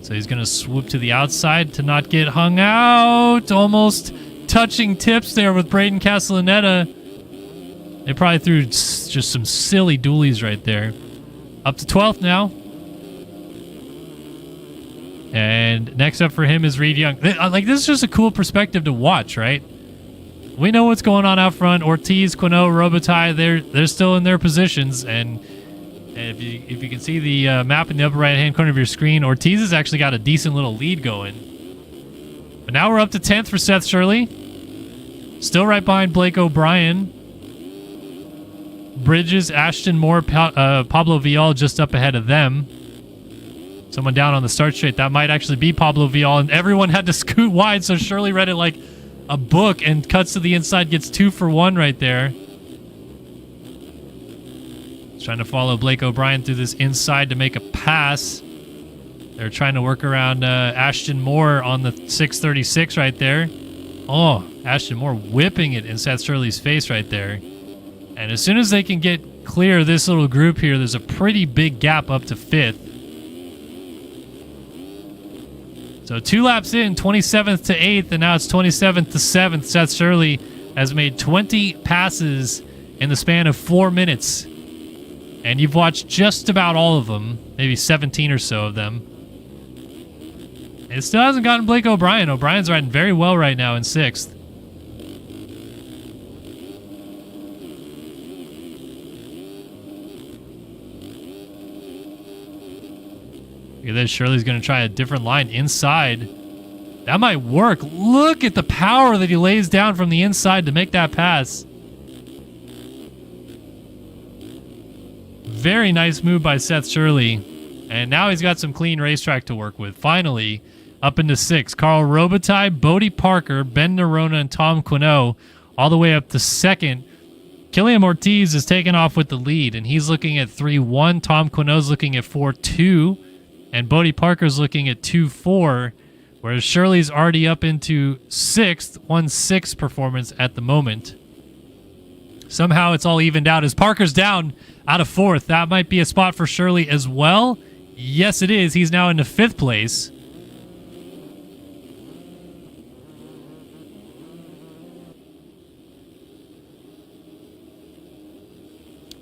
[SPEAKER 2] So he's going to swoop to the outside to not get hung out. Almost touching tips there with Braden Castellaneta. They probably threw just some silly dualies right there. Up to 12th now. And next up for him is Reed Young. Like, this is just a cool perspective to watch, right? We know what's going on out front. Ortiz, Quinault, Robitaille, they're still in their positions. And if you can see the map in the upper right-hand corner of your screen, Ortiz has actually got a decent little lead going. But now we're up to 10th for Seth Shirley. Still right behind Blake O'Brien. Bridges, Ashton Moore, Pablo Vial just up ahead of them. Someone down on the start straight. That might actually be Pablo Vial. And everyone had to scoot wide, so Shirley read it like a book and cuts to the inside, gets 2 for 1 right there. Trying to follow Blake O'Brien through this inside to make a pass. They're trying to work around Ashton Moore on the 636 right there. Oh, Ashton Moore whipping it in Seth Shirley's face right there. And as soon as they can get clear of this little group here, there's a pretty big gap up to 5th. So 2 laps in, 27th to 8th, and now it's 27th to 7th. Seth Shirley has made 20 passes in the span of 4 minutes. And you've watched just about all of them, maybe 17 or so of them. And it still hasn't gotten Blake O'Brien. O'Brien's riding very well right now in 6th. Look at this. Shirley's going to try a different line inside. That might work. Look at the power that he lays down from the inside to make that pass. Very nice move by Seth Shirley. And now he's got some clean racetrack to work with. Finally, up into 6. Carl Robitaille, Bodie Parker, Ben Nerona, and Tom Quinault all the way up to 2nd. Killian Ortiz is taking off with the lead, and he's looking at 3-1. Tom Quinault's looking at 4-2. And Bodie Parker's looking at 2-4. Whereas Shirley's already up into 6th, 1-6 performance at the moment. Somehow it's all evened out as Parker's down out of 4th. That might be a spot for Shirley as well. Yes, it is. He's now into 5th place.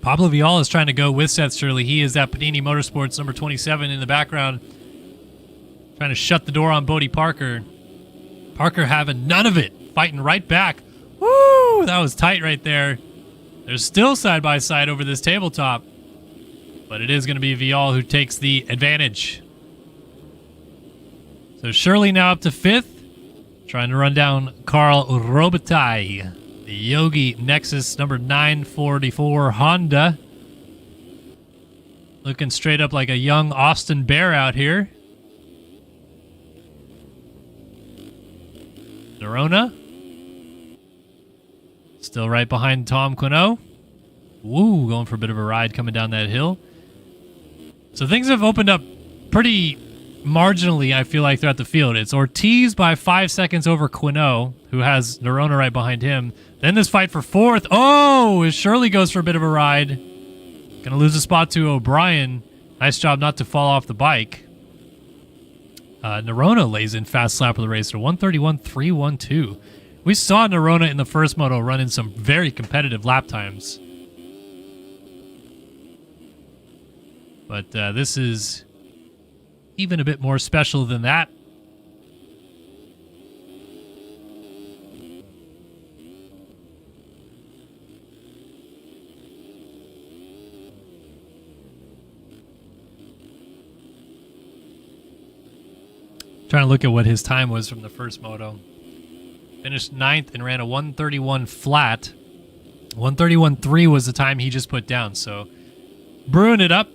[SPEAKER 2] Pablo Vial is trying to go with Seth Shirley. He is that Panini Motorsports number 27 in the background, trying to shut the door on Bodie Parker. Parker having none of it, fighting right back. Woo! That was tight right there. They're still side by side over this tabletop, but it is going to be Vial who takes the advantage. So Shirley now up to 5th, trying to run down Carl Robitaille. The Yogi Nexus number 944 Honda. Looking straight up like a young Austin Bear out here. Nerona. Still right behind Tom Quinault. Woo, going for a bit of a ride coming down that hill. So things have opened up pretty marginally, I feel like, throughout the field. It's Ortiz by 5 seconds over Quinault, who has Nerona right behind him. Then this fight for 4th. Oh, Shirley goes for a bit of a ride. Gonna lose a spot to O'Brien. Nice job not to fall off the bike. Nerona lays in fast slap of the race at 131.312. We saw Nerona in the first moto running some very competitive lap times. But this is even a bit more special than that. Trying to look at what his time was from the first moto. Finished 9th and ran a 131 flat. 131.3 was the time he just put down, so brewing it up.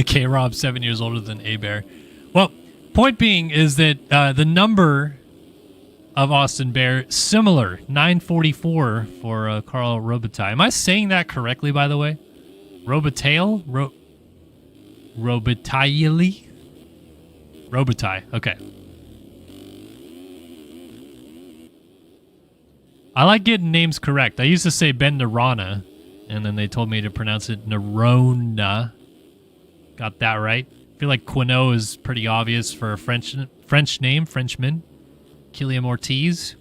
[SPEAKER 2] K-Rob, 7 years older than A-Bear. Well, point being is that the number of Austin Bear, similar, 944 for Carl Robitaille. Am I saying that correctly, by the way? Robitaille? Robitaille? Robitaille, okay. I like getting names correct. I used to say Ben Nerona, and then they told me to pronounce it Nerona. Got that right. I feel like Quinault is pretty obvious for a French name, Frenchman. Killiam Ortiz.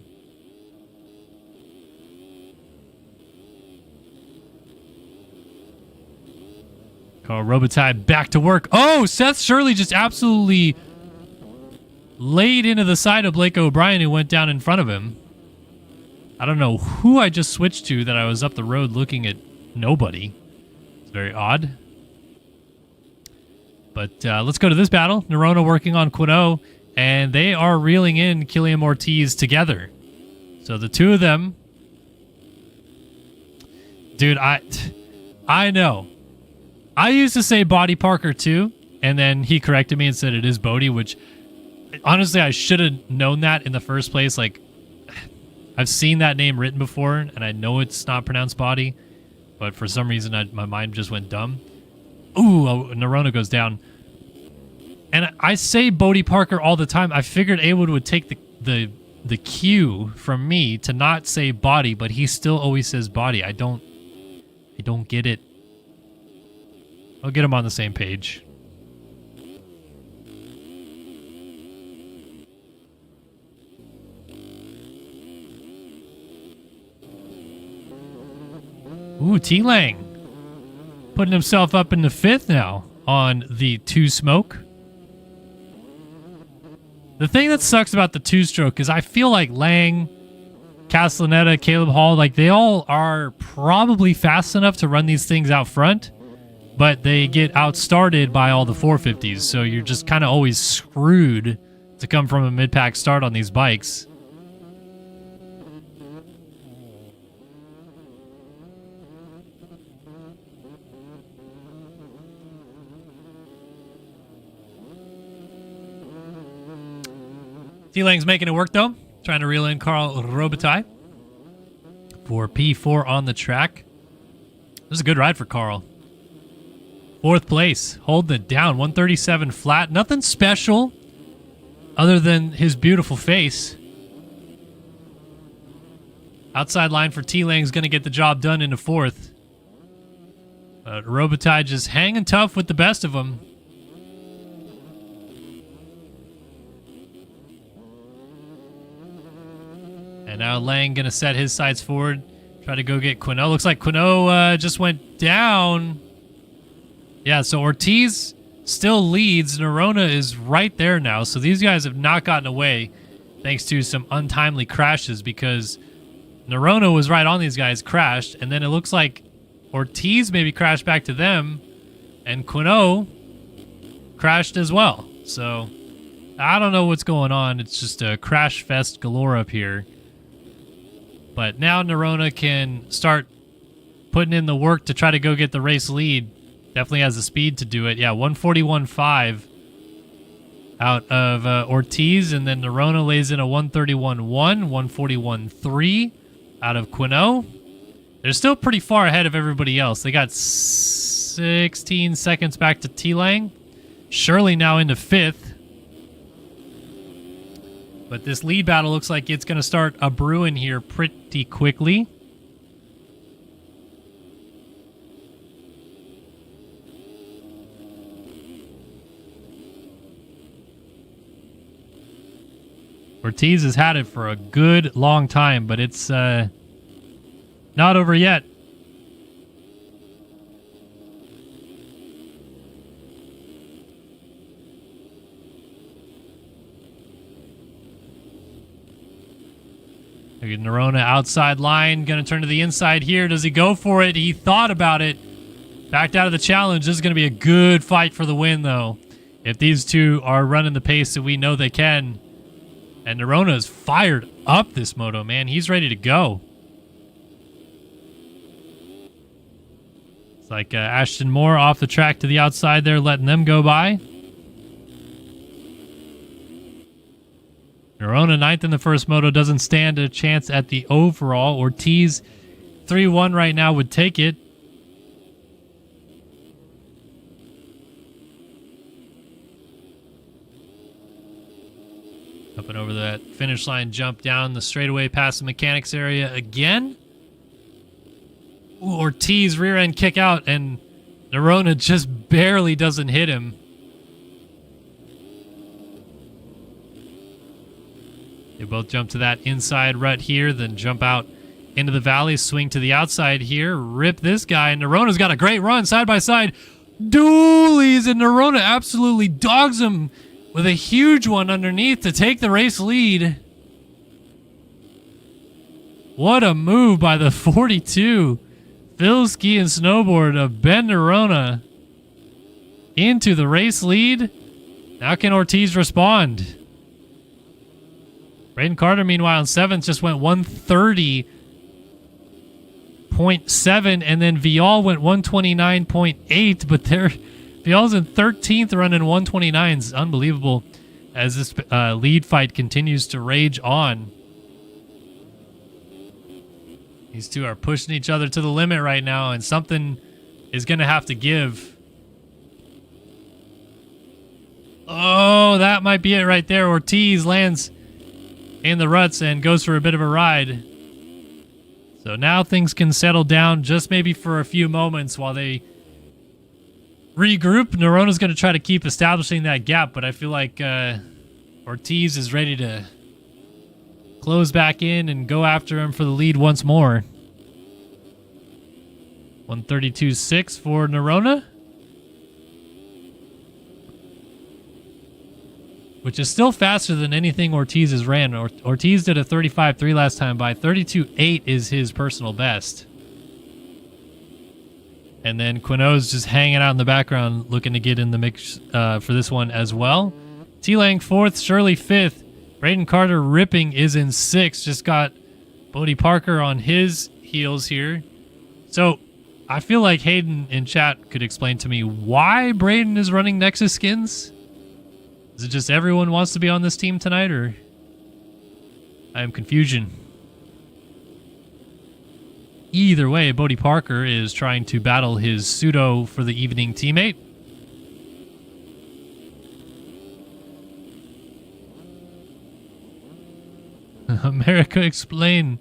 [SPEAKER 2] Carl Robitaille back to work. Oh, Seth Shirley just absolutely laid into the side of Blake O'Brien, who went down in front of him. I don't know who I just switched to that I was up the road looking at nobody. It's very odd. But let's go to this battle. Nerona working on Quinault, and they are reeling in Killiam Ortiz together. So the two of them... Dude, I know. I used to say Bodie Parker too, and then he corrected me and said it is Bodie, which honestly I should have known that in the first place. Like, I've seen that name written before, and I know it's not pronounced Bodie, but for some reason my mind just went dumb. Ooh, Nerona goes down. And I say Bodie Parker all the time. I figured Awood would take the cue from me to not say body, but he still always says body. I don't get it. I'll get him on the same page. Ooh, T-Lang putting himself up in the 5th now on the 2-stroke. The thing that sucks about the 2-stroke is I feel like Lang, Castellaneta, Caleb Hall, like they all are probably fast enough to run these things out front, but they get outstarted by all the 450s, so you're just kind of always screwed to come from a mid-pack start on these bikes. T-Lang's making it work, though. Trying to reel in Carl Robitaille for P4 on the track. This is a good ride for Carl. 4th place, holding it down, 137 flat. Nothing special other than his beautiful face. Outside line for T-Lang is going to get the job done in the fourth. Robitaille just hanging tough with the best of them. And now Lang going to set his sights forward. Try to go get Quinault. Looks like Quinault just went down. Yeah, so Ortiz still leads. Nerona is right there now. So these guys have not gotten away thanks to some untimely crashes because Nerona was right on these guys, crashed. And then it looks like Ortiz maybe crashed back to them. And Quinault crashed as well. So I don't know what's going on. It's just a crash fest galore up here. But now Nerona can start putting in the work to try to go get the race lead. Definitely has the speed to do it. Yeah, 141.5 out of Ortiz. And then Nerona lays in a 131.1, 141.3 out of Quinault. They're still pretty far ahead of everybody else. They got 16 seconds back to T-Lang. Shirley now into fifth. But this lead battle looks like it's going to start a brewing here pretty quickly. Ortiz has had it for a good long time, but it's not over yet. Nerona outside line, going to turn to the inside here. Does he go for it? He thought about it. Backed out of the challenge. This is going to be a good fight for the win, though. If these two are running the pace that we know they can. And Nerona is fired up this moto, man. He's ready to go. It's like Ashton Moore off the track to the outside there, letting them go by. Nerona ninth in the first moto, doesn't stand a chance at the overall. Ortiz 3-1 right now would take it. Up and over that finish line, jump down the straightaway past the mechanics area again. Ooh, Ortiz rear end kick out, and Nerona just barely doesn't hit him. They both jump to that inside rut here, then jump out into the valley, swing to the outside here, rip this guy, and Nerona's got a great run side by side. Dualies, and Nerona absolutely dogs him with a huge one underneath to take the race lead. What a move by the 42. Phil Ski and Snowboard of Ben Nerona into the race lead. Now can Ortiz respond? Braden Carter, meanwhile, in 7th, just went 130.7, and then Vial went 129.8, but Vial's in 13th, running 129s. Unbelievable as this lead fight continues to rage on. These two are pushing each other to the limit right now, and something is going to have to give. Oh, that might be it right there. Ortiz lands in the ruts and goes for a bit of a ride. So now things can settle down just maybe for a few moments while they regroup. Nerona's going to try to keep establishing that gap, but I feel like Ortiz is ready to close back in and go after him for the lead once more. 132.6 for Nerona, which is still faster than anything Ortiz has ran. Ortiz did a 35.3 last time by. 32.8 is his personal best. And then Quinault's just hanging out in the background looking to get in the mix for this one as well. T-Lang 4th, Shirley 5th. Braden Carter ripping is in 6th. Just got Bodie Parker on his heels here. So I feel like Hayden in chat could explain to me why Braden is running Nexus skins. Is it just everyone wants to be on this team tonight, or I am confusion? Either way, Bodie Parker is trying to battle his pseudo for the evening teammate. America, explain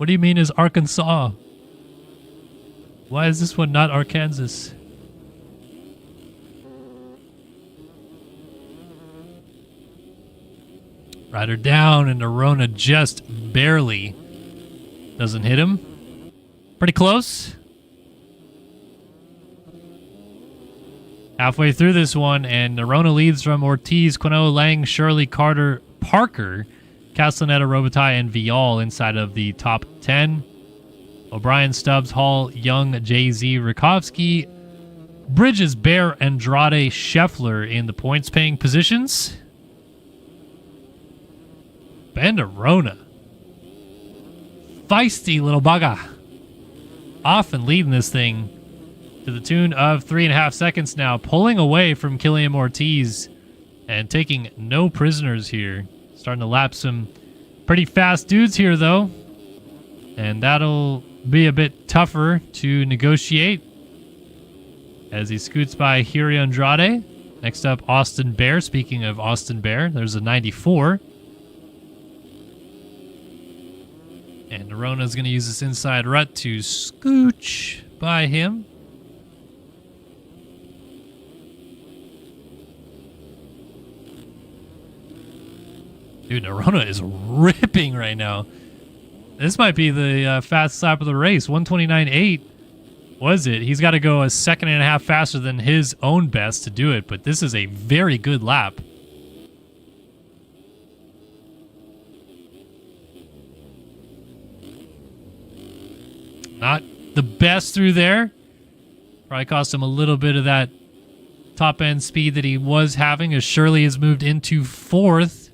[SPEAKER 2] What do you mean is Arkansas? Why is this one not Arkansas? Rider down, and Arona just barely doesn't hit him. Pretty close. Halfway through this one, and Arona leads from Ortiz, Quino, Lang, Shirley, Carter, Parker, Castellaneta, Robitaille, and Vial inside of the top 10. O'Brien, Stubbs, Hall, Young, Jay-Z, Rakovsky, Bridges, Bear, Andrade, Scheffler in the points-paying positions. Bandarona. Feisty little bugger. Off and leading this thing to the tune of 3.5 seconds now. Pulling away from Killian Ortiz and taking no prisoners here. Starting to lap some pretty fast dudes here, though. And that'll be a bit tougher to negotiate as he scoots by Hiri Andrade. Next up, Austin Bear. Speaking of Austin Bear, there's a 94. And Arona's going to use this inside rut to scooch by him. Dude, Arona is ripping right now. This might be the fastest lap of the race. 129.8 was it. He's got to go a second and a half faster than his own best to do it, but this is a very good lap. Not the best through there. Probably cost him a little bit of that top-end speed that he was having, as Shirley has moved into 4th.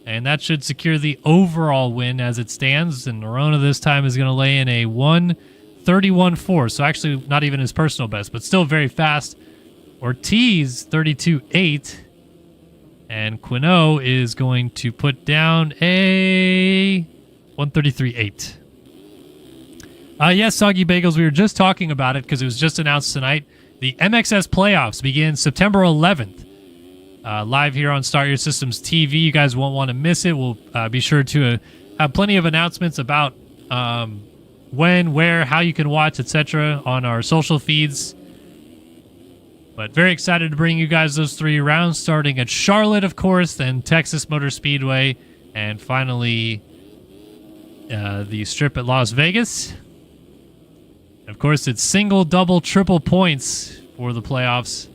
[SPEAKER 2] And that should secure the overall win as it stands. And Arona this time is going to lay in a 1:31.4. So actually not even his personal best, but still very fast. Ortiz, 32.8. And Quino is going to put down a 1:33.8. Yes, Soggy Bagels, we were just talking about it because it was just announced tonight. The MXS playoffs begin September 11th. Live here on Start Your Systems TV. You guys won't want to miss it. We'll be sure to have plenty of announcements about when, where, how you can watch, etc. on our social feeds. But very excited to bring you guys those 3 rounds, starting at Charlotte, of course, then Texas Motor Speedway, and finally the strip at Las Vegas. Of course, it's single, double, triple points for the playoffs.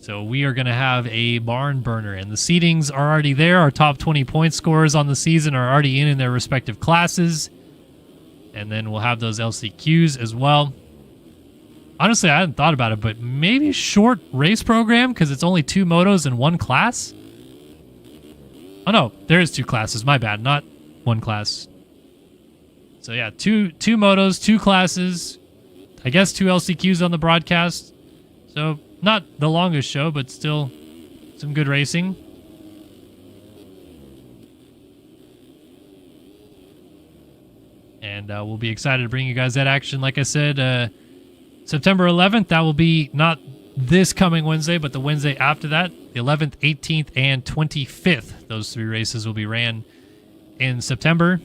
[SPEAKER 2] So we are going to have a barn burner, and the seedings are already there. Our top 20 point scorers on the season are already in their respective classes. And then we'll have those LCQs as well. Honestly, I hadn't thought about it, but maybe short race program because it's only 2 motos in 1 class. Oh no, there is 2 classes. My bad, not 1 class. So yeah, two motos, 2 classes. I guess 2 LCQs on the broadcast. So not the longest show, but still some good racing. And we'll be excited to bring you guys that action. Like I said, September 11th, that will be not this coming Wednesday, but the Wednesday after that, the 11th, 18th, and 25th. Those 3 races will be ran in September.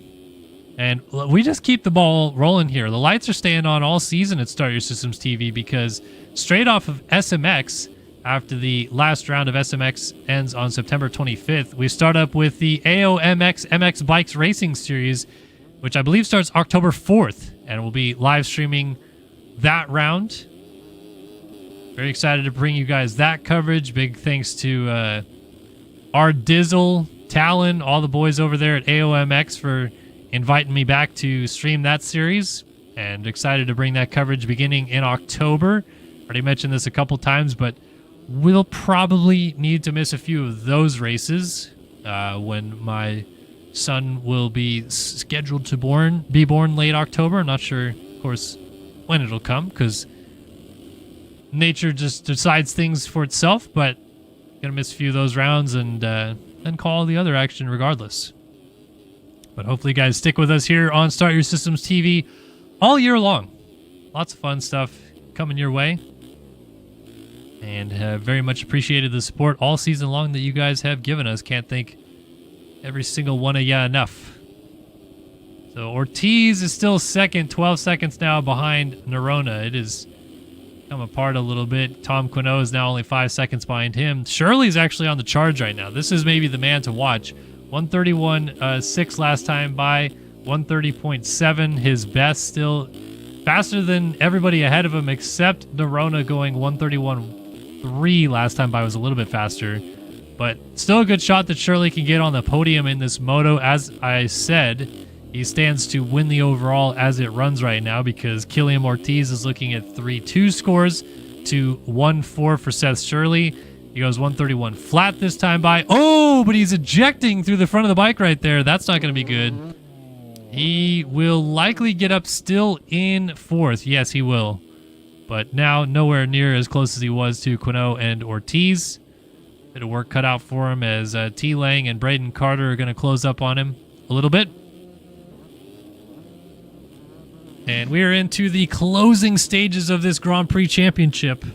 [SPEAKER 2] And we just keep the ball rolling here. The lights are staying on all season at Start Your Systems TV because straight off of SMX, after the last round of SMX ends on September 25th, we start up with the AOMX MX Bikes Racing Series, which I believe starts October 4th, and we'll be live streaming that round. Very excited to bring you guys that coverage. Big thanks to our Dizzle, Talon, all the boys over there at AOMX for inviting me back to stream that series, and excited to bring that coverage beginning in October. Already mentioned this a couple times, but we'll probably need to miss a few of those races when my son will be scheduled to be born late October. I'm not sure, of course, when it'll come, because nature just decides things for itself, but gonna miss a few of those rounds and then call the other action regardless. But hopefully you guys stick with us here on Start Your Systems TV all year long. Lots of fun stuff coming your way. And have very much appreciated the support all season long that you guys have given us. Can't thank every single one of you enough. So Ortiz is still second, 12 seconds now behind Nerona. It has come apart a little bit. Tom Quinault is now only 5 seconds behind him. Shirley's actually on the charge right now. This is maybe the man to watch. 131.6 last time by, 130.7 his best, still faster than everybody ahead of him except Nerona going 131.3 last time by, was a little bit faster. But still a good shot that Shirley can get on the podium in this moto. As I said, he stands to win the overall as it runs right now because Killian Ortiz is looking at 3-2 scores to 1-4 for Seth Shirley. He goes 131 flat this time by. Oh, but he's ejecting through the front of the bike right there. That's not going to be good. He will likely get up still in fourth. Yes, he will. But now nowhere near as close as he was to Quinault and Ortiz. Bit of work cut out for him as T. Lang and Braden Carter are going to close up on him a little bit. And we are into the closing stages of this Grand Prix Championship.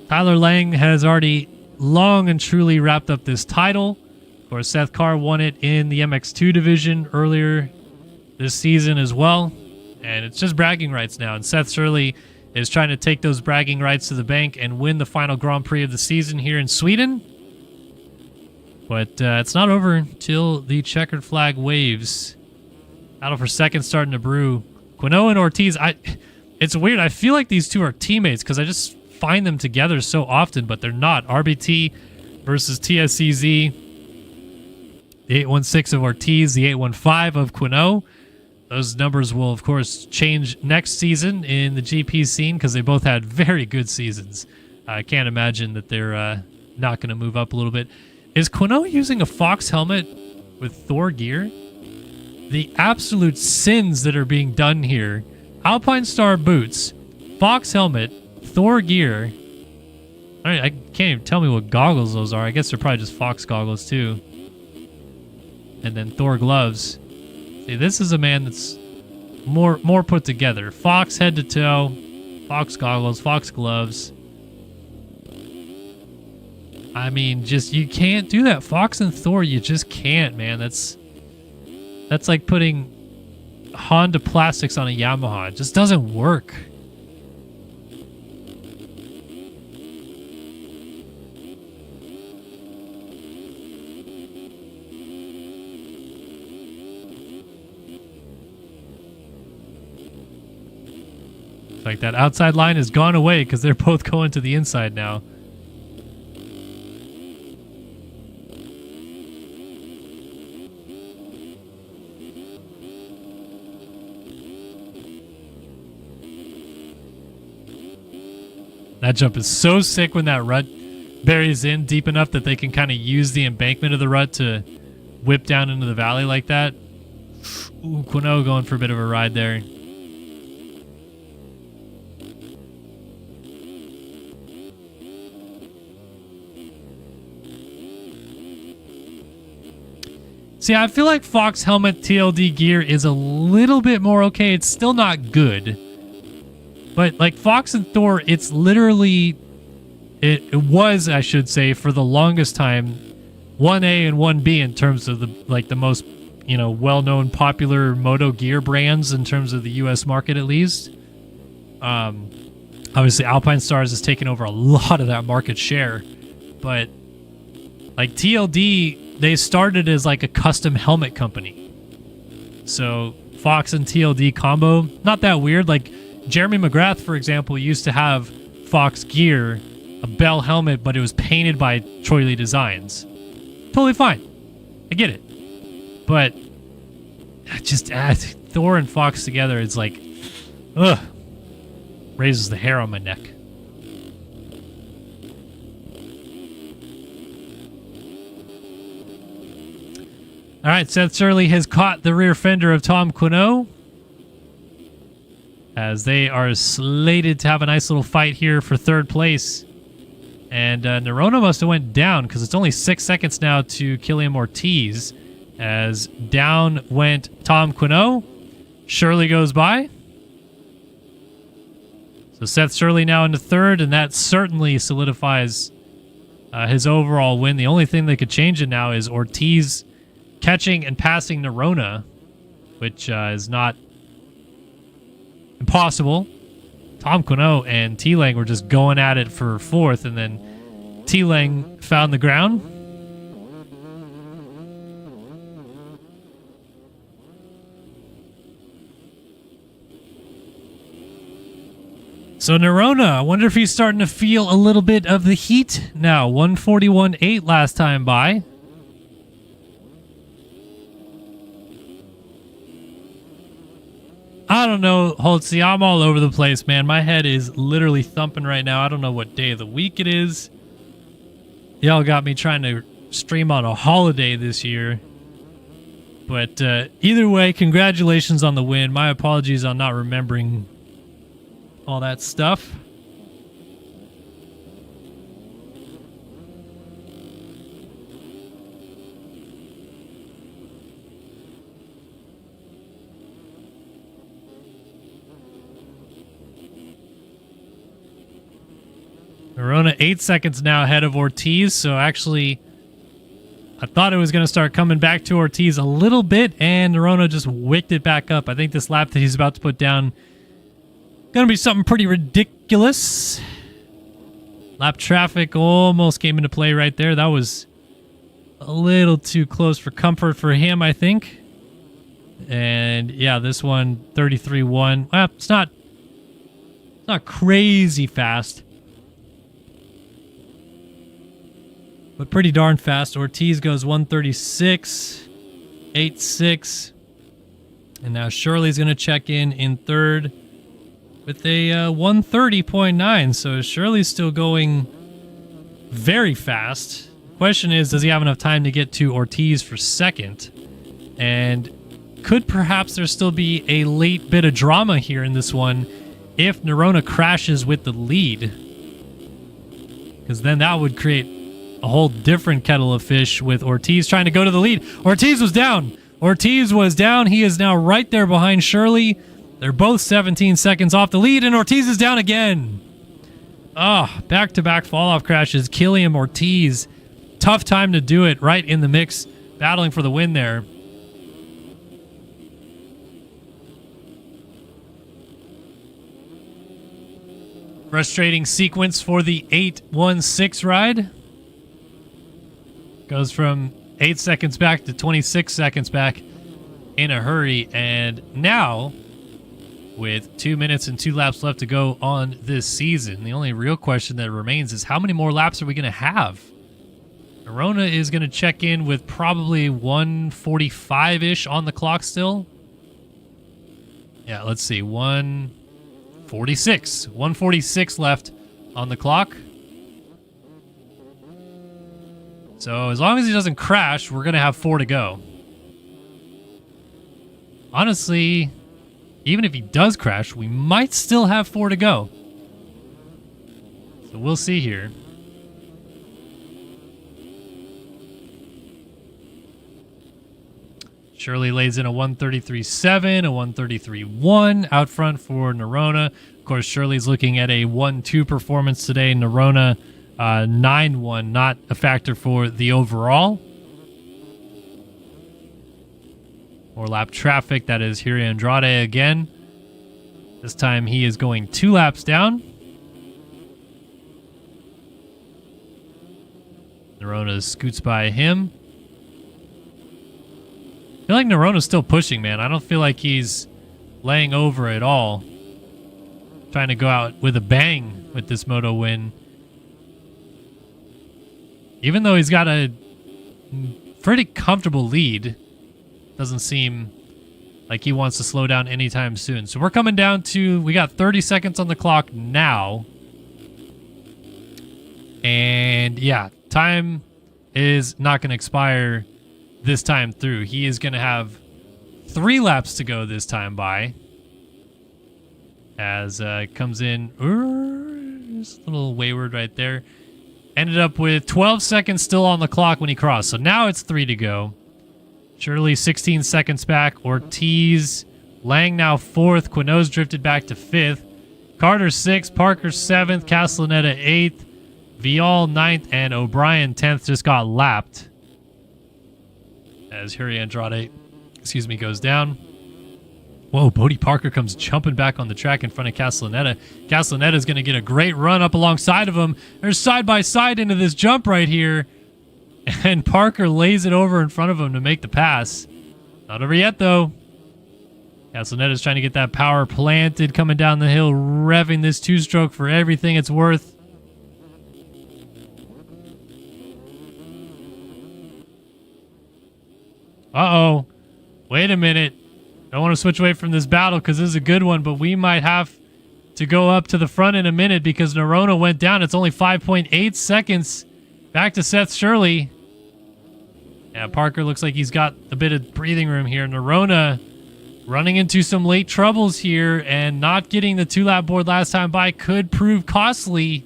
[SPEAKER 2] Tyler Lang has already long and truly wrapped up this title. Of course, Seth Carr won it in the MX2 division earlier this season as well. And it's just bragging rights now. And Seth Shirley is trying to take those bragging rights to the bank and win the final Grand Prix of the season here in Sweden. But it's not over until the checkered flag waves. Battle for second starting to brew. Quinault and Ortiz, it's weird. I feel like these two are teammates because I just find them together so often, but they're not. RBT versus TSCZ. The 816 of Ortiz, the 815 of Quinault. Those numbers will, of course, change next season in the GP scene because they both had very good seasons. I can't imagine that they're not going to move up a little bit. Is Quinault using a Fox helmet with Thor gear? The absolute sins that are being done here. Alpine Star boots, Fox helmet, Thor gear. I can't even tell me what goggles those are. I guess they're probably just Fox goggles too. And then Thor gloves. See, this is a man that's more put together. Fox head to toe, Fox goggles, Fox gloves. I mean, just you can't do that. Fox and Thor, you just can't, man. That's like putting Honda plastics on a Yamaha. It just doesn't work. Like that outside line has gone away because they're both going to the inside now. That jump is so sick when that rut buries in deep enough that they can kind of use the embankment of the rut to whip down into the valley like that. Ooh, Quinault going for a bit of a ride there. See, I feel like Fox helmet TLD gear is a little bit more okay. It's still not good. But like Fox and Thor, it's literally, it was, I should say, for the longest time, 1A and 1B in terms of the most, well-known popular moto gear brands in terms of the U.S. market at least. Obviously, Alpine Stars has taken over a lot of that market share, but like TLD, they started as like a custom helmet company. So Fox and TLD combo, not that weird. Like Jeremy McGrath, for example, used to have Fox gear, a Bell helmet, but it was painted by Troy Lee Designs. Totally fine. I get it. But just Thor and Fox together, it's like, ugh, raises the hair on my neck. All right, Seth Shirley has caught the rear fender of Tom Quinault as they are slated to have a nice little fight here for third place. And Nerona must have went down because it's only 6 seconds now to Killian Ortiz as down went Tom Quinault. Shirley goes by. So Seth Shirley now into third, and that certainly solidifies his overall win. The only thing that could change it now is Ortiz catching and passing Nerona. which is not impossible. Tom Quino and T-Lang were just going at it for 4th, and then T-Lang found the ground. So Nerona, I wonder if he's starting to feel a little bit of the heat now. 141.8 last time by. I don't know, Holtzy. I'm all over the place, man. My head is literally thumping right now. I don't know what day of the week it is. Y'all got me trying to stream on a holiday this year. But either way, congratulations on the win. My apologies on not remembering all that stuff. Nerona 8 seconds now ahead of Ortiz, so actually I thought it was going to start coming back to Ortiz a little bit, and Nerona just wicked it back up. I think this lap that he's about to put down gonna be something pretty ridiculous. Lap traffic almost came into play right there. That was a little too close for comfort for him, I think. And yeah, this one 33.1. Well, it's not crazy fast, but pretty darn fast. Ortiz goes 136.86, and now Shirley's gonna check in 3rd with a 130.9, so Shirley's still going very fast. Question is, does he have enough time to get to Ortiz for 2nd? And could perhaps there still be a late bit of drama here in this one if Nerona crashes with the lead? Because then that would create a whole different kettle of fish with Ortiz trying to go to the lead. Ortiz was down. Ortiz was down. He is now right there behind Shirley. They're both 17 seconds off the lead, and Ortiz is down again. Back-to-back fall-off crashes. Killian Ortiz. Tough time to do it right in the mix, battling for the win there. Frustrating sequence for the 8-1-6 ride. Goes from 8 seconds back to 26 seconds back in a hurry, and now, with 2 minutes and 2 laps left to go on this season, the only real question that remains is how many more laps are we going to have? Nerona is going to check in with probably 145-ish on the clock still. Yeah, let's see. 146. 146 left on the clock. So as long as he doesn't crash, we're going to have 4 to go. Honestly, even if he does crash, we might still have 4 to go. So we'll see here. Shirley lays in a 133.7, a 133.1 out front for Nerona. Of course, Shirley's looking at a 1-2 performance today. Nerona 9-1, not a factor for the overall. More lap traffic. That is Hiri Andrade again. This time he is going 2 laps down. Nerona scoots by him. I feel like Nerona's still pushing, man. I don't feel like he's laying over at all. Trying to go out with a bang with this moto win. Even though he's got a pretty comfortable lead, doesn't seem like he wants to slow down anytime soon. So we're coming down to, we got 30 seconds on the clock now. And yeah, time is not going to expire this time through. He is going to have 3 laps to go this time by. As it comes in, just a little wayward right there. Ended up with 12 seconds still on the clock when he crossed. So now it's 3 to go. Shirley 16 seconds back. Ortiz, Lang now 4th. Quino's drifted back to 5th. Carter 6th. Parker 7th. Castellaneta 8th. Vial 9th. And O'Brien 10th just got lapped. As Hiri Andrade, goes down. Whoa, Bodie Parker comes jumping back on the track in front of Castellaneta. Castellaneta is going to get a great run up alongside of him. They're side by side into this jump right here. And Parker lays it over in front of him to make the pass. Not over yet, though. Castellaneta is trying to get that power planted, coming down the hill, revving this two-stroke for everything it's worth. Uh-oh. Wait a minute. I don't want to switch away from this battle because this is a good one, but we might have to go up to the front in a minute because Nerona went down. It's only 5.8 seconds. Back to Seth Shirley. Yeah, Parker looks like he's got a bit of breathing room here. Nerona running into some late troubles here, and not getting the 2-lap board last time by could prove costly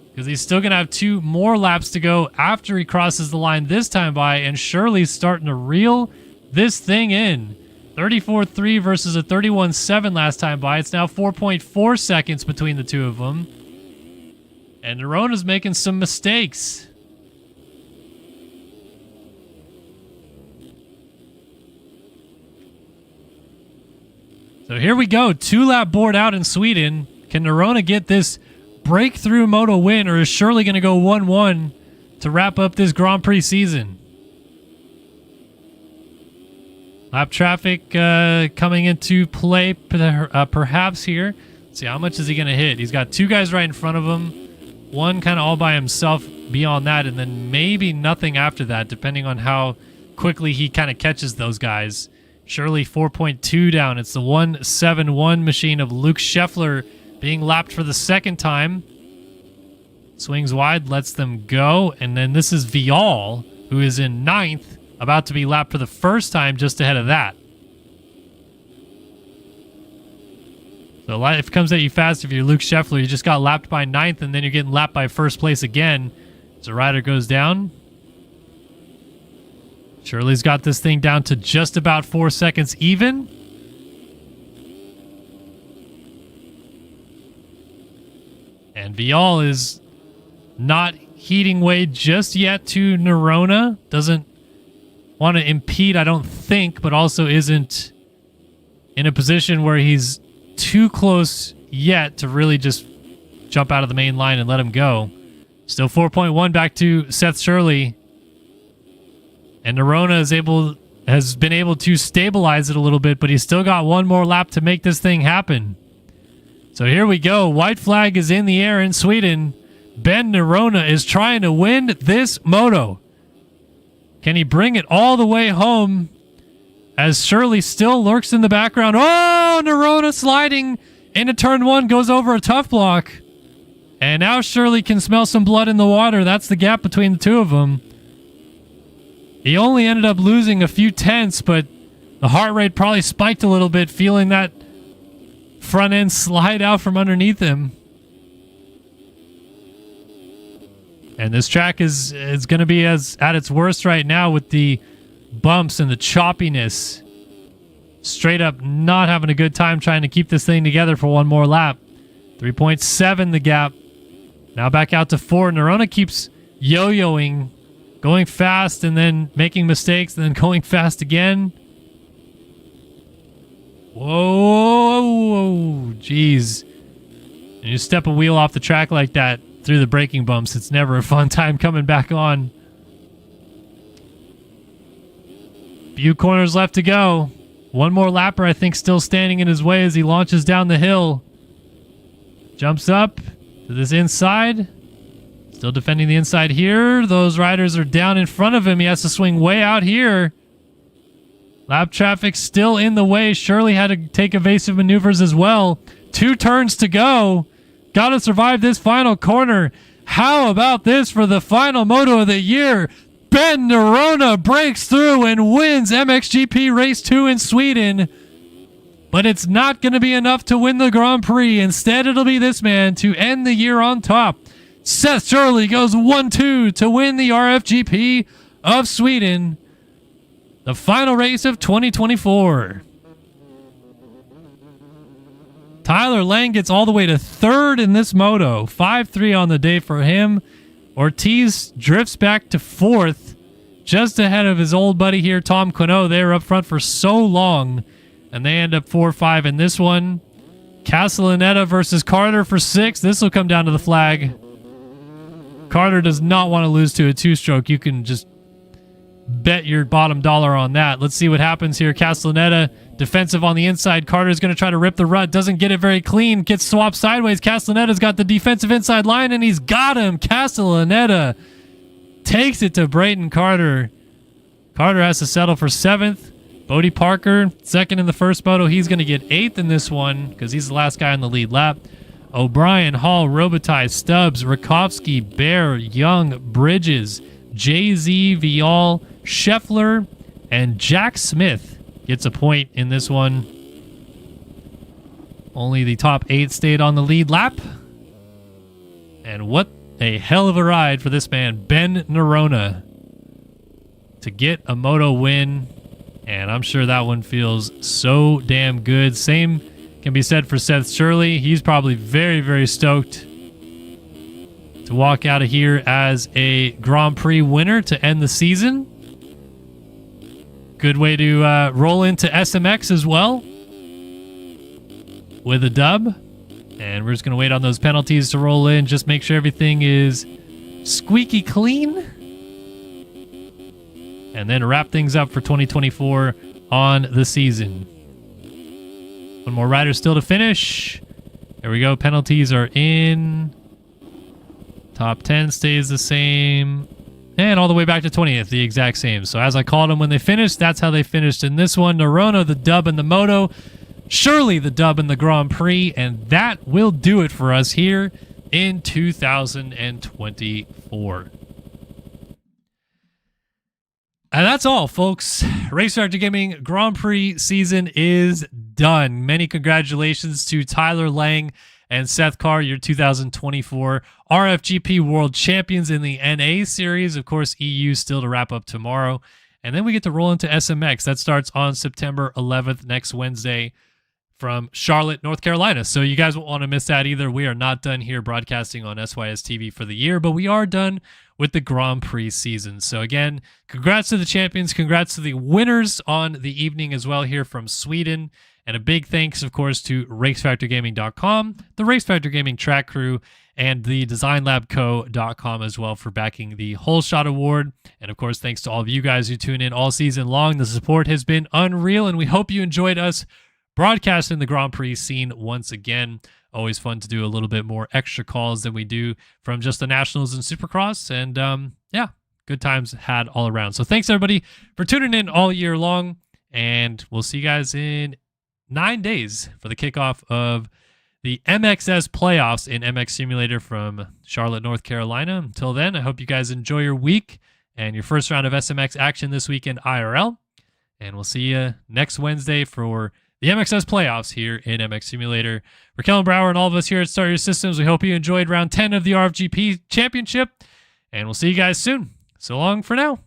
[SPEAKER 2] because he's still going to have 2 more laps to go after he crosses the line this time by, and Shirley's starting to reel this thing in. 34.3 versus a 31.7 last time by. It's now 4.4 seconds between the two of them. And Nerona's making some mistakes. So here we go. 2-lap board out in Sweden. Can Nerona get this breakthrough moto win, or is Shirley going to go 1-1 to wrap up this Grand Prix season? Lap traffic coming into play perhaps here. Let's see, how much is he going to hit? He's got 2 guys right in front of him. One kind of all by himself beyond that, and then maybe nothing after that, depending on how quickly he kind of catches those guys. Shirley 4.2 down. It's the 171 machine of Luke Scheffler being lapped for the second time. Swings wide, lets them go. And then this is Vial, who is in 9th, about to be lapped for the first time just ahead of that. So life comes at you fast if you're Luke Scheffler. You just got lapped by 9th, and then you're getting lapped by first place again. So rider goes down. Shirley's got this thing down to just about 4 seconds even. And Vial is not heating way just yet to Nerona. Doesn't want to impede, I don't think, but also isn't in a position where he's too close yet to really just jump out of the main line and let him go. Still 4.1 back to Seth Shirley. And Nerona has been able to stabilize it a little bit, but he's still got 1 more lap to make this thing happen. So here we go. White flag is in the air in Sweden. Ben Nerona is trying to win this moto. Can he bring it all the way home as Shirley still lurks in the background? Oh, Nerona sliding into turn 1, goes over a tough block. And now Shirley can smell some blood in the water. That's the gap between the two of them. He only ended up losing a few tenths, but the heart rate probably spiked a little bit, feeling that front end slide out from underneath him. And this track is going to be at its worst right now with the bumps and the choppiness. Straight up not having a good time trying to keep this thing together for 1 more lap. 3.7 the gap. Now back out to 4. Nerona keeps yo-yoing, going fast and then making mistakes and then going fast again. Whoa, jeez. And you step a wheel off the track like that through the braking bumps, it's never a fun time coming back on. Few corners left to go. 1 more lapper, I think, still standing in his way as he launches down the hill. Jumps up to this inside. Still defending the inside here. Those riders are down in front of him. He has to swing way out here. Lap traffic still in the way. Shirley had to take evasive maneuvers as well. 2 turns to go. Got to survive this final corner. How about this for the final moto of the year? Ben Nerona breaks through and wins MXGP Race 2 in Sweden. But it's not going to be enough to win the Grand Prix. Instead, it'll be this man to end the year on top. Seth Shirley goes 1-2 to win the RFGP of Sweden. The final race of 2024. Tyler Lang gets all the way to 3rd in this moto. 5-3 on the day for him. Ortiz drifts back to 4th. just ahead of his old buddy here, Tom Quinault. They were up front for so long, and they end up 4-5 in this one. Castellaneta versus Carter for 6. This will come down to the flag. Carter does not want to lose to a 2-stroke. You can just bet your bottom dollar on that. Let's see what happens here. Castellaneta defensive on the inside. Carter's going to try to rip the rut. Doesn't get it very clean. Gets swapped sideways. Castellaneta's got the defensive inside line, and he's got him. Castellaneta takes it to Brayton Carter. Carter has to settle for 7th. Bodie Parker, 2nd in the first moto. He's going to get 8th in this one because he's the last guy on the lead lap. O'Brien, Hall, Robitaille, Stubbs, Rakowski, Bear, Young, Bridges, Jay-Z, Vial, Scheffler, and Jack Smith gets a point in this one. Only the top 8 stayed on the lead lap. And what a hell of a ride for this man, Ben Nerona, to get a moto win. And I'm sure that one feels so damn good. Same can be said for Seth Shirley. He's probably very, very stoked to walk out of here as a Grand Prix winner to end the season. Good way to roll into SMX as well with a dub. And we're just going to wait on those penalties to roll in. Just make sure everything is squeaky clean. And then wrap things up for 2024 on the season. One more rider still to finish. There we go. Penalties are in. Top 10 stays the same. And all the way back to 20th, the exact same. So as I called them when they finished, that's how they finished in this one. Nerona, the dub in the moto. Shirley, the dub in the Grand Prix. And that will do it for us here in 2024. And that's all, folks. RaceFactoryGaming Grand Prix season is done. Many congratulations to Tyler Lang and Seth Carr, your 2024 RFGP World Champions in the NA Series. Of course, EU still to wrap up tomorrow. And then we get to roll into SMX. That starts on September 11th, next Wednesday, from Charlotte, North Carolina. So you guys won't want to miss that either. We are not done here broadcasting on SYS TV for the year, but we are done with the Grand Prix season. So again, congrats to the champions. Congrats to the winners on the evening as well here from Sweden. And a big thanks, of course, to RaceFactoryGaming.com, the RaceFactor Gaming track crew, and the DesignLabCo.com as well for backing the Whole Shot Award. And of course, thanks to all of you guys who tune in all season long. The support has been unreal, and we hope you enjoyed us broadcasting the Grand Prix scene once again. Always fun to do a little bit more extra calls than we do from just the Nationals and Supercross. And yeah, good times had all around. So thanks everybody for tuning in all year long. And we'll see you guys in 9 days for the kickoff of the MXS playoffs in MX Simulator from Charlotte, North Carolina. Until then, I hope you guys enjoy your week and your first round of SMX action this weekend IRL. And we'll see you next Wednesday for the MXS playoffs here in MX Simulator. For Kellen Brower and all of us here at Start Your Systems, we hope you enjoyed round 10 of the RFGP Championship, and we'll see you guys soon. So long for now.